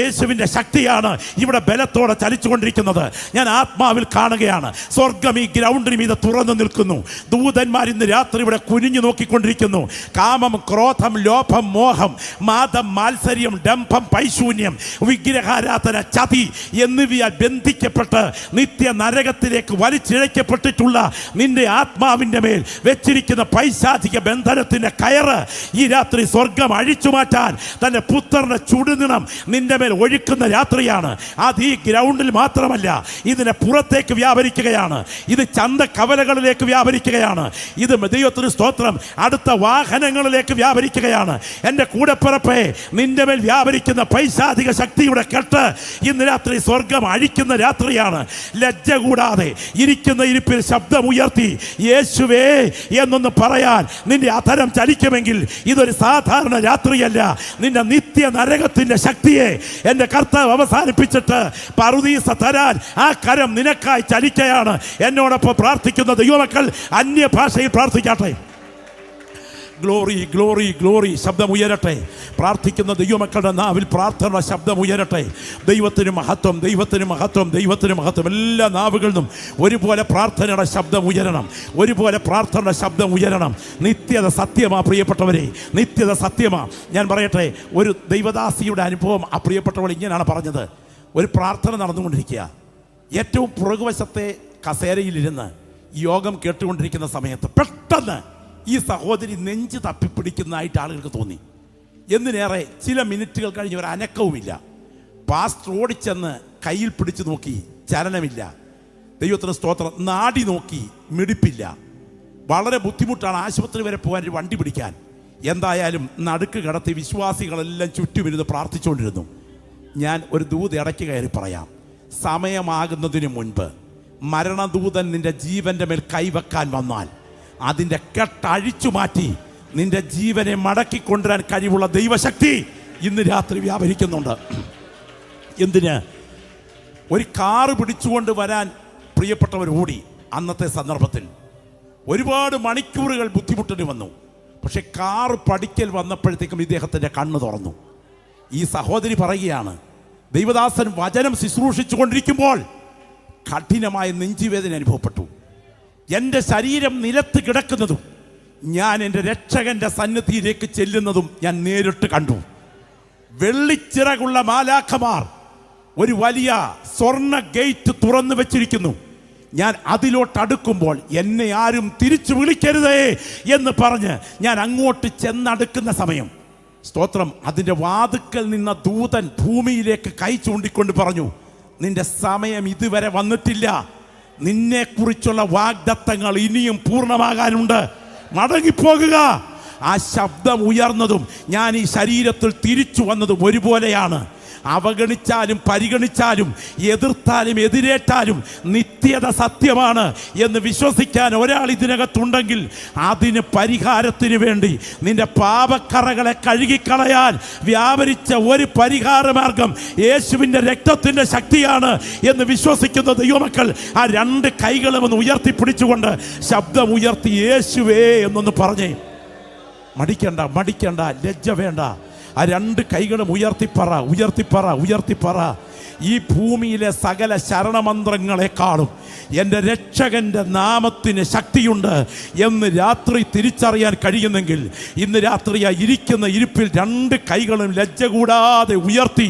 യേശുവിൻ്റെ ശക്തിയാണ് ഇവിടെ ബലത്തോടെ ചലിച്ചുകൊണ്ടിരിക്കുന്നത്. ഞാൻ ആത്മാവിൽ കാണുകയാണ്. സ്വർഗം ഈ ഗ്രൗണ്ടിന് മീതെ തുറന്നു നിൽക്കുന്നു. ദൂതന്മാർ ഇന്ന് രാത്രി ഇവിടെ കുനിഞ്ഞു നോക്കിക്കൊണ്ടിരിക്കുന്നു. കാമം, ക്രോധം, ലോഭം, മോഹം, മാദം, മാത്സര്യം, ഡംഭം, പൈശൂന്യം, വിഗ്രഹാരാധന, ചതി എന്നിവയാൽ ബന്ധിക്കപ്പെട്ട് നിത്യ നരകത്തിലേക്ക് വലിച്ചിഴക്കപ്പെട്ടിട്ടുള്ള നിന്റെ ആത്മാവിൻ്റെ മേൽ വെച്ചിരിക്കുന്ന പൈശാചിക ബന്ധനത്തിൻ്റെ കയറ് ഈ രാത്രി സ്വർഗം അഴിച്ചു മാറ്റാൻ തൻ്റെ പുത്രന്റെ ചുടുനിണം നിന്റെ മേൽ ഒഴുക്കുന്ന രാത്രിയാണ്. അത് ഈ ഗ്രൗണ്ടിൽ മാത്രമല്ല, ഇതിനെ പുറത്തേക്ക് വ്യാപരിക്കുകയാണ്. ഇത് ചന്ത കവലകളിലേക്ക് വ്യാപരിക്കുകയാണ്. ഇത് ദൈവത്തിന് സ്തോത്രം അടുത്ത വാഹനങ്ങളിലേക്ക് വ്യാപരിക്കുകയാണ്. എൻ്റെ കൂടെപ്പിറപ്പേ, നിന്റെ മേൽ വ്യാപരിക്കുന്ന പൈശാചിക ശക്തിയുടെ കെട്ട് ഇന്ന് രാത്രി സ്വർഗം അഴിക്കുന്ന രാത്രിയാണ്. ലജ്ജ കൂടാതെ ഇരിക്കുന്ന ഇരിപ്പിൽ ശബ്ദമുയർത്തി യേശുവേ എന്നൊന്ന് പറയാൻ നിന്റെ അധരം ചലിക്കുമെങ്കിൽ ഇതൊരു സാധാരണ രാത്രിയല്ല. നിന്റെ നിത്യ നരകത്തിൻ്റെ ശക്തിയെ എൻ്റെ കർത്താവ് അവസാനിപ്പിച്ചിട്ട് പറുദീസ തരാൻ ആ കരം നിനക്കായി ചലിക്കുകയാണ്. എന്നോടൊപ്പം പ്രാർത്ഥിക്കുന്ന ദൈവമക്കൾ അന്യഭാഷയിൽ പ്രാർത്ഥിക്കട്ടെ. ഗ്ലോറി ഗ്ലോറി ഗ്ലോറി ശബ്ദം ഉയരട്ടെ. പ്രാർത്ഥിക്കുന്ന ദൈവമക്കളുടെ നാവിൽ പ്രാർത്ഥന ശബ്ദം ഉയരട്ടെ. ദൈവത്തിന് മഹത്വം, ദൈവത്തിന് മഹത്വം, ദൈവത്തിന് മഹത്വം. എല്ലാ നാവുകളിലും ഒരുപോലെ പ്രാർത്ഥനയുടെ ശബ്ദം ഉയരണം, ഒരുപോലെ പ്രാർത്ഥനയുടെ ശബ്ദം ഉയരണം. നിത്യത സത്യമാ പ്രിയപ്പെട്ടവരെ, നിത്യത സത്യമാ. ഞാൻ പറയട്ടെ, ഒരു ദൈവദാസിയുടെ അനുഭവം ആ പ്രിയപ്പെട്ടവൾ ഇങ്ങനെയാണ് പറഞ്ഞത്. ഒരു പ്രാർത്ഥന നടന്നുകൊണ്ടിരിക്കുക, ഏറ്റവും പുറകുവശത്തെ കസേരയിലിരുന്ന് യോഗം കേട്ടുകൊണ്ടിരിക്കുന്ന സമയത്ത് പെട്ടെന്ന് ഈ സഹോദരി നെഞ്ച് തപ്പിപ്പിടിക്കുന്നതായിട്ട് ആളുകൾക്ക് തോന്നി. എന്തിനേറെ ചില മിനിറ്റുകൾ കഴിഞ്ഞ് ഒരു അനക്കവുമില്ല. പാസ്റ്റർ ഓടിച്ചെന്ന് കയ്യിൽ പിടിച്ചു നോക്കി, ചലനമില്ല. ദൈവത്തിന് സ്തോത്രം. നാടി നോക്കി, മിടിപ്പില്ല. വളരെ ബുദ്ധിമുട്ടാണ് ആശുപത്രി വരെ പോകാൻ ഒരു വണ്ടി പിടിക്കാൻ. എന്തായാലും നടുക്ക് കടത്തി വിശ്വാസികളെല്ലാം ചുറ്റുമിരുന്ന് പ്രാർത്ഥിച്ചുകൊണ്ടിരുന്നു. ഞാൻ ഒരു ദൂത് ഇടയ്ക്ക് കയറി പറയാം. സമയമാകുന്നതിന് മുൻപ് മരണദൂതൻ നിന്റെ ജീവന്റെ മേൽ കൈവെക്കാൻ വന്നാൽ അതിൻ്റെ കെട്ടഴിച്ചു മാറ്റി നിന്റെ ജീവനെ മടക്കിക്കൊണ്ടുവരാൻ കഴിവുള്ള ദൈവശക്തി ഇന്ന് രാത്രി വ്യാപരിക്കുന്നുണ്ട്. എന്തിന്? ഒരു കാറ് പിടിച്ചുകൊണ്ട് വരാൻ പ്രിയപ്പെട്ടവർ ഓടി. അന്നത്തെ സന്ദർഭത്തിൽ ഒരുപാട് മണിക്കൂറുകൾ ബുദ്ധിമുട്ടിന് വന്നു. പക്ഷെ കാറ് പഠിക്കൽ വന്നപ്പോഴത്തേക്കും ഇദ്ദേഹത്തിൻ്റെ കണ്ണ് തുറന്നു. ഈ സഹോദരി പറയുകയാണ്, ദൈവദാസൻ വചനം ശുശ്രൂഷിച്ചു കൊണ്ടിരിക്കുമ്പോൾ കഠിനമായ നെഞ്ചുവേദന അനുഭവപ്പെട്ടു. എൻ്റെ ശരീരം നിലത്ത് കിടക്കുന്നതും ഞാൻ എൻ്റെ രക്ഷകന്റെ സന്നിധിയിലേക്ക് ചെല്ലുന്നതും ഞാൻ നേരിട്ട് കണ്ടു. വെള്ളിച്ചിറകുള്ള മാലാഖമാർ ഒരു വലിയ സ്വർണ്ണ ഗേറ്റ് തുറന്നു വെച്ചിരിക്കുന്നു. ഞാൻ അതിലോട്ടടുക്കുമ്പോൾ എന്നെ ആരും തിരിച്ചു വിളിക്കരുതേ എന്ന് പറഞ്ഞ് ഞാൻ അങ്ങോട്ട് ചെന്നടുക്കുന്ന സമയം, സ്തോത്രം, അതിൻ്റെ വാതുക്കൽ നിന്ന ദൂതൻ ഭൂമിയിലേക്ക് കൈ ചൂണ്ടിക്കൊണ്ട് പറഞ്ഞു, നിന്റെ സമയം ഇതുവരെ വന്നിട്ടില്ല. നിന്നെക്കുറിച്ചുള്ള വാഗ്ദത്തങ്ങൾ ഇനിയും പൂർണ്ണമാകാനുണ്ട്. മടങ്ങിപ്പോകുക. ആ ശബ്ദം ഉയർന്നതും ഞാൻ ഈ ശരീരത്തിൽ തിരിച്ചു വന്നതും ഒരുപോലെയാണ്. അവഗണിച്ചാലും പരിഗണിച്ചാലും എതിർത്താലും എതിരേറ്റാലും നിത്യത സത്യമാണ് എന്ന് വിശ്വസിക്കാൻ ഒരാൾ ഇതിനകത്തുണ്ടെങ്കിൽ അതിന് പരിഹാരത്തിന് വേണ്ടി നിന്റെ പാപക്കറകളെ കഴുകിക്കളയാൻ വ്യാപരിച്ച ഒരു പരിഹാരമാർഗം യേശുവിൻ്റെ രക്തത്തിൻ്റെ ശക്തിയാണ് എന്ന് വിശ്വസിക്കുന്ന ദൈവമക്കൾ ആ രണ്ട് കൈകളും ഒന്ന് ഉയർത്തിപ്പിടിച്ചുകൊണ്ട് ശബ്ദം ഉയർത്തി യേശുവേ എന്നൊന്ന് പറഞ്ഞേ. മടിക്കണ്ട, മടിക്കണ്ട, ലജ്ജ വേണ്ട. ആ രണ്ട് കൈകളും ഉയർത്തിപ്പറ, ഉയർത്തിപ്പറ, ഉയർത്തിപ്പറ. ഈ ഭൂമിയിലെ സകല ശരണമന്ത്രങ്ങളെക്കാളും എൻ്റെ രക്ഷകൻ്റെ നാമത്തിന് ശക്തിയുണ്ട് എന്ന് രാത്രി തിരിച്ചറിയാൻ കഴിയുന്നെങ്കിൽ ഇന്ന് രാത്രി ആ ഇരിക്കുന്ന ഇരിപ്പിൽ രണ്ട് കൈകളും ലജ്ജ കൂടാതെ ഉയർത്തി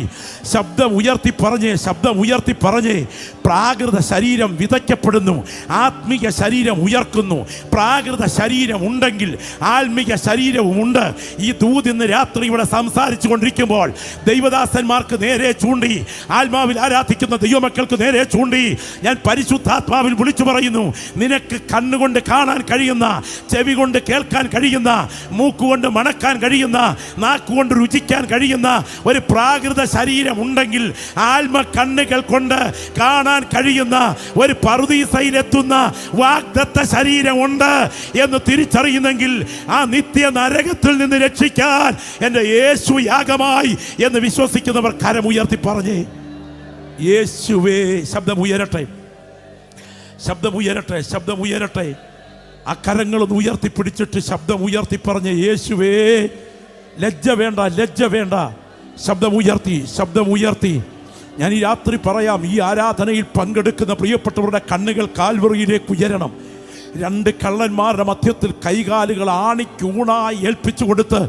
ശബ്ദം ഉയർത്തി പറഞ്ഞേ, ശബ്ദം ഉയർത്തി പറഞ്ഞേ. പ്രാകൃത ശരീരം വിതയ്ക്കപ്പെടുന്നു, ആത്മീയ ശരീരം ഉയർക്കുന്നു. പ്രാകൃത ശരീരം ഉണ്ടെങ്കിൽ ആത്മീയ ശരീരവും ഉണ്ട്. ഈ ദൂത് ഇന്ന് രാത്രി ഇവിടെ സംസാരിച്ചു കൊണ്ടിരിക്കുമ്പോൾ ദൈവദാസന്മാർക്ക് നേരെ ചൂണ്ടി, ആത്മാവിൽ ആരാധിക്കുന്ന ദൈവമക്കൾക്ക് നേരെ ചൂണ്ടി ഞാൻ പരിശുദ്ധാത്മാവിൽ വിളിച്ചു പറയുന്നു, നിനക്ക് കണ്ണുകൊണ്ട് കാണാൻ കഴിയുന്ന, ചെവി കൊണ്ട് കേൾക്കാൻ കഴിയുന്ന, മൂക്കുകൊണ്ട് മണക്കാൻ കഴിയുന്ന, നാക്കുകൊണ്ട് രുചിക്കാൻ കഴിയുന്ന ഒരു പ്രാകൃത ശരീരം ഉണ്ടെങ്കിൽ, ആത്മ കണ്ണുകൾ കൊണ്ട് കാണാൻ കഴിയുന്ന ഒരു പറുദീസയിലെത്തുന്ന വാഗ്ദത്ത ശരീരമുണ്ട് എന്ന് തിരിച്ചറിയുന്നെങ്കിൽ ആ നിത്യ നരകത്തിൽ നിന്ന് രക്ഷിക്കാൻ എൻ്റെ യേശു യാഗമായി എന്ന് വിശ്വസിക്കുന്നവർ കരമുയർത്തി പറഞ്ഞേ, യേശുവേ. ശബ്ദം ഉയരട്ടെ, ശബ്ദം ഉയരട്ടെ, ശബ്ദം ഉയരട്ടെ. ആ കരങ്ങളൊന്ന് ഉയർത്തിപ്പിടിച്ചിട്ട് ശബ്ദം ഉയർത്തി പറഞ്ഞ യേശുവേ. ലജ്ജ വേണ്ട, ലജ്ജ വേണ്ട. ശബ്ദം ഉയർത്തി, ശബ്ദം ഉയർത്തി. ഞാൻ ഈ രാത്രി പറയാം, ഈ ആരാധനയിൽ പങ്കെടുക്കുന്ന പ്രിയപ്പെട്ടവരുടെ കണ്ണുകൾ കാൽവറിയിലേക്ക് ഉയരണം. രണ്ട് കള്ളന്മാരുടെ മധ്യത്തിൽ കൈകാലുകൾ ആണിക്കൂണായി ഏൽപ്പിച്ചു കൊടുത്ത്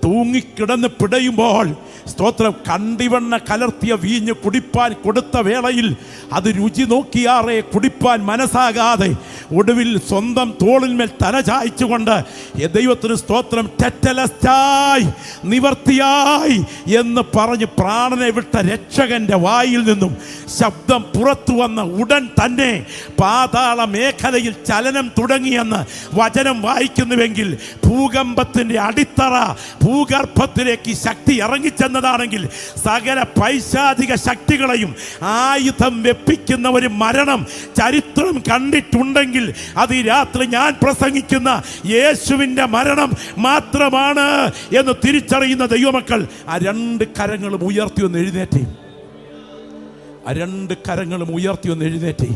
തൂങ്ങിക്കിടന്ന് പിടയുമ്പോൾ, സ്തോത്രം, കണ്ടിവണ്ണ കലർത്തിയ വീഞ്ഞ് കുടിപ്പാൻ കൊടുത്ത വേളയിൽ അത് രുചി നോക്കിയാറേ കുടിപ്പാൻ മനസ്സാകാതെ ഒടുവിൽ സ്വന്തം തോളിന്മേൽ തല ചായ്ച്ചുകൊണ്ട് ദൈവത്തിന് സ്തോത്രം, ടെറ്റലസ്റ്റായി, നിവർത്തിയായി എന്ന് പറഞ്ഞ് പ്രാണനെ വിട്ട രക്ഷകന്റെ വായിൽ നിന്നും ശബ്ദം പുറത്തു വന്ന ഉടൻ തന്നെ പാതാള മേഖലയിൽ ചലനം തുടങ്ങിയെന്ന് വചനം വായിക്കുന്നുവെങ്കിൽ ഭൂകമ്പത്തിന്റെ അടിത്തറ ഭൂഗർഭത്തിലേക്ക് ശക്തി ഇറങ്ങിച്ചെന്നതാണെങ്കിൽ സകല പൈശാചിക ശക്തികളെയും ആയുധം വെപ്പിക്കുന്ന ഒരു മരണം ചരിത്രം കണ്ടിട്ടുണ്ടെങ്കിൽ അത് ഈ രാത്രി ഞാൻ പ്രസംഗിക്കുന്ന യേശുവിൻ്റെ മരണം മാത്രമാണ് എന്ന് തിരിച്ചറിയുന്ന ദൈവമക്കൾ ആ രണ്ട് കരങ്ങളും ഉയർത്തി ഒന്ന് എഴുന്നേറ്റേ. ആ രണ്ട് കരങ്ങളും ഉയർത്തി ഒന്ന് എഴുന്നേറ്റേ.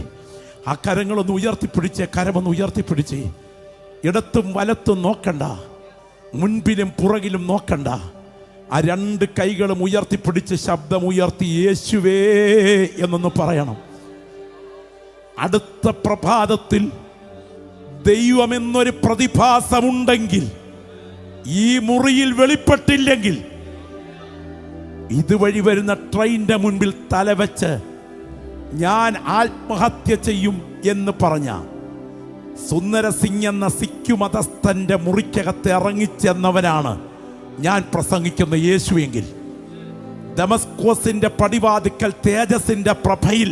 ആ കരങ്ങളൊന്ന് ഉയർത്തിപ്പിടിച്ചേ, കരമൊന്ന് ഉയർത്തിപ്പിടിച്ചേ. ഇടത്തും വലത്തും നോക്കണ്ട. മുൻപിലും പുറകിലും നോക്കണ്ട. ആ രണ്ട് കൈകളും ഉയർത്തിപ്പിടിച്ച് ശബ്ദമുയർത്തി യേശുവേ എന്നൊന്ന് പറയണം. അടുത്ത പ്രഭാതത്തിൽ ദൈവമെന്നൊരു പ്രതിഭാസമുണ്ടെങ്കിൽ, ഈ മുറിയിൽ വെളിപ്പെട്ടില്ലെങ്കിൽ, ഇതുവഴി വരുന്ന ട്രെയിനിന്റെ മുൻപിൽ തലവെച്ച് ഞാൻ ആത്മഹത്യ ചെയ്യും എന്ന് പറഞ്ഞ സുന്ദര സിംഗ് എന്ന സിഖ് മതസ്ഥന്റെ മുറിക്കകത്ത് ഇറങ്ങിച്ചെന്നവനാണ് ഞാൻ പ്രസംഗിക്കുന്ന യേശുവെങ്കിൽ, ദമസ്കോസിന്റെ പടിവാതിക്കൽ തേജസിന്റെ പ്രഭയിൽ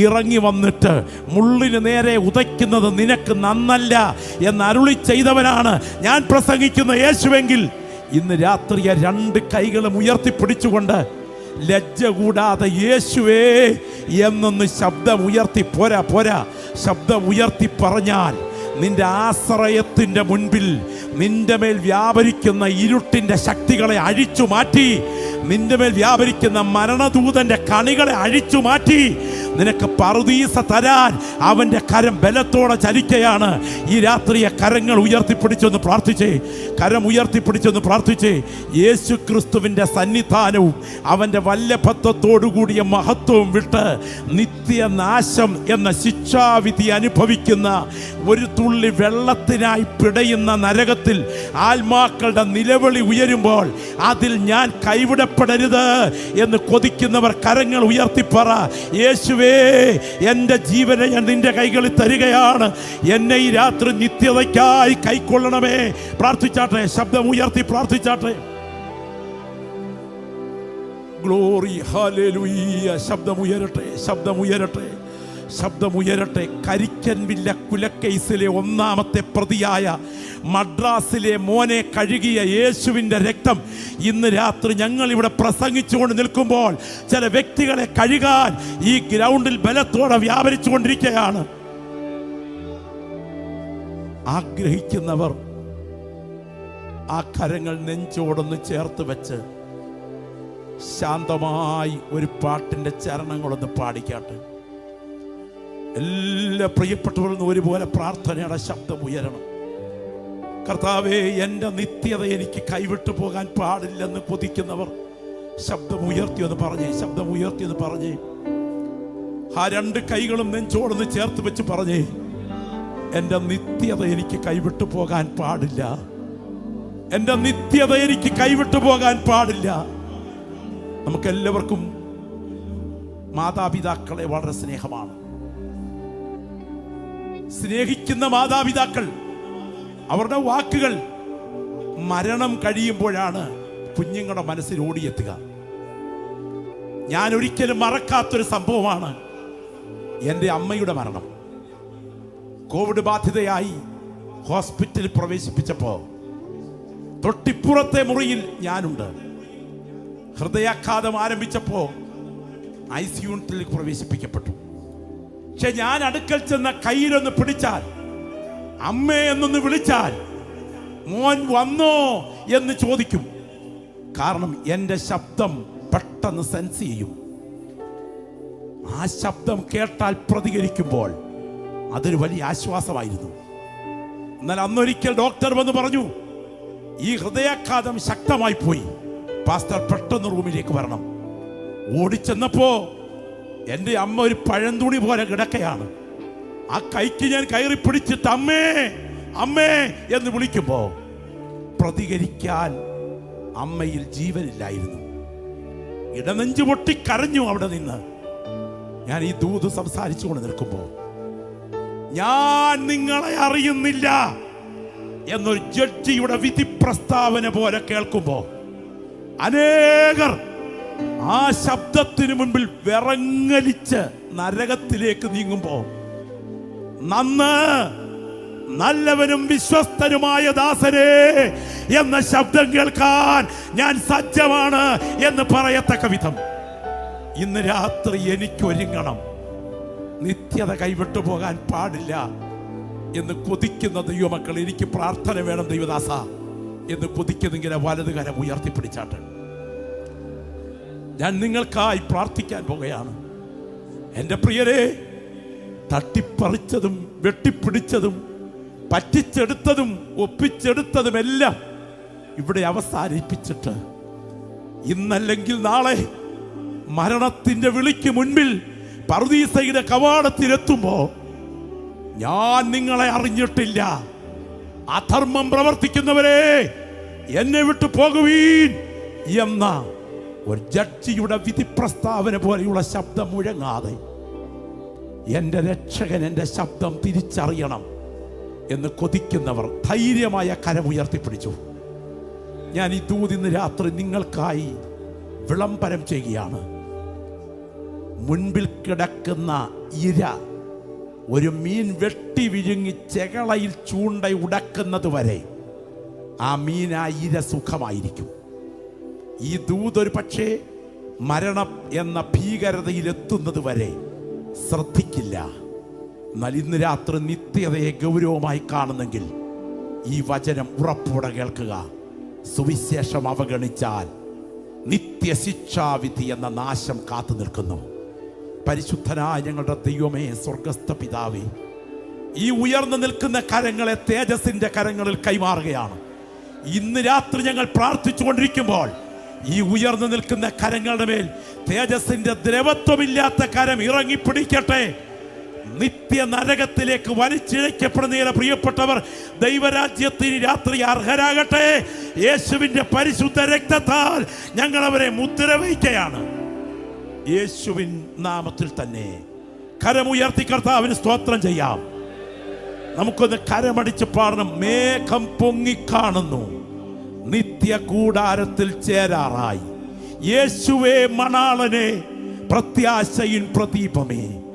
ഇറങ്ങി വന്നിട്ട് മുള്ളിന് നേരെ ഉദയ്ക്കുന്നത് നിനക്ക് നന്നല്ല എന്ന് അരുളി ചെയ്തവനാണ് ഞാൻ പ്രസംഗിക്കുന്ന യേശുവെങ്കിൽ, ഇന്ന് രാത്രി രണ്ട് കൈകളും ഉയർത്തിപ്പിടിച്ചുകൊണ്ട് ലജ്ജ കൂടാതെ യേശുവേ എന്നൊന്ന് ശബ്ദം ഉയർത്തി, പോരാ ശബ്ദം ഉയർത്തി പറഞ്ഞാൽ നിന്റെ ആശ്രയത്തിൻ്റെ മുൻപിൽ നിന്റെ മേൽ വ്യാപരിക്കുന്ന ഇരുട്ടിൻ്റെ ശക്തികളെ അഴിച്ചു മാറ്റി, നിന്റെ മേൽ വ്യാപരിക്കുന്ന മരണദൂതന്റെ കണികളെ അഴിച്ചു മാറ്റി നിനക്ക് പറുദീസ തരാൻ അവന്റെ കരം ബലത്തോടെ ചലിക്കുകയാണ്. ഈ രാത്രിയെ കരങ്ങൾ ഉയർത്തിപ്പിടിച്ചൊന്ന് പ്രാർത്ഥിച്ചേ, കരം ഉയർത്തിപ്പിടിച്ചൊന്ന് പ്രാർത്ഥിച്ചേ. യേശു ക്രിസ്തുവിൻ്റെ സന്നിധാനവും അവൻ്റെ വല്ലഭത്വത്തോടുകൂടിയ മഹത്വവും വിട്ട് നിത്യനാശം എന്ന ശിക്ഷാവിധി അനുഭവിക്കുന്ന ഒരു തുള്ളി വെള്ളത്തിനായി പിടയുന്ന നരകത്തിൽ ആത്മാക്കളുടെ നിലവിളി ഉയരുമ്പോൾ അതിൽ ഞാൻ കൈവിടപ്പെടരുത് എന്ന് കൊതിക്കുന്നവർ കരങ്ങൾ ഉയർത്തിപ്പറ, യേശുവേ എൻ്റെ ജീവനെ ഞാൻ നിന്റെ കൈകളിൽ തരികയാണ്, എന്നെ ഈ രാത്രി നിത്യതയ്ക്കായി കൈക്കൊള്ളണമേ. പ്രാർത്ഥിച്ചാട്ടെ, ശബ്ദം ഉയർത്തി പ്രാർത്ഥിച്ചാട്ടെ. Glory, hallelujah. ശബ്ദമുയരട്ടെ, ശബ്ദമുയരട്ടെ, ശബ്ദമുയരട്ടെ. കരിക്കൻവില്ല കുലക്കേസിലെ ഒന്നാമത്തെ പ്രതിയായ മദ്രാസിലെ മോനെ കഴുകിയ യേശുവിൻ്റെ രക്തം ഇന്ന് രാത്രി ഞങ്ങൾ ഇവിടെ പ്രസംഗിച്ചുകൊണ്ട് നിൽക്കുമ്പോൾ ചില വ്യക്തികളെ കഴുകാൻ ഈ ഗ്രൗണ്ടിൽ ബലത്തോടെ വ്യാപരിച്ചു കൊണ്ടിരിക്കുകയാണ്. ആഗ്രഹിക്കുന്നവർ ആ കരങ്ങൾ നെഞ്ചോടൊന്ന് ചേർത്ത് വെച്ച് ശാന്തമായി ഒരു പാട്ടിൻ്റെ ചരണങ്ങളൊന്ന് പാടിക്കാട്ടെ. എല്ലാ പ്രിയപ്പെട്ടവരും ഒരുപോലെ പ്രാർത്ഥനയുടെ ശബ്ദം ഉയരണം. കർത്താവേ, എൻ്റെ നിത്യത എനിക്ക് കൈവിട്ടു പോകാൻ പാടില്ലെന്ന് കൊതിക്കുന്നവർ ശബ്ദം ഉയർത്തിയെന്ന് പറഞ്ഞേ, ശബ്ദം ഉയർത്തിയെന്ന് പറഞ്ഞേ. ആ രണ്ട് കൈകളും നെഞ്ചോടൊന്ന് ചേർത്ത് വെച്ച് പറഞ്ഞേ, എൻ്റെ നിത്യത എനിക്ക് കൈവിട്ടു പോകാൻ പാടില്ല, എൻ്റെ നിത്യത എനിക്ക് കൈവിട്ടു പോകാൻ പാടില്ല. നമുക്കെല്ലാവർക്കും മാതാപിതാക്കളെ വളരെ സ്നേഹമാണ്. സ്നേഹിക്കുന്ന മാതാപിതാക്കൾ, അവരുടെ വാക്കുകൾ മരണം കഴിയുമ്പോഴാണ് കുഞ്ഞുങ്ങളുടെ മനസ്സിൽ ഓടിയെത്തുക. ഞാൻ ഒരിക്കലും മറക്കാത്തൊരു സംഭവമാണ് എൻ്റെ അമ്മയുടെ മരണം. കോവിഡ് ബാധിതയായി ഹോസ്പിറ്റലിൽ പ്രവേശിപ്പിച്ചപ്പോൾ തൊട്ടിപ്പുറത്തെ മുറിയിൽ ഞാനുണ്ട്. ഹൃദയാഘാതം ആരംഭിച്ചപ്പോൾ ICU യൂണിറ്റിലേക്ക് പ്രവേശിപ്പിക്കപ്പെട്ടു. പക്ഷെ ഞാൻ അടുക്കൽ ചെന്ന കയ്യിലൊന്ന് പിടിച്ചാൽ, അമ്മേ എന്നൊന്ന് വിളിച്ചാൽ, മോൻ വന്നോ എന്ന് ചോദിക്കും. കാരണം എൻ്റെ ശബ്ദം പെട്ടെന്ന് സെൻസ് ചെയ്യും. ആ ശബ്ദം കേട്ടാൽ പ്രതികരിക്കുമ്പോൾ അതൊരു വലിയ ആശ്വാസമായിരുന്നു. എന്നാൽ അന്നൊരിക്കൽ ഡോക്ടർ വന്ന് പറഞ്ഞു, ഈ ഹൃദയാഘാതം ശക്തമായി പോയി, പാസ്റ്റർ പെട്ടെന്ന് റൂമിലേക്ക് വരണം. ഓടിച്ചെന്നപ്പോ എൻ്റെ അമ്മ ഒരു പഴന്തുണി പോലെ കിടക്കയാണ്. ആ കൈക്ക് ഞാൻ കയറി പിടിച്ചിട്ട് അമ്മേ അമ്മേ എന്ന് വിളിക്കുമ്പോ പ്രതികരിക്കാൻ അമ്മയിൽ ജീവനില്ലായിരുന്നു. ഇടനെഞ്ചു പൊട്ടി കരഞ്ഞു അവിടെ നിന്ന്. ഞാൻ ഈ ദൂത് സംസാരിച്ചുകൊണ്ട് നിൽക്കുമ്പോ, ഞാൻ നിങ്ങളെ അറിയുന്നില്ല എന്നൊരു ജഡ്ജിയുടെ വിധി പ്രസ്താവന പോലെ കേൾക്കുമ്പോ അനേകർ ആ ശബ്ദത്തിന് മുൻപിൽ വിറങ്ങലിച്ച് നരകത്തിലേക്ക് നീങ്ങുമ്പോ, നല്ലവനും വിശ്വസ്തനുമായ ദാസരേ എന്ന ശബ്ദം കേൾക്കാൻ ഞാൻ സജ്ജമാണ് എന്ന് പറയത്തക്ക വിധം ഇന്ന് രാത്രി എനിക്കൊരുങ്ങണം. നിത്യത കൈവിട്ടു പോകാൻ പാടില്ല എന്ന് കൊതിക്കുന്ന ദൈവമക്കൾ, എനിക്ക് പ്രാർത്ഥന വേണം ദൈവദാസ എന്ന് കൊതിക്കുന്നിങ്ങനെ വലത് കരം ഉയർത്തിപ്പിടിച്ചാട്ടെ. ഞാൻ നിങ്ങൾക്കായി പ്രാർത്ഥിക്കാൻ പോകുകയാണ്. എൻ്റെ പ്രിയരെ, തട്ടിപ്പറിച്ചതും വെട്ടിപ്പിടിച്ചതും പറ്റിച്ചെടുത്തതും ഒപ്പിച്ചെടുത്തതുമെല്ലാം ഇവിടെ അവസാനിപ്പിച്ചിട്ട് ഇന്നല്ലെങ്കിൽ നാളെ മരണത്തിന്റെ വിളിക്ക് മുൻപിൽ പറുദീസയുടെ കവാടത്തിലെത്തുമ്പോ ഞാൻ നിങ്ങളെ അറിഞ്ഞിട്ടില്ല, അധർമ്മം പ്രവർത്തിക്കുന്നവരെ എന്നെ വിട്ടു പോകുവീൻ എന്ന ഒരു ജഡ്ജിയുടെ വിധി പ്രസ്താവന പോലെയുള്ള ശബ്ദം മുഴങ്ങാതെ എൻ്റെ രക്ഷകൻ എൻ്റെ ശബ്ദം തിരിച്ചറിയണം എന്ന് കൊതിക്കുന്നവർ ധൈര്യമായ കരമുയർത്തിപ്പിടിച്ചു. ഞാൻ ഈ ദൂത് ഇന്ന് രാത്രി നിങ്ങൾക്കായി വിളംബരം ചെയ്യുകയാണ്. മുൻപിൽ കിടക്കുന്ന ഇര ഒരു മീൻ വെട്ടി വിഴുങ്ങി ചെകളയിൽ ചൂണ്ട ഉടക്കുന്നത് വരെ ആ മീൻ ആ ഇര സുഖമായിരിക്കും. ഈ ദൂത് ഒരു പക്ഷേ മരണം എന്ന ഭീകരതയിലെത്തുന്നത് വരെ ശ്രദ്ധിക്കില്ല. എന്നാൽ ഇന്ന് രാത്രി നിത്യതയെ ഗൗരവമായി കാണുന്നെങ്കിൽ ഈ വചനം ഉറപ്പോടെ കേൾക്കുക. സുവിശേഷം അവഗണിച്ചാൽ നിത്യശിക്ഷാവിധി എന്ന നാശം കാത്തു നിൽക്കുന്നു. പരിശുദ്ധനായ ഞങ്ങളുടെ ദൈവമേ, സ്വർഗസ്ഥ പിതാവേ, ഈ ഉയർന്നു നിൽക്കുന്ന കരങ്ങളെ തേജസ്സിന്റെ കരങ്ങളിൽ കൈമാറുകയാണ്. ഇന്ന് രാത്രി ഞങ്ങൾ പ്രാർത്ഥിച്ചുകൊണ്ടിരിക്കുമ്പോൾ ഈ ഉയർന്നു നിൽക്കുന്ന കരങ്ങളുടെ മേൽ തേജസ്സിന്റെ ദ്രവത്വമില്ലാത്ത കരം ഇറങ്ങിപ്പിടിക്കട്ടെ. നിത്യ നരകത്തിലേക്ക് വലിച്ചിഴക്കപ്പെടുന്ന പ്രിയപ്പെട്ടവർ ദൈവരാജ്യത്തിന് രാത്രി അർഹരാകട്ടെ. യേശുവിന്റെ പരിശുദ്ധ രക്തത്താൽ ഞങ്ങൾ അവരെ മുദ്ര വയ്ക്കുകയാണ്. യേശുവിൻ നാമത്തിൽ തന്നെ കരമുയർത്തി കർത്താവിന് സ്തോത്രം ചെയ്യാം. നമുക്കൊന്ന് കരമടിച്ച് പാടണം. മേഘം പൊങ്ങിക്കാണുന്നു, നിത്യ കൂടാരത്തിൽ ചേരാറായി. യേശുവേ മണാളനെ, പ്രത്യാശയിൻ പ്രദീപമേ,